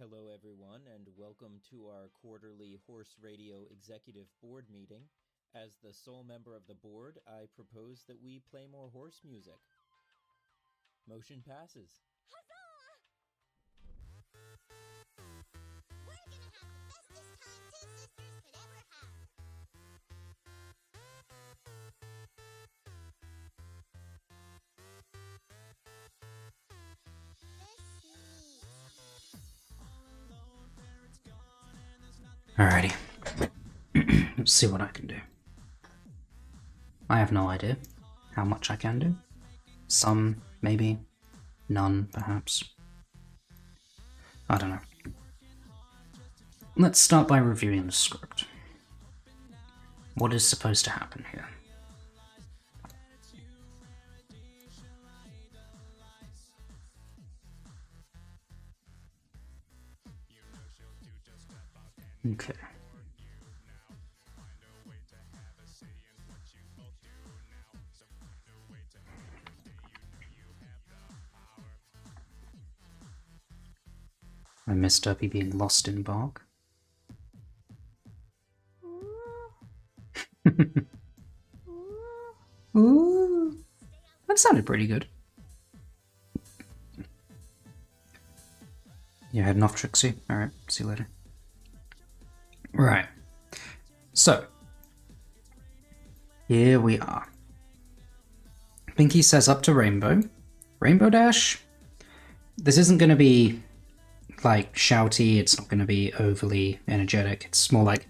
Hello, everyone, and welcome to our quarterly Horse Radio Executive Board meeting. As the sole member of the board, I propose that we play more horse music. Motion passes. Alrighty. Let's see what I can do. I have no idea how much I can do. Some, maybe. None, perhaps. I don't know. Let's start by reviewing the script. What is supposed to happen here? Okay. I miss Derpy being lost in bark. Ooh, that sounded pretty good. You're heading off, Trixie. Alright, see you later. Right. So, here we are. Pinkie says up to Rainbow. Rainbow Dash? This isn't going to be, like, shouty, it's not going to be overly energetic. It's more like,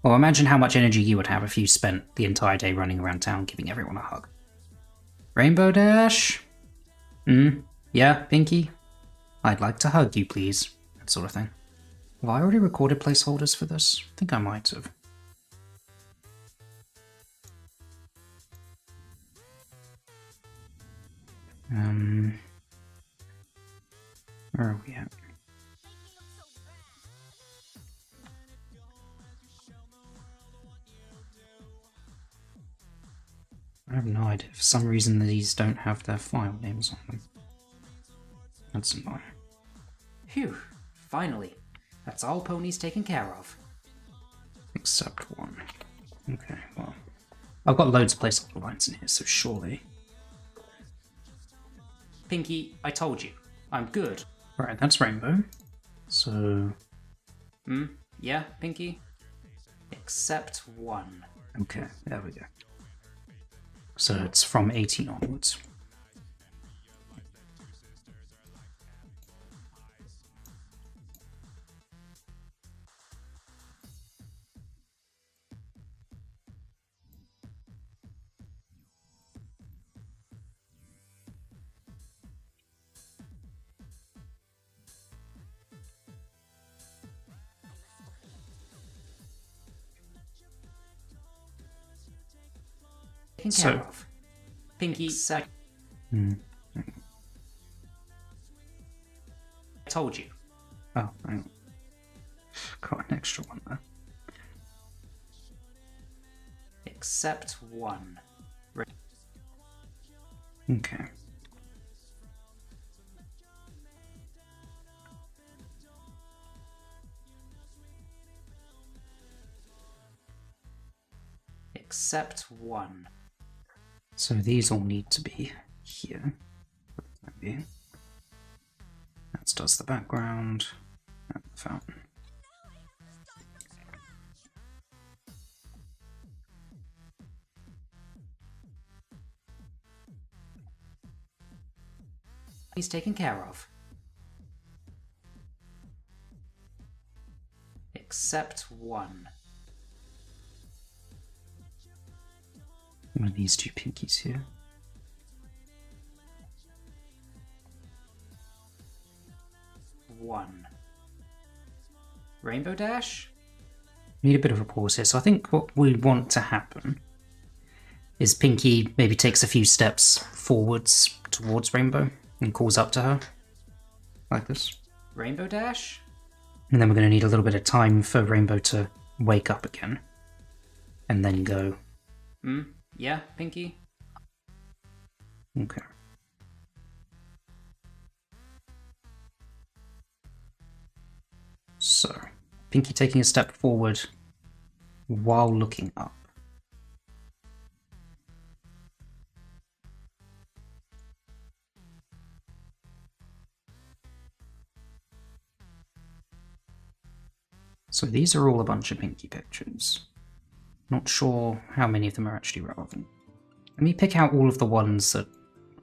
well, imagine how much energy you would have if you spent the entire day running around town giving everyone a hug. Rainbow Dash? Yeah, Pinkie? I'd like to hug you, please. That sort of thing. Have I already recorded placeholders for this? I think I might have. Where are we at? I have no idea. For some reason these don't have their file names on them. That's annoying. Phew, finally. That's all Pony's taken care of. Except one. Okay, well. I've got loads of placeholder lines in here, so surely. Pinkie, I told you. I'm good. Right, that's Rainbow. So... yeah, Pinkie? Except one. Okay, there we go. So it's from 18 onwards. Taken care of. Pinkie, I told you. Oh, hang on. Got an extra one there. Except one. Okay. Except one. So these all need to be here. Maybe. That does the background and the fountain. He's taken care of. Except one. One of these two Pinkies here. One. Rainbow Dash? Need a bit of a pause here. So I think what we want to happen is Pinkie maybe takes a few steps forwards towards Rainbow and calls up to her. Like this. Rainbow Dash? And then we're going to need a little bit of time for Rainbow to wake up again. And then go. Yeah, Pinkie? Okay. So, Pinkie taking a step forward while looking up. So these are all a bunch of Pinkie pictures. Not sure how many of them are actually relevant. Let me pick out all of the ones that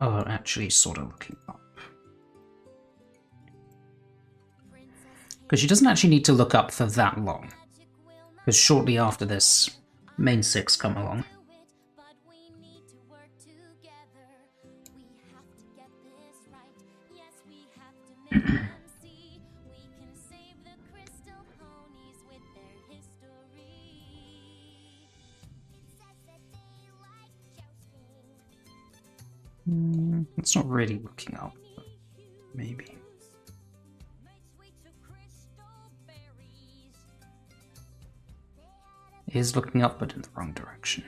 are actually sort of looking up. Because she doesn't actually need to look up for that long. Because shortly after this, main 6 come along. It's not really looking up, but maybe. It is looking up, but in the wrong direction.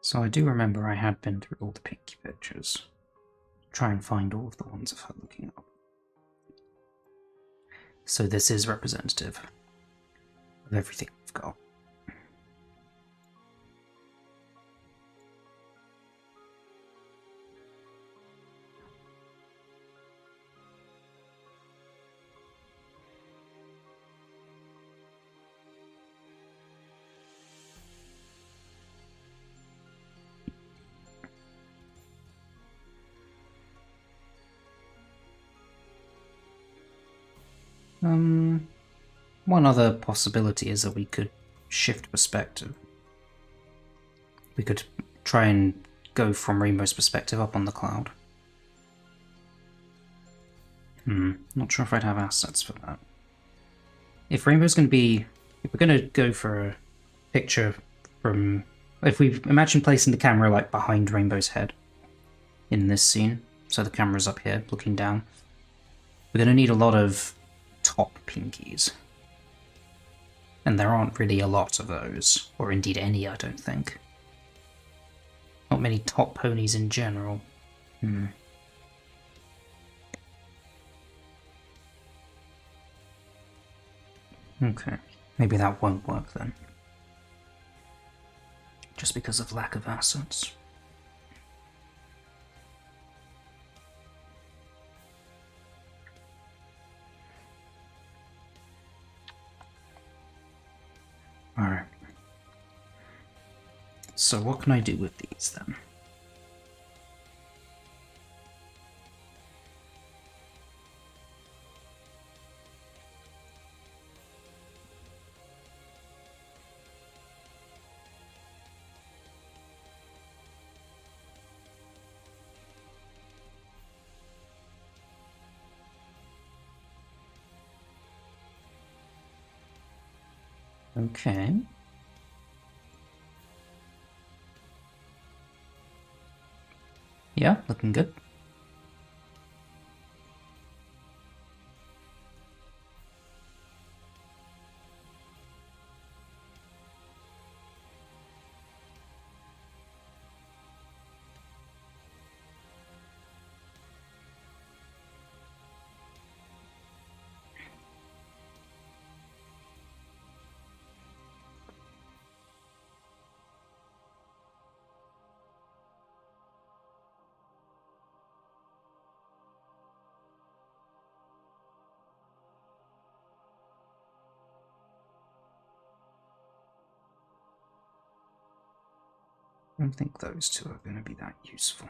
So I do remember I had been through all the Pinkie pictures. Try and find all of the ones of her looking up. So this is representative of everything we've got. One other possibility is that we could shift perspective. We could try and go from Rainbow's perspective up on the cloud. Not sure if I'd have assets for that. If Rainbow's going to be... If we're going to go for a picture from... If we imagine placing the camera like behind Rainbow's head in this scene, so the camera's up here looking down, we're going to need a lot of top Pinkies. And there aren't really a lot of those, or indeed any, I don't think. Not many top ponies in general. Okay, maybe that won't work then. Just because of lack of assets. Alright. So what can I do with these then? Okay. Yeah, looking good. don't think those two are going to be that useful.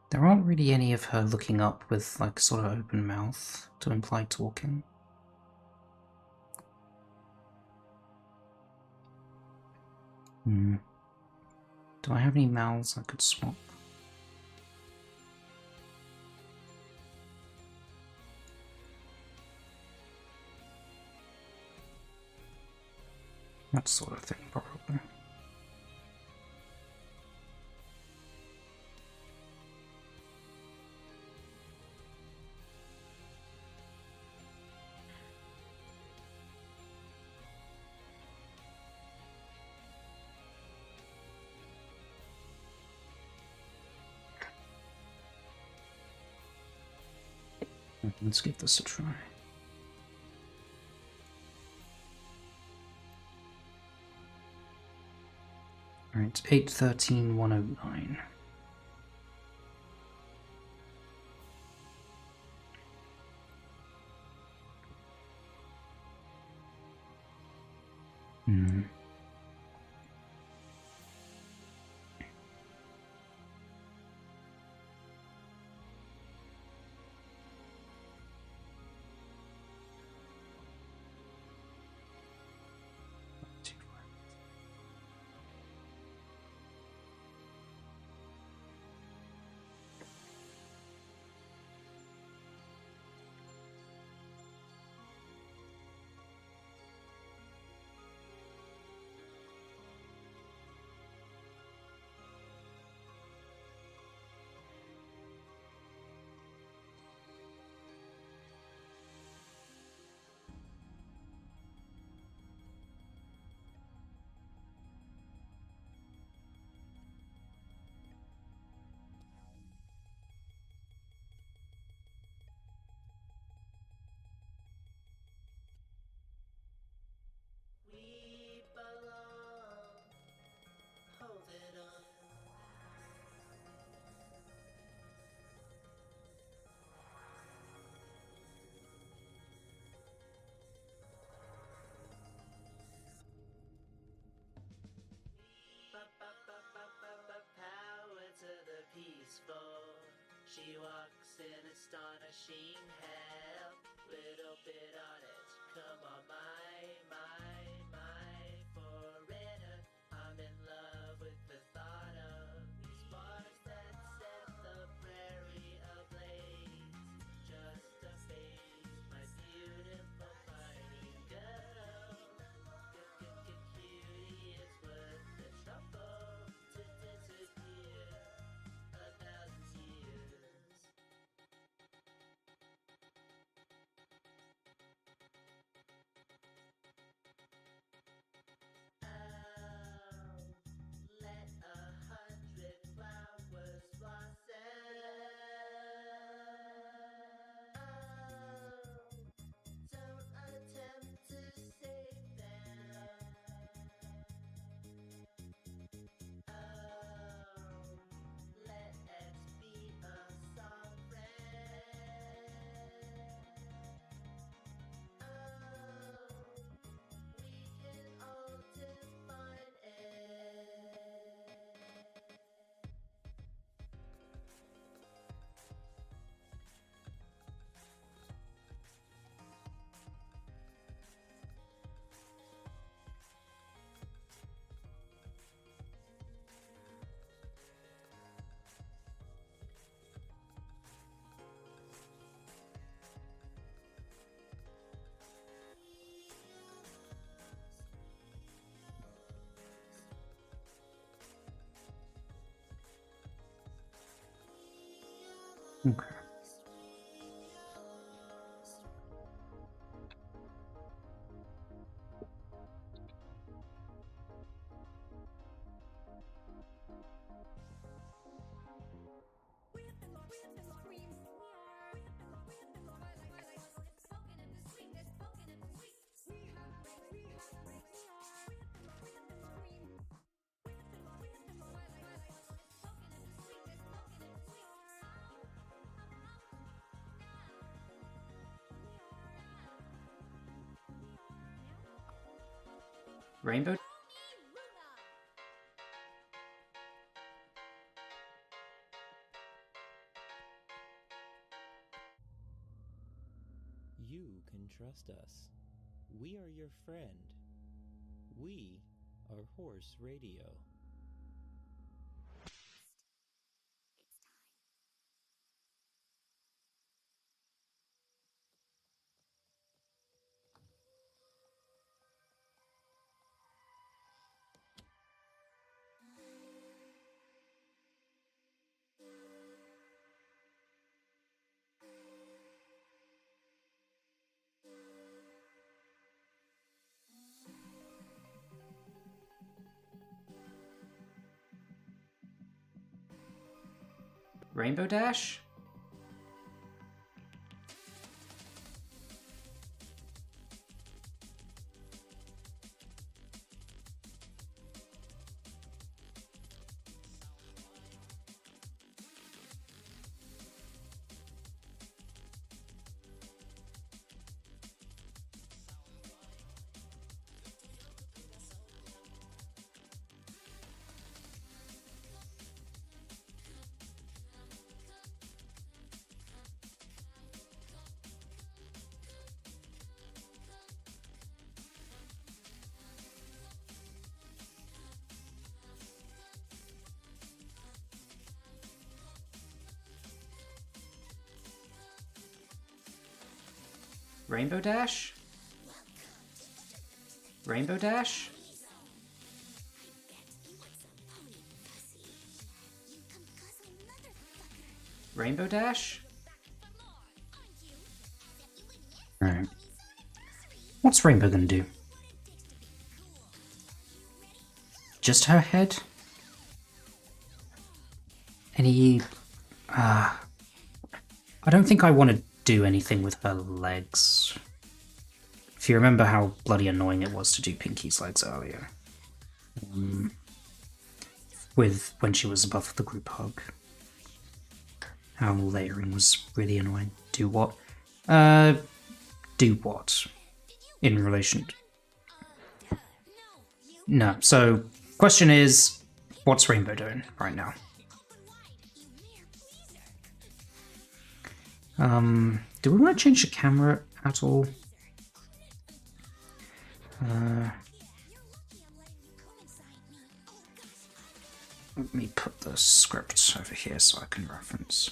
There aren't really any of her looking up with, like, sort of open mouth to imply talking. Do I have any mouths I could swap? That sort of thing, probably. Let's give this a try. Alright, 813-109. We belong. Hold it on. Power to the peaceful. She walks in astonishing help. Little bit on it. Come on, my foreigner. I'm in love with the thought of these sparks that set the prairie ablaze. Just a phase, my beautiful fighting girl. Cutie, it's worth the trouble to disappear 1,000 years. Let 100 flowers blossom. Don't attempt to save them. Let X be a sovereign. We can all define it. Okay. Rainbow? You can trust us. We are your friend. We are Horse Radio. Rainbow Dash? Rainbow Dash? Rainbow Dash? Rainbow Dash? Alright. What's Rainbow gonna do? Just her head? Any... I don't think I want to do anything with her legs. If you remember how bloody annoying it was to do Pinkie's legs earlier. With when she was above the group hug. How layering was really annoying. Do what? Do what? In relation to... No, so question is, what's Rainbow doing right now? Do we want to change the camera at all? Let me put the script over here so I can reference.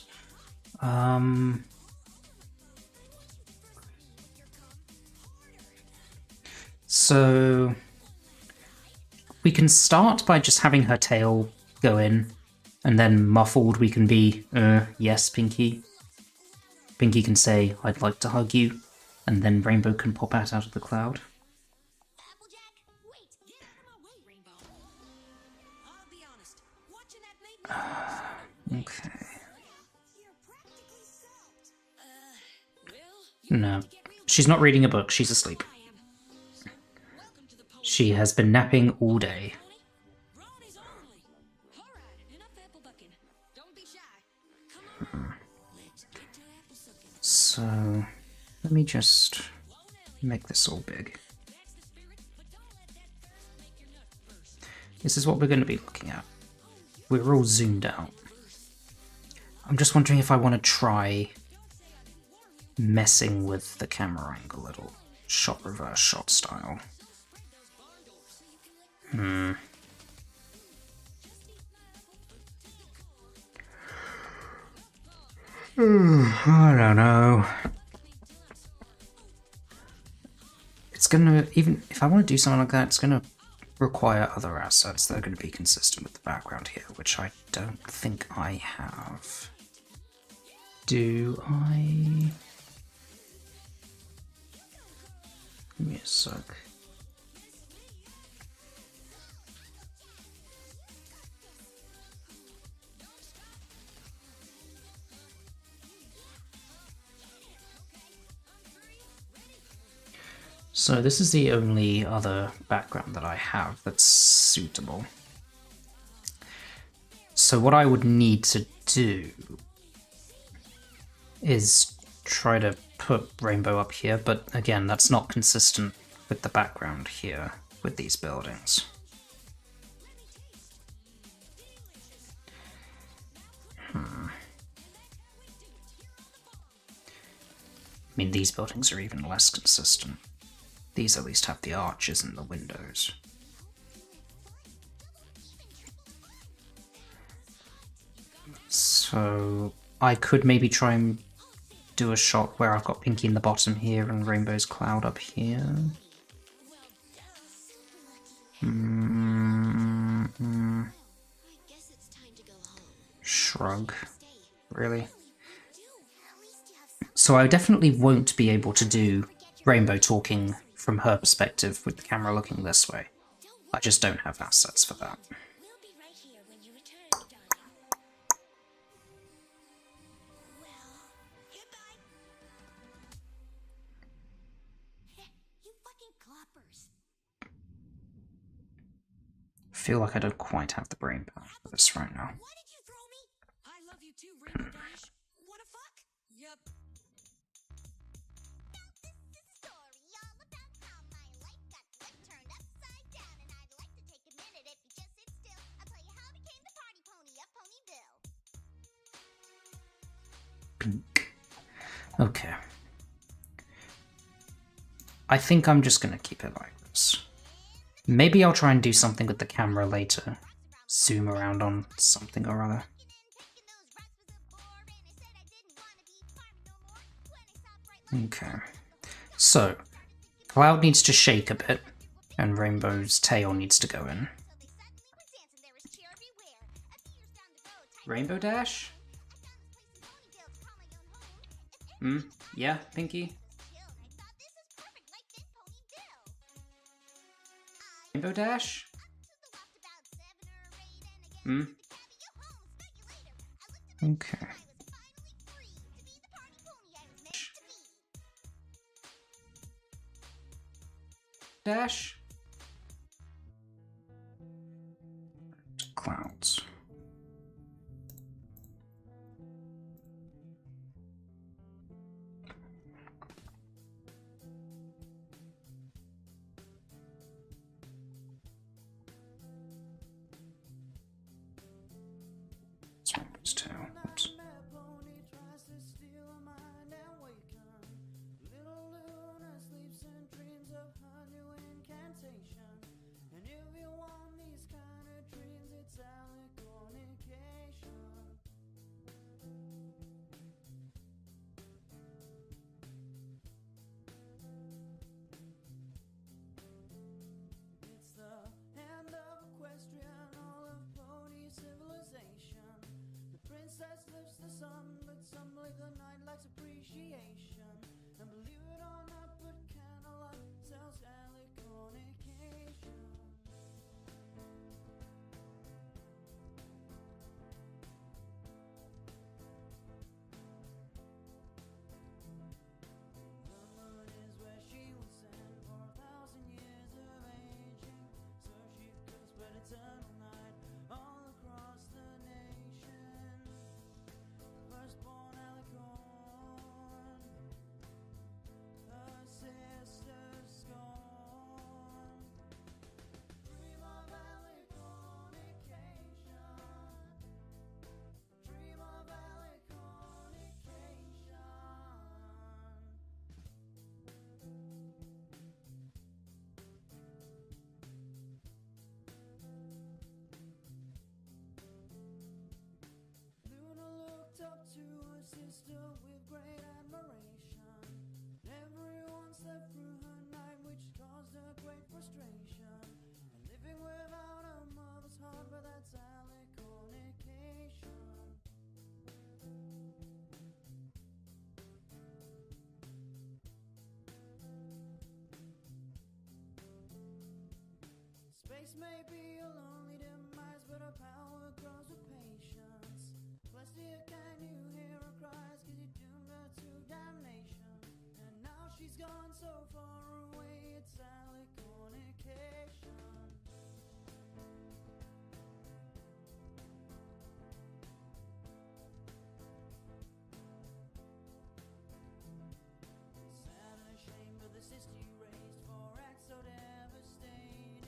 So we can start by just having her tail go in, and then muffled we can be, yes, Pinkie. Pinkie can say, I'd like to hug you, and then Rainbow can pop out of the cloud. Okay. No, she's not reading a book, she's asleep. She has been napping all day. So, let me just make this all big. This is what we're going to be looking at. We're all zoomed out. I'm just wondering if I want to try messing with the camera angle a little. Shot reverse shot style. I don't know. It's gonna, even if I want to do something like that, it's gonna require other assets that are going to be consistent with the background here, which I don't think I have. Do I? Give me a sec. So this is the only other background that I have that's suitable. So what I would need to do is try to put Rainbow up here, but again, that's not consistent with the background here. with these buildings. I mean, these buildings are even less consistent. These at least have the arches in the windows. So I could maybe try and do a shot where I've got Pinkie in the bottom here and Rainbow's Cloud up here. Shrug. Really? So I definitely won't be able to do Rainbow talking from her perspective with the camera looking this way. I just don't have assets for that. I feel like I don't quite have the brain power for this right now. I love you too, Rainbow Dash. Wanna fuck? Yep. Pink. Okay. I think I'm just gonna keep it like this. Maybe I'll try and do something with the camera later. Zoom around on something or other. Okay. So, Cloud needs to shake a bit, and Rainbow's tail needs to go in. Rainbow Dash? Yeah, Pinkie? Rainbow Dash? Okay. Dash? Clouds. Rainbow's tail. Oops. It's the hand of equestrian, all of pony civilization. The princess lifts the sun, but some live the night lacks appreciation. And believe it or not, but candlelight sells alicornication. The moon is where she was sent for 1,000 years of aging, so she could spread eternal night all across the nation. Firstborn alicorn, her sister's scorn. Dream of alicornication. Dream of alicornication. Luna looked up to her sister with great admiration. Everyone slept through her night, which caused her great frustration. And living without a mother's heart, but that's alicornication. Space may be a lonely demise, but her power grows with patience. Celestia, can you hear her cries? 'Cause you doomed her to damnation. And now she's gone so far away, it's alicornication. Sad and ashamed of the sister you raised for acts so devastating.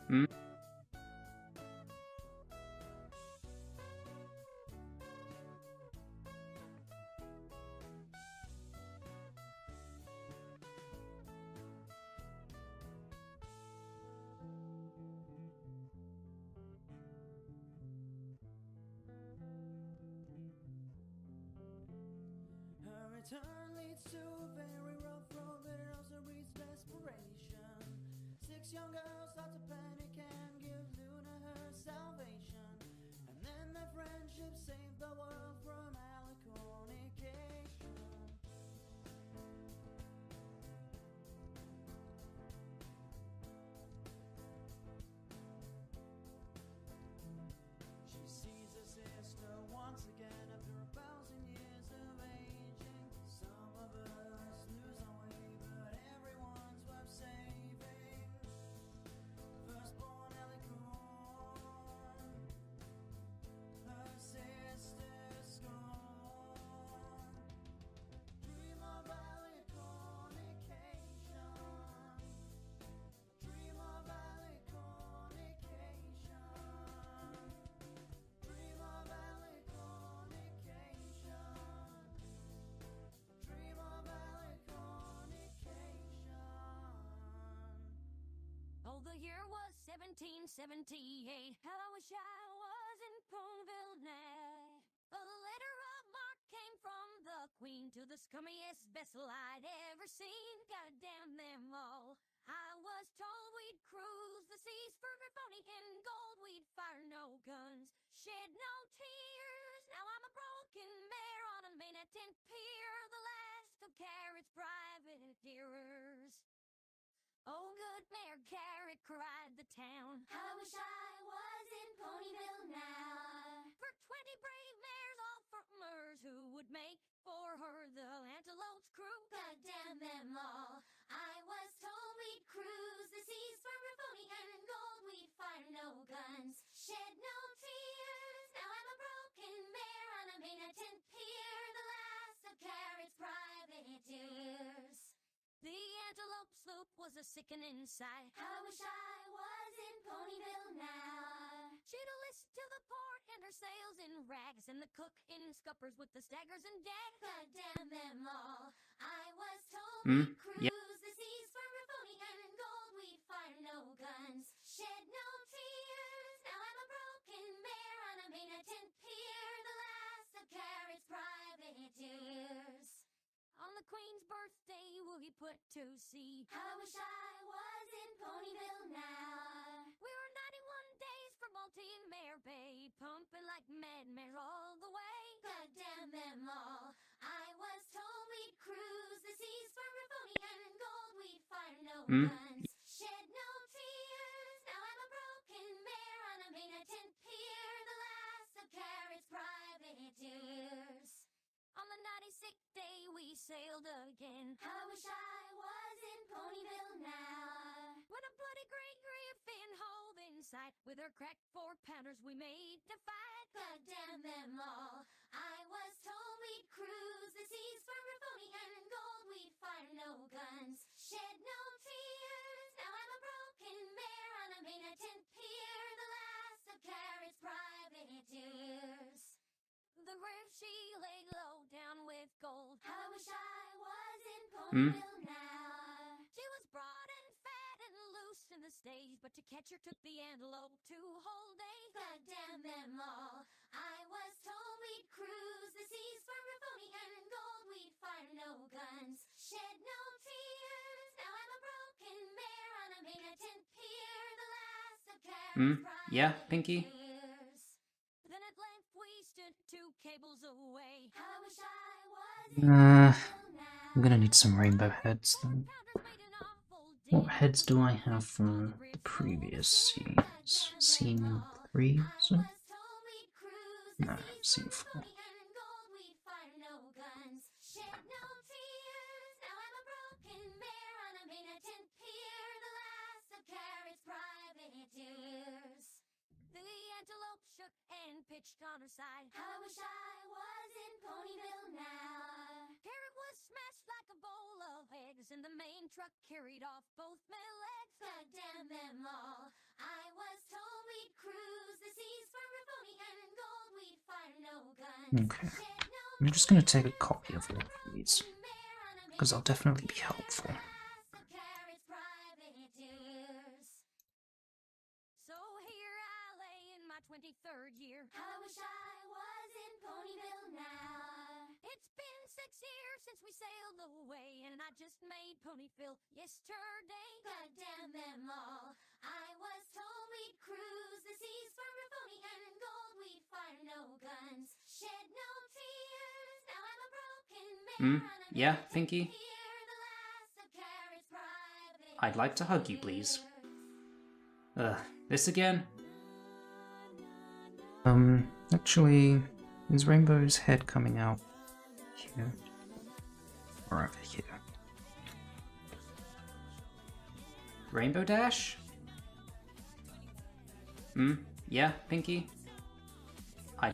Hmm? Her return leads to a very rough road, but it also breeds desperation. 6 young girls start to panic and give Luna her salvation. And then their friendship saved the world from alicornication. She sees her sister once again after 1,000 years of aging. Some of us lose our way, but everyone's worth saving. Firstborn Alicorn, her sister's scorn. Dream of alicornication. Dream of alicornication. Dream of alicornication. Dream of alicornication. Oh, the year was 1778. How I wish I was in Ponyville now. Oh, the letter of marque came from the Queen to the scummiest vessel I'd ever seen. God damn them all. I was told we'd cruise the seas for phony and gold. We'd fire no guns, shed no tears. Now I'm a broken mare on a Manhattan pier, the last of Carrot's privateers. Oh, good Mayor Carrot, cried the town. How I wish I was in Ponyville now. For 20 brave mares, all farmers who would make for her the antelope's crew. God damn them all. I was told we'd cruise the seas for phony and gold. We'd fire no guns, shed no tears. Now I'm a broken mare on a Manhattan pier, the last of Carrot's privateers. The antelope sloop was a sickening sight. How I wish I was in Ponyville now. She'd a list to the port and her sails in rags, and the cook in scuppers with the staggers and dags. God damn them all. I was told we'd cruise Yeah. the seas for phony and gold. We'd fire no guns, shed no tears. Now I'm a broken mare on a Manhattan pier, the last of Carrot's privateers. On the Queen's birthday we put to sea. How I wish I was in Ponyville now. We were 91 days from Baltimore Bay, pumping like mad mares all the way. God damn them all. I was told we'd cruise the seas for phony and gold. We'd fire no guns, shed no tears. Now I'm a broken mare on a Manhattan pier, the last of Carrot's privateers. On the 96th day we sailed again. How I wish I was in Ponyville now. When a bloody great griffin hove in sight, with her cracked 4-pounders we made to fight. God damn them all. I was told we'd cruise the seas for phony and gold. We'd fire no guns, shed no tears. Now I'm a broken mare on a Manhattan pier, the last of Carrot's privateers. The grave she laid low down with gold. How I wish I was in Ponyville now. She was broad and fat and loose in the stage, but to catch her took the antelope 2 whole days. God damn them all. I was told we'd cruise the seas for phony and gold. We'd fire no guns, shed no tears. Now I'm a broken mare on a Manhattan pier, the last of Carrot's Yeah, Pinkie? Then at length we stood 2 cables away. How I wish I was I'm gonna need some rainbow heads then. What heads do I have from the previous scenes? Scene 3, was it? No, scene 4. The antelope shook and pitched on her side. How I wish I was in Ponyville now. Carrot was smashed like a bowl of pegs, and the main truck carried off both my legs. God damn them all. I was told we'd cruise the seas for a pony and gold. We'd fire no guns. Okay. I'm just going to take a copy of all of these, because they'll definitely be helpful. So here I lay in my 23rd year. I wish I was in Ponyville now. It's been 6 years since we sailed away, and I just made Ponyville yesterday. God damn them all. I was told we'd cruise the seas for a pony and gold. We'd fire no guns, shed no tears. Now I'm a broken mare. Yeah, Pinkie? I'd like to hug you, please. This again? Actually, is Rainbow's head coming out here? Or over here? Rainbow Dash? Yeah, Pinkie? Hi.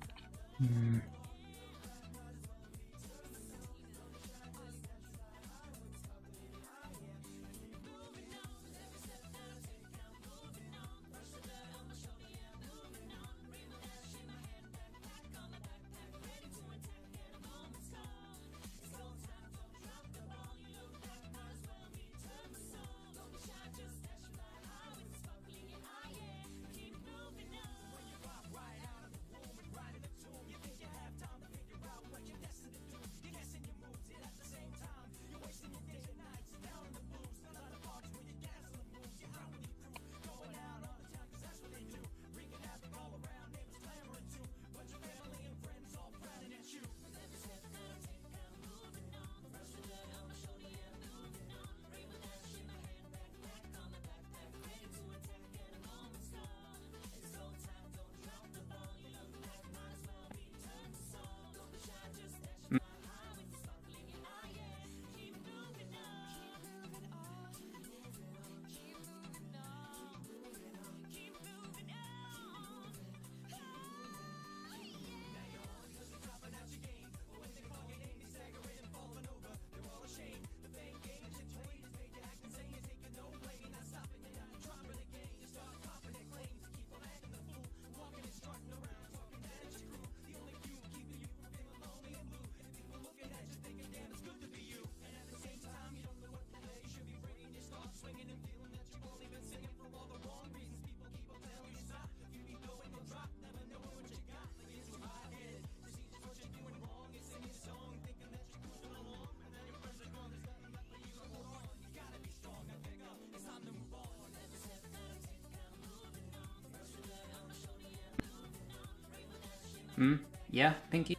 Yeah, Pinkie?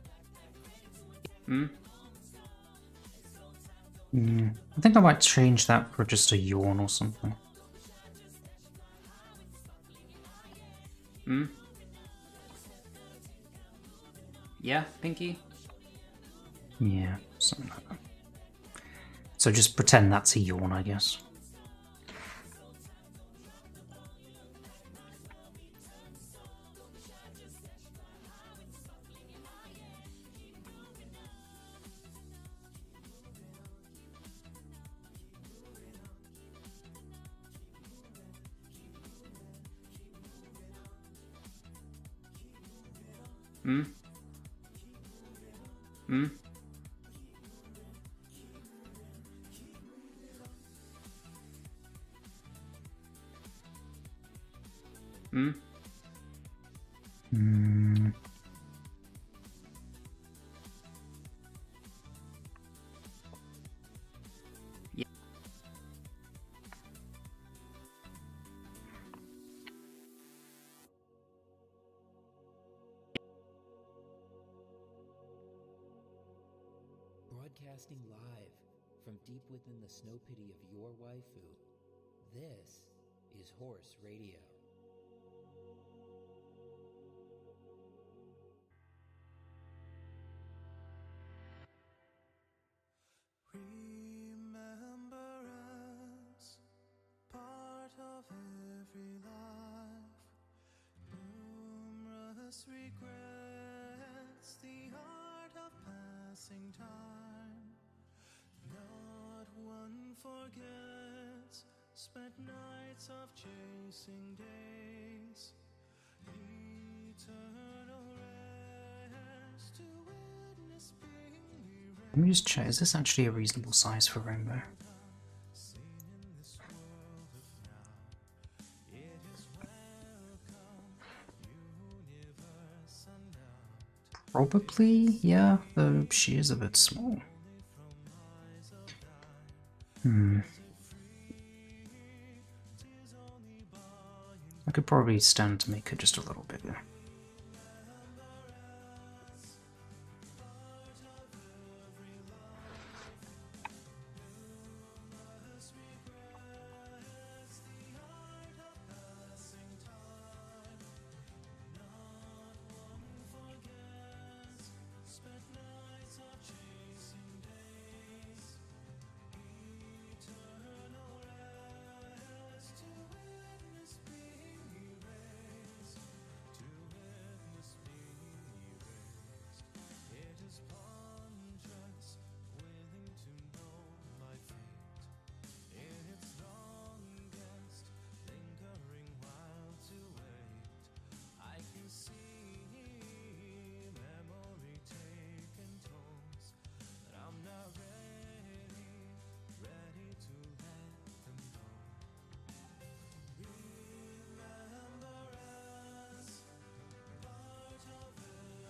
I think I might change that for just a yawn or something. Yeah, Pinkie? Yeah, something like that. So just pretend that's a yawn, I guess. Broadcasting live from deep within the snow pity of your waifu, this is Horse Radio. Remembrance, part of every life. Numerous regrets, the art of passing time. Not one forgets, spent nights of chasing days, eternal rest to witness being Let me just check, is this actually a reasonable size for Rainbow? Probably, yeah, though she is a bit small. I could probably stand to make her just a little bigger.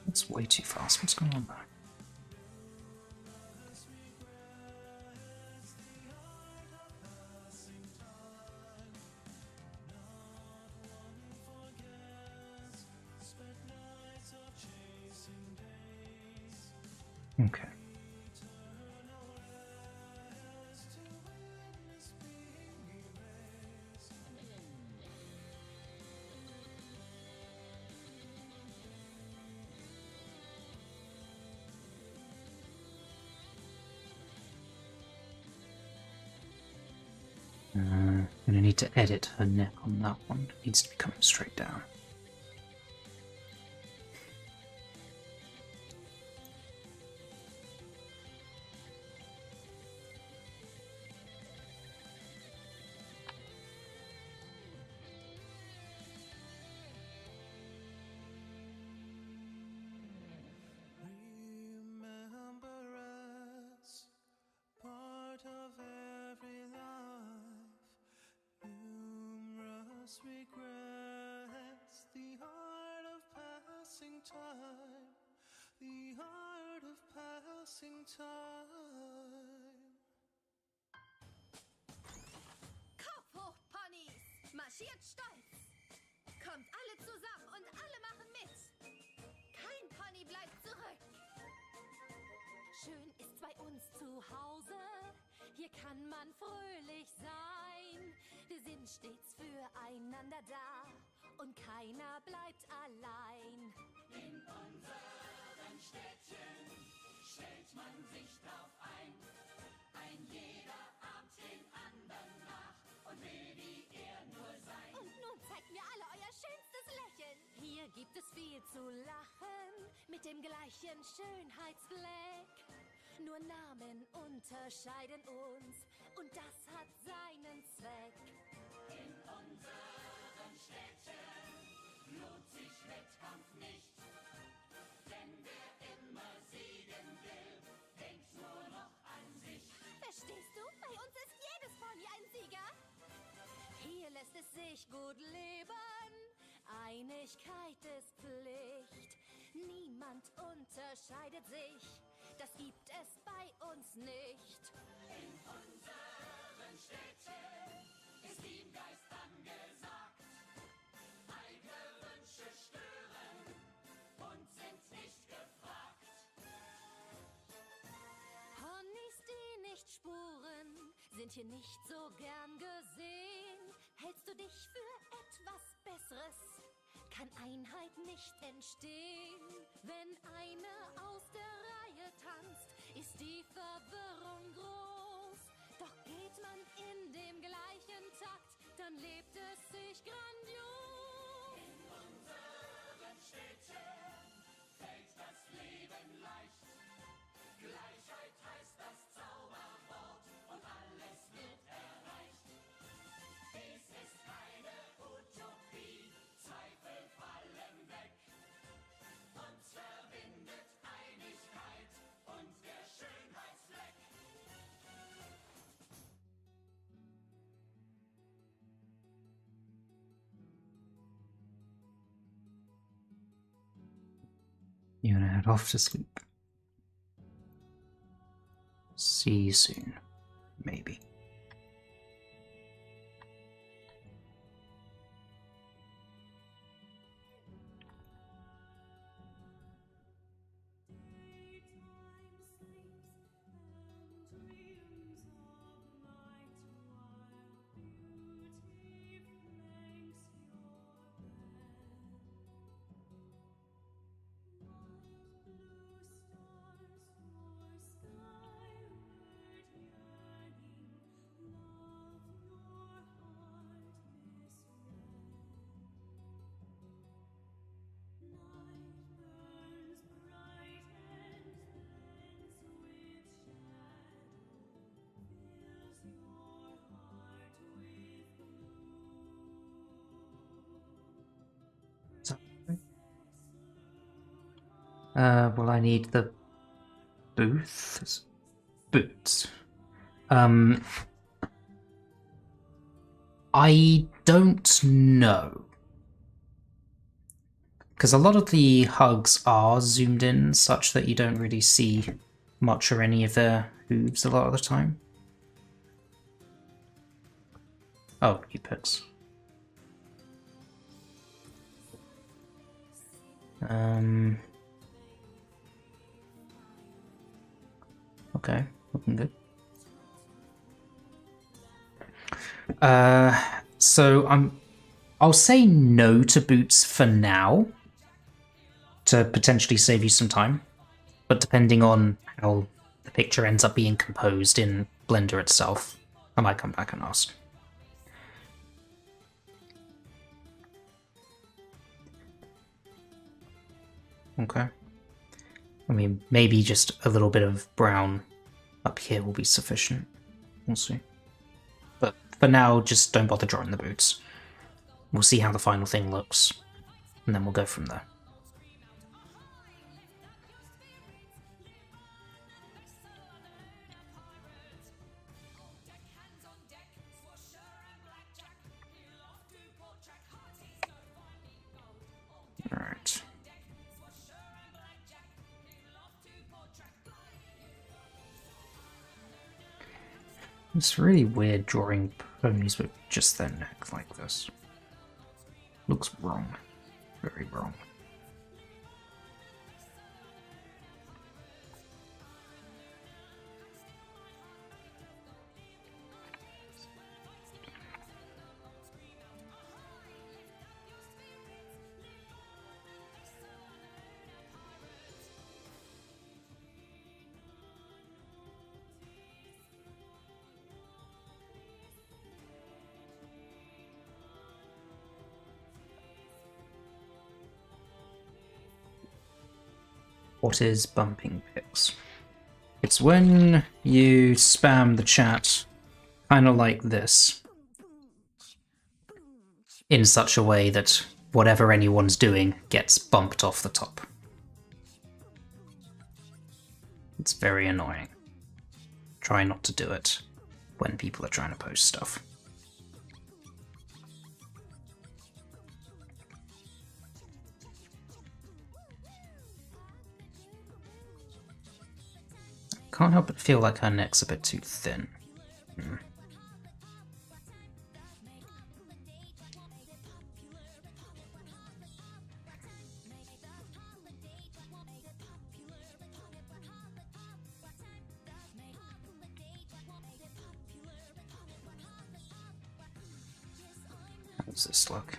It's way too fast. What's going on there? Okay. I'm gonna need to edit her neck on that one. It needs to be coming straight down. part of every life, numerous regrets, the art of passing time, the art of passing time. Kopf hoch, Ponys! Marschiert stolz! Kommt alle zusammen und alle machen mit! Kein Pony bleibt zurück! Schön ist's bei uns zu Hause, hier kann man fröhlich sein. Wir sind stets füreinander da und keiner bleibt allein. In unseren Städtchen stellt man sich drauf ein. Ein jeder ahmt den anderen nach und will wie er nur sein. Und nun zeigt mir alle euer schönstes Lächeln. Hier gibt es viel zu lachen, mit dem gleichen Schönheitsfleck. Nur Namen unterscheiden uns und das hat seinen Zweck. In unseren Städten lohnt sich Wettkampf nicht, denn wer immer siegen will, denkt nur noch an sich. Verstehst du? Bei uns ist jedes Pony ein Sieger. Hier lässt es sich gut leben, Einigkeit ist Pflicht. Niemand unterscheidet sich, das gibt es bei uns nicht. In unseren Städten ist Teamgeist angesagt. Heikle Wünsche stören und sind nicht gefragt. Ponys, die nicht spuren, sind hier nicht so gern gesehen. Hältst du dich für etwas Besseres, kann Einheit nicht entstehen. Wenn einer aus der Reihe tanzt, ist die Verwirrung groß. Doch geht man in dem gleichen Takt, dann lebt es sich grandios. In unseren Städten fällt das Leben leicht. Gleichheit heißt das Zauberwort und alles wird You're gonna head off to sleep. See you soon. Maybe. Well, I need the boots. I don't know. Because a lot of the hugs are zoomed in such that you don't really see much or any of their hooves a lot of the time. Oh, you picks. Okay, looking good. So I'll say no to boots for now, to potentially save you some time, but depending on how the picture ends up being composed in Blender itself, I might come back and ask. Okay. I mean, maybe just a little bit of brown up here will be sufficient. We'll see. But for now, just don't bother drawing the boots. We'll see how the final thing looks, and then we'll go from there. Alright. It's really weird drawing ponies with just their neck like this. Looks wrong. Very wrong. What is bumping pics? It's when you spam the chat kind of like this, in such a way that whatever anyone's doing gets bumped off the top. It's very annoying. Try not to do it when people are trying to post stuff. Can't help but feel like her neck's a bit too thin. How's this look?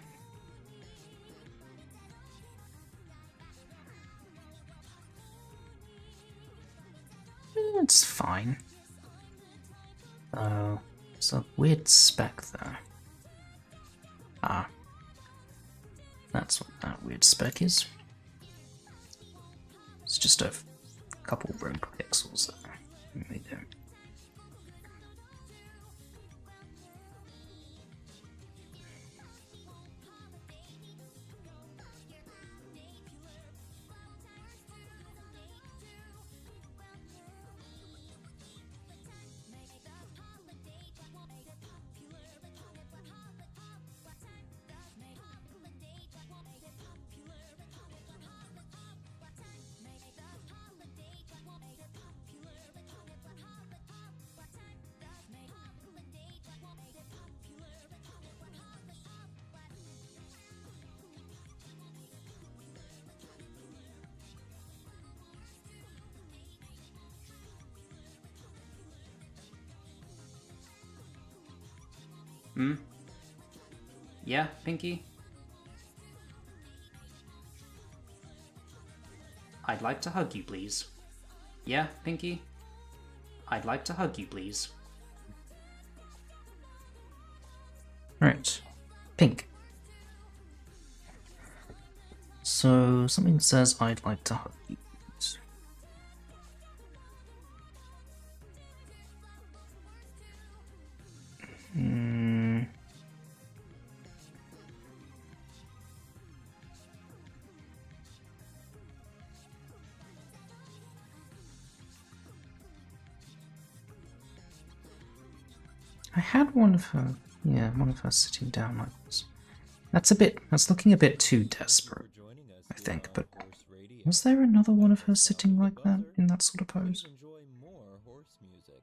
It's fine. Oh, there's a weird speck there. Ah. That's what that weird speck is. It's just a couple rogue pixels there. There we go. Hmm? Yeah, Pinkie? I'd like to hug you, please. Yeah, Pinkie? I'd like to hug you, please. Right. Pink. So, something says I'd like to hug you, please. Hmm. I had one of her, yeah, one of her sitting down like this. That's looking a bit too desperate, I think, but was there another one of her sitting like that, in that sort of pose? Enjoy more horse music.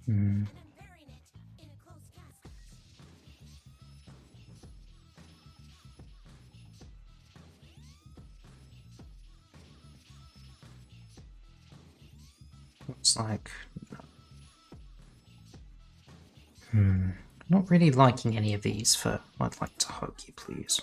Hmm. Looks like... Not really liking any of these for I'd like to hug you, please.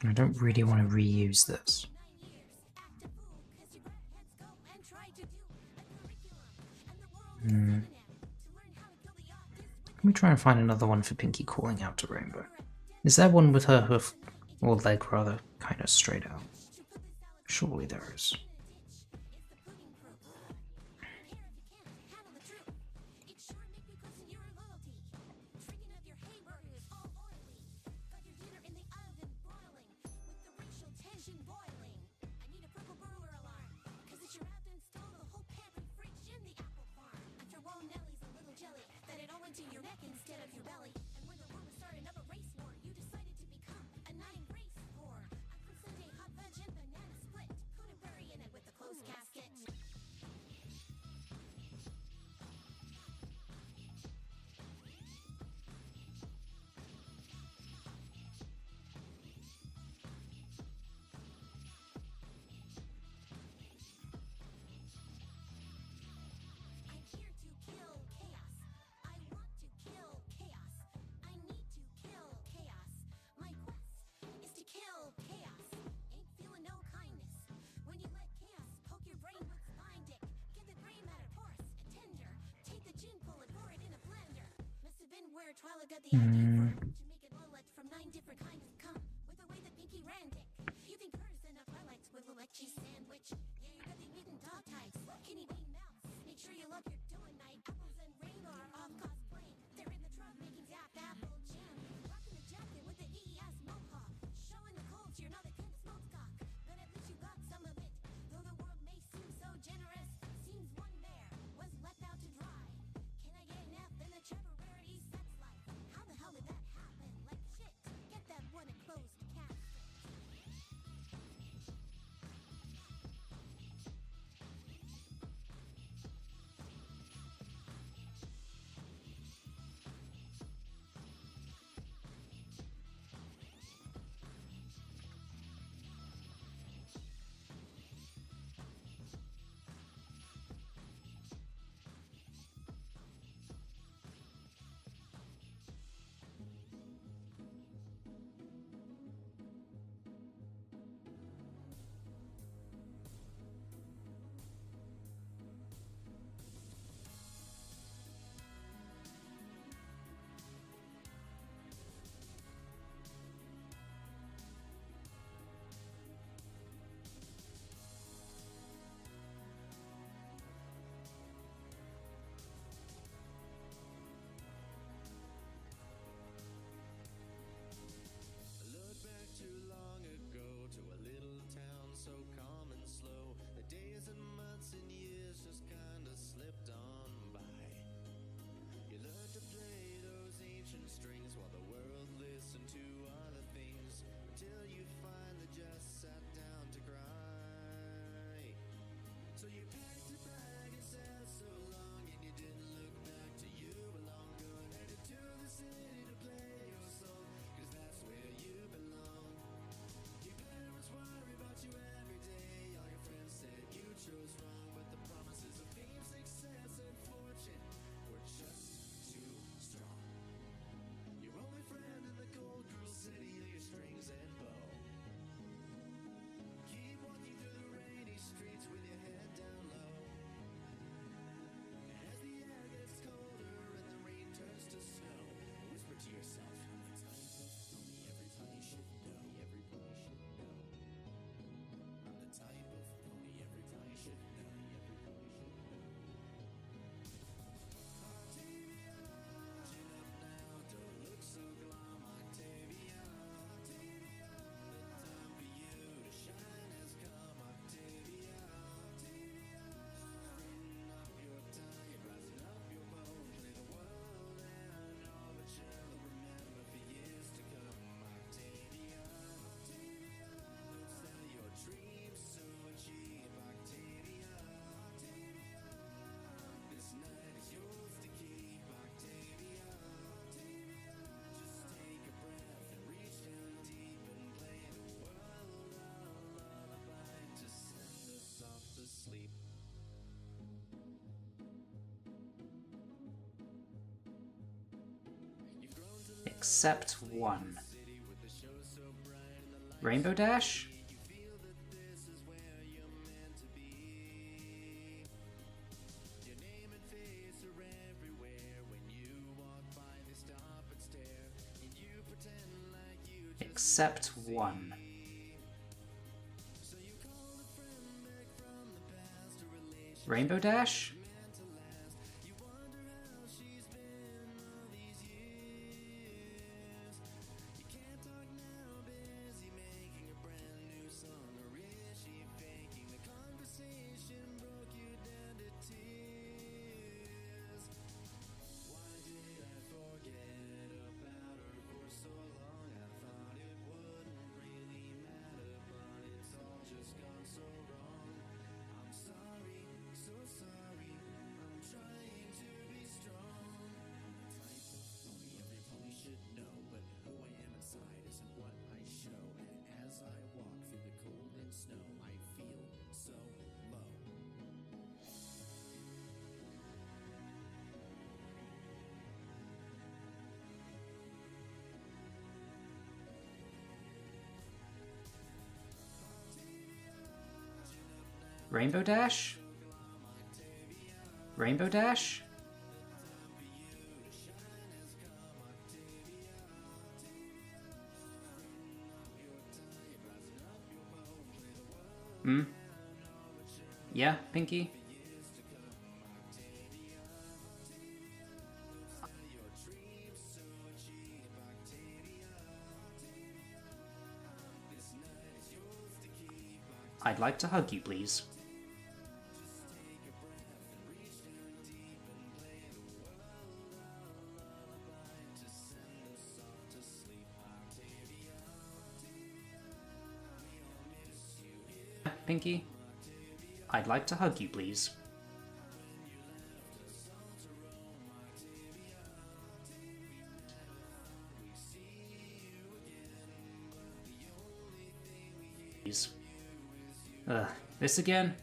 I don't really want to reuse this. Let me try and find another one for Pinkie calling out to Rainbow. Is there one with her hoof, or leg rather, kind of straight out? Surely there is. except one. Rainbow Dash? Except one. Rainbow Dash? Rainbow Dash? Rainbow Dash? Hmm? Yeah, Pinkie? I'd like to hug you, please. Pinkie? I'd like to hug you, please. This again?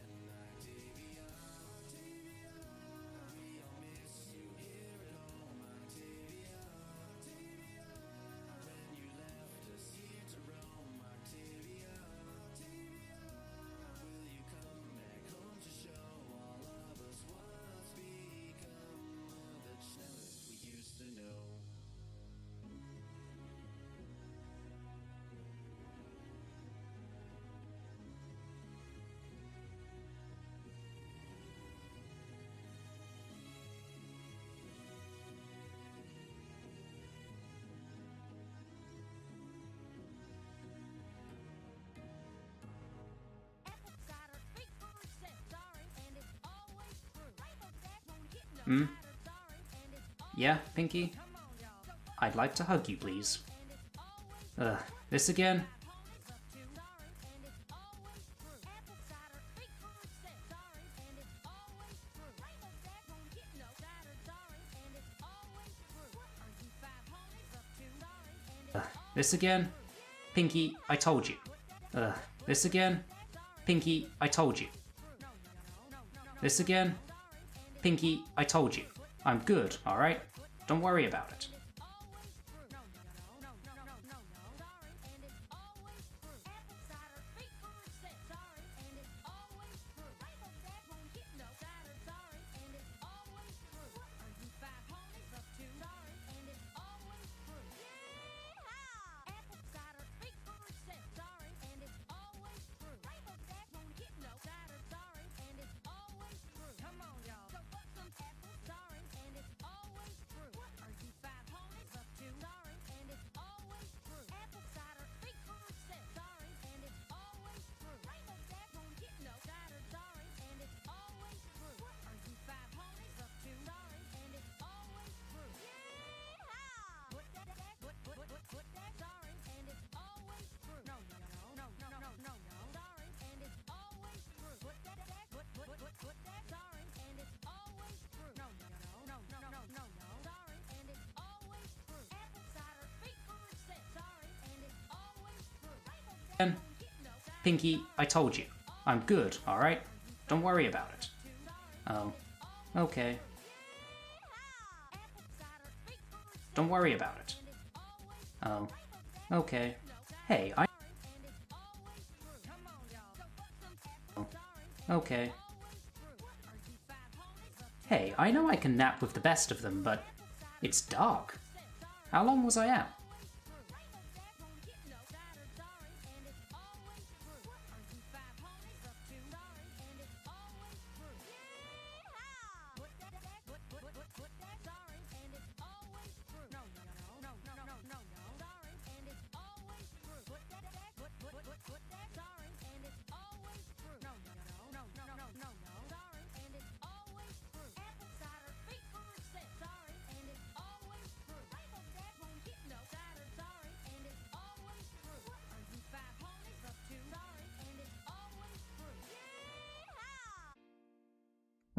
Hmm? Yeah, Pinkie? I'd like to hug you, please. This again? This again? Pinkie, I told you. This again? Pinkie, I told you. This again? Pinkie, I told you. I'm good, alright? Don't worry about it. Pinkie, I told you. I'm good, alright? Don't worry about it. Oh, okay. Don't worry about it. Oh. Okay. Hey, I... Oh. Okay. Hey, I know I can nap with the best of them, but it's dark. How long was I out?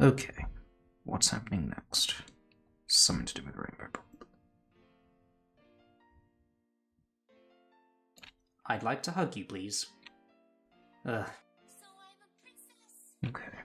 Okay, what's happening next? Something to do with Rainbow. I'd like to hug you, please. Ugh. Okay.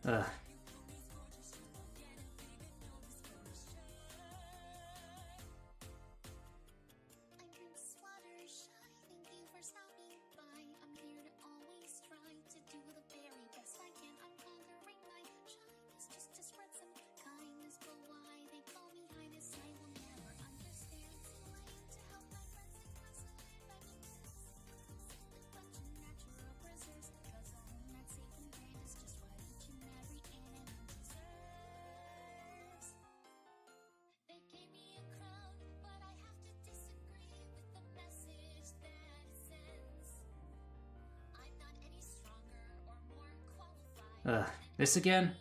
Ugh. Ugh, this again?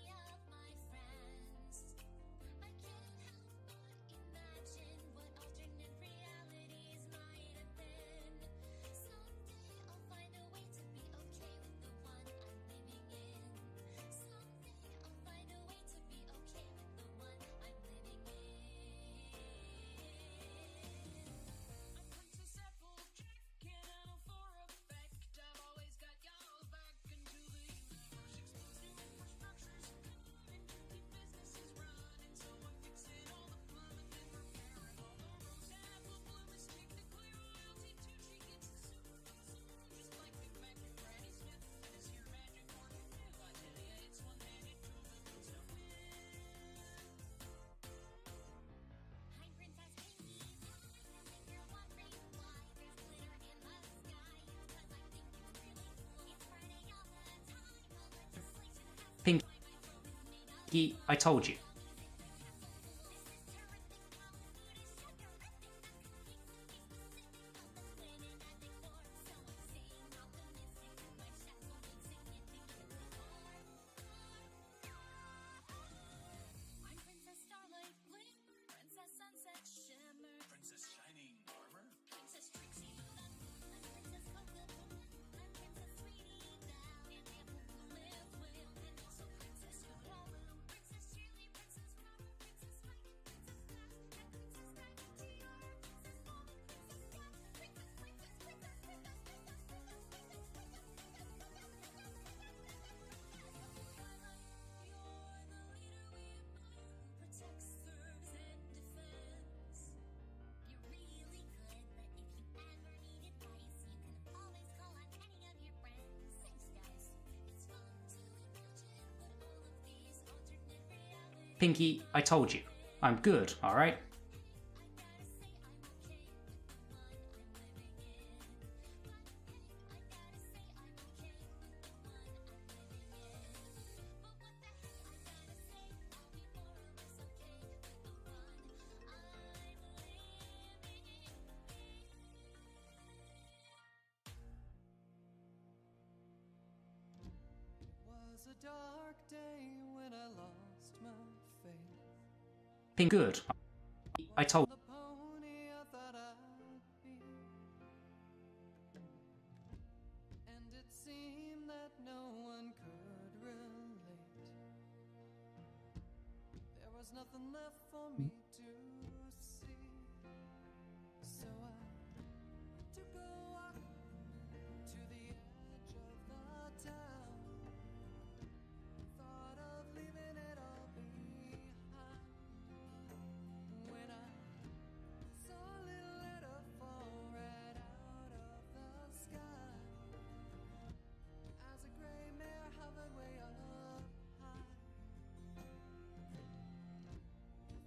Pinkie, I told you. Pinkie, I told you. I'm good, alright? Was a dark day when I lost my faith. Pinkie, good. I told The pony I thought I'd be. And it seemed that no one could relate. There was nothing left for me to see. So I took a walk to the edge of the town. Thought of leaving it all behind. When I saw a little letter fall right out of the sky, as a gray mare hovered way up high.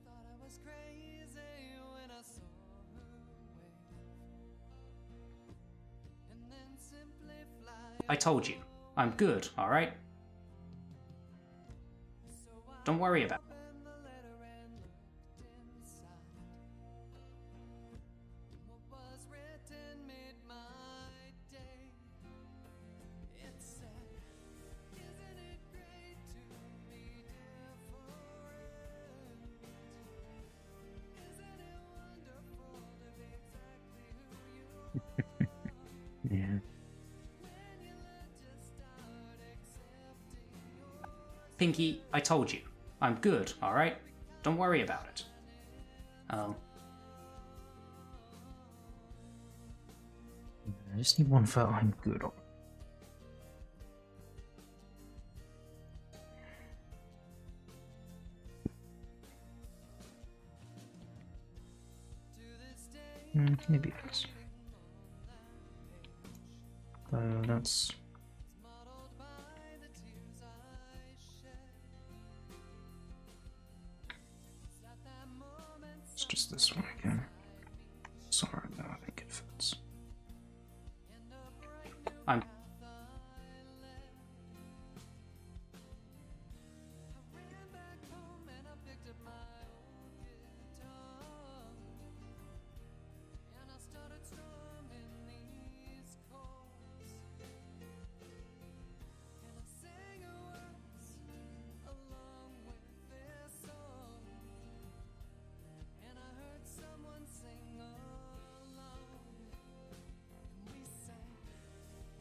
Thought I was crazy when I saw her wave, and then simply fly. I told you. I'm good, alright? Don't worry about it. Opened the letter and looked inside. What was written made my day. It said, isn't it great to be different? Isn't it wonderful to be exactly who you are? Yeah. When you learn to start accepting yourself. Pinkie, I told you. I'm good, alright? Don't worry about it. Oh. I just need one for I'm good on. Maybe that's. That's. Modeled by the tears I shed. It's at that moment It's just this one again. Sorry, no, I think it fits. and a bright new I'm. path I led. I ran back home and I picked up my old guitar, and I started strumming these chords, and I sang her words along with this song, and I heard someone sing along, and we sang,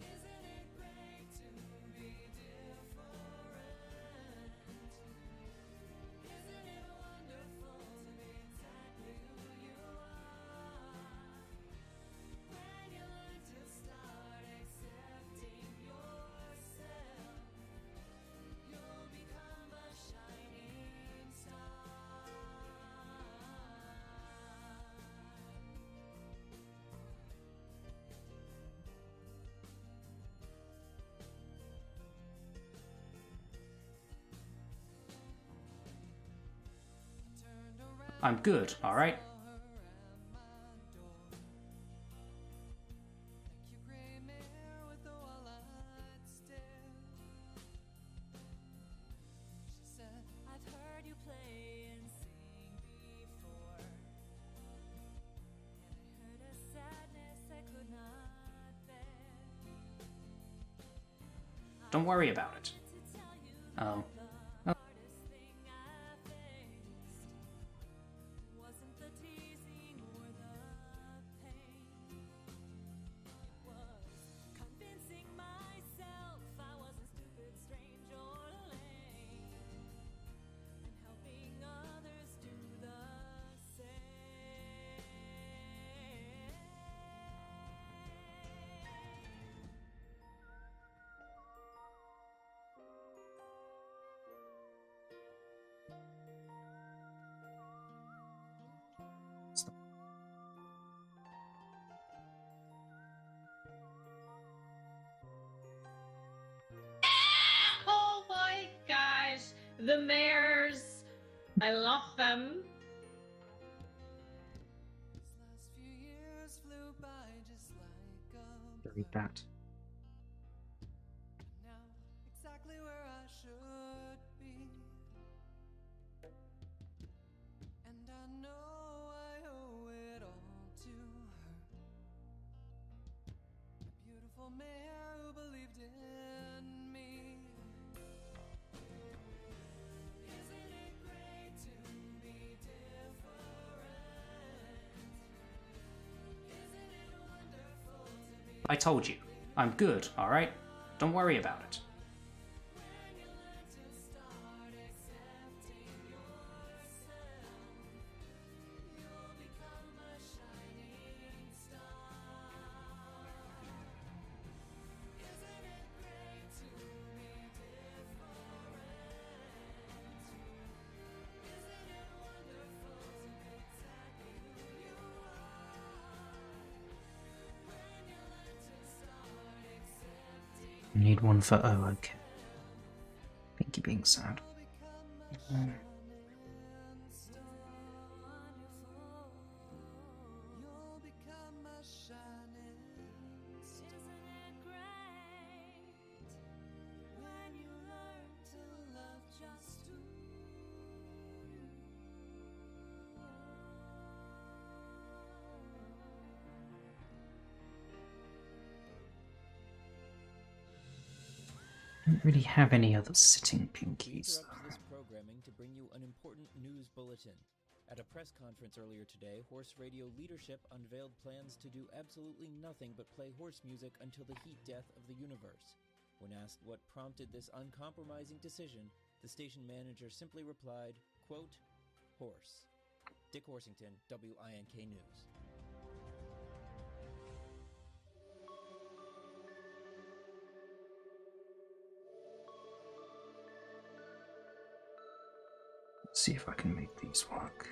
isn't it great to be different? Isn't it wonderful to be exactly who you are? When you learn to start accepting yourself, you'll become a shining star. Turned around, I'm good, alright? saw her at my door. Thank you, gray mare with the wall-eyed stare. She said, I've heard you play and sing before, and I heard a sadness I could not bear. Don't worry about it. To tell you Oh. the hardest thing I faced wasn't the teasing or the pain. It was convincing myself I wasn't stupid, strange, or lame, and helping others do the same. Oh my gosh, the mares I love them. Very bad. Exactly where I should be. And I know I owe it all to her. A beautiful mayor who believed in me. Isn't it great to be different? Isn't it wonderful to be I told you. I'm good, alright? Don't worry about it. Need one for oh, okay. Pinkie being sad. I don't really have any other sitting Pinkies. Interrupt this programming to bring you an important news bulletin. At a press conference earlier today, Horse Radio leadership unveiled plans to do absolutely nothing but play horse music until the heat death of the universe. When asked what prompted this uncompromising decision, the station manager simply replied, quote, "Horse." Dick Horsington, WINK News. Let's see if I can make these work.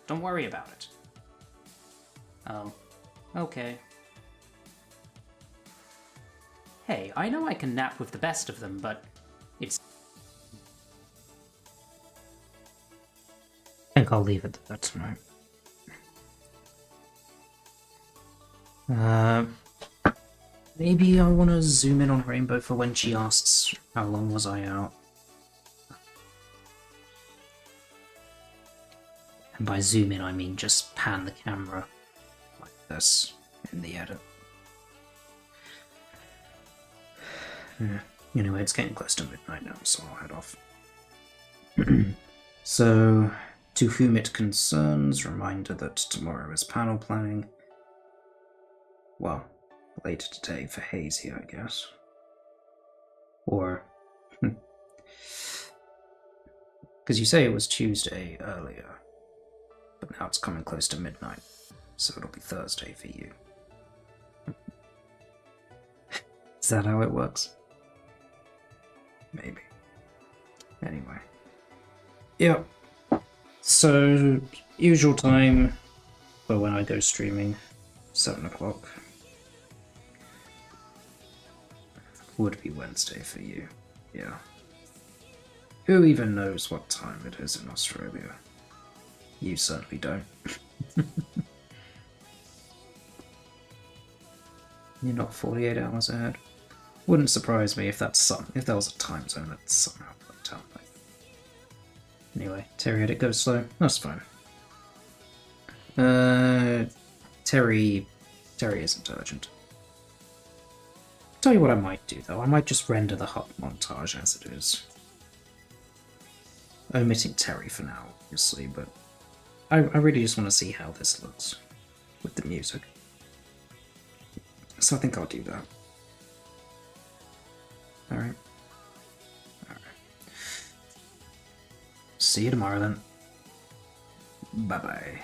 Don't worry about it. Oh, okay. Hey, I know I can nap with the best of them, but it's... I think I'll leave it there tonight. Maybe I want to zoom in on Rainbow for when she asks how long was I out. And by zoom in, I mean just pan the camera like this in the edit. Anyway, it's getting close to midnight now, so I'll head off. So, to whom it concerns, reminder that tomorrow is panel planning. Well, later today for Hazy, I guess. Or... Because you say it was Tuesday earlier, but now it's coming close to midnight, so it'll be Thursday for you. Is that how it works? Maybe. Anyway. Yep. So, usual time for when I go streaming, 7 o'clock. Would be Wednesday for you, yeah. Who even knows what time it is in Australia? You certainly don't. You're not 48 hours ahead. Wouldn't surprise me if if there was a time zone that's somehow worked out. Anyway, Terry had it go slow. That's fine. Terry isn't urgent. Tell you what I might do though. I might just render the hut montage as it is. Omitting Terry for now, obviously, but I really just want to see how this looks with the music. So I think I'll do that. Alright. See you tomorrow then. Bye-bye.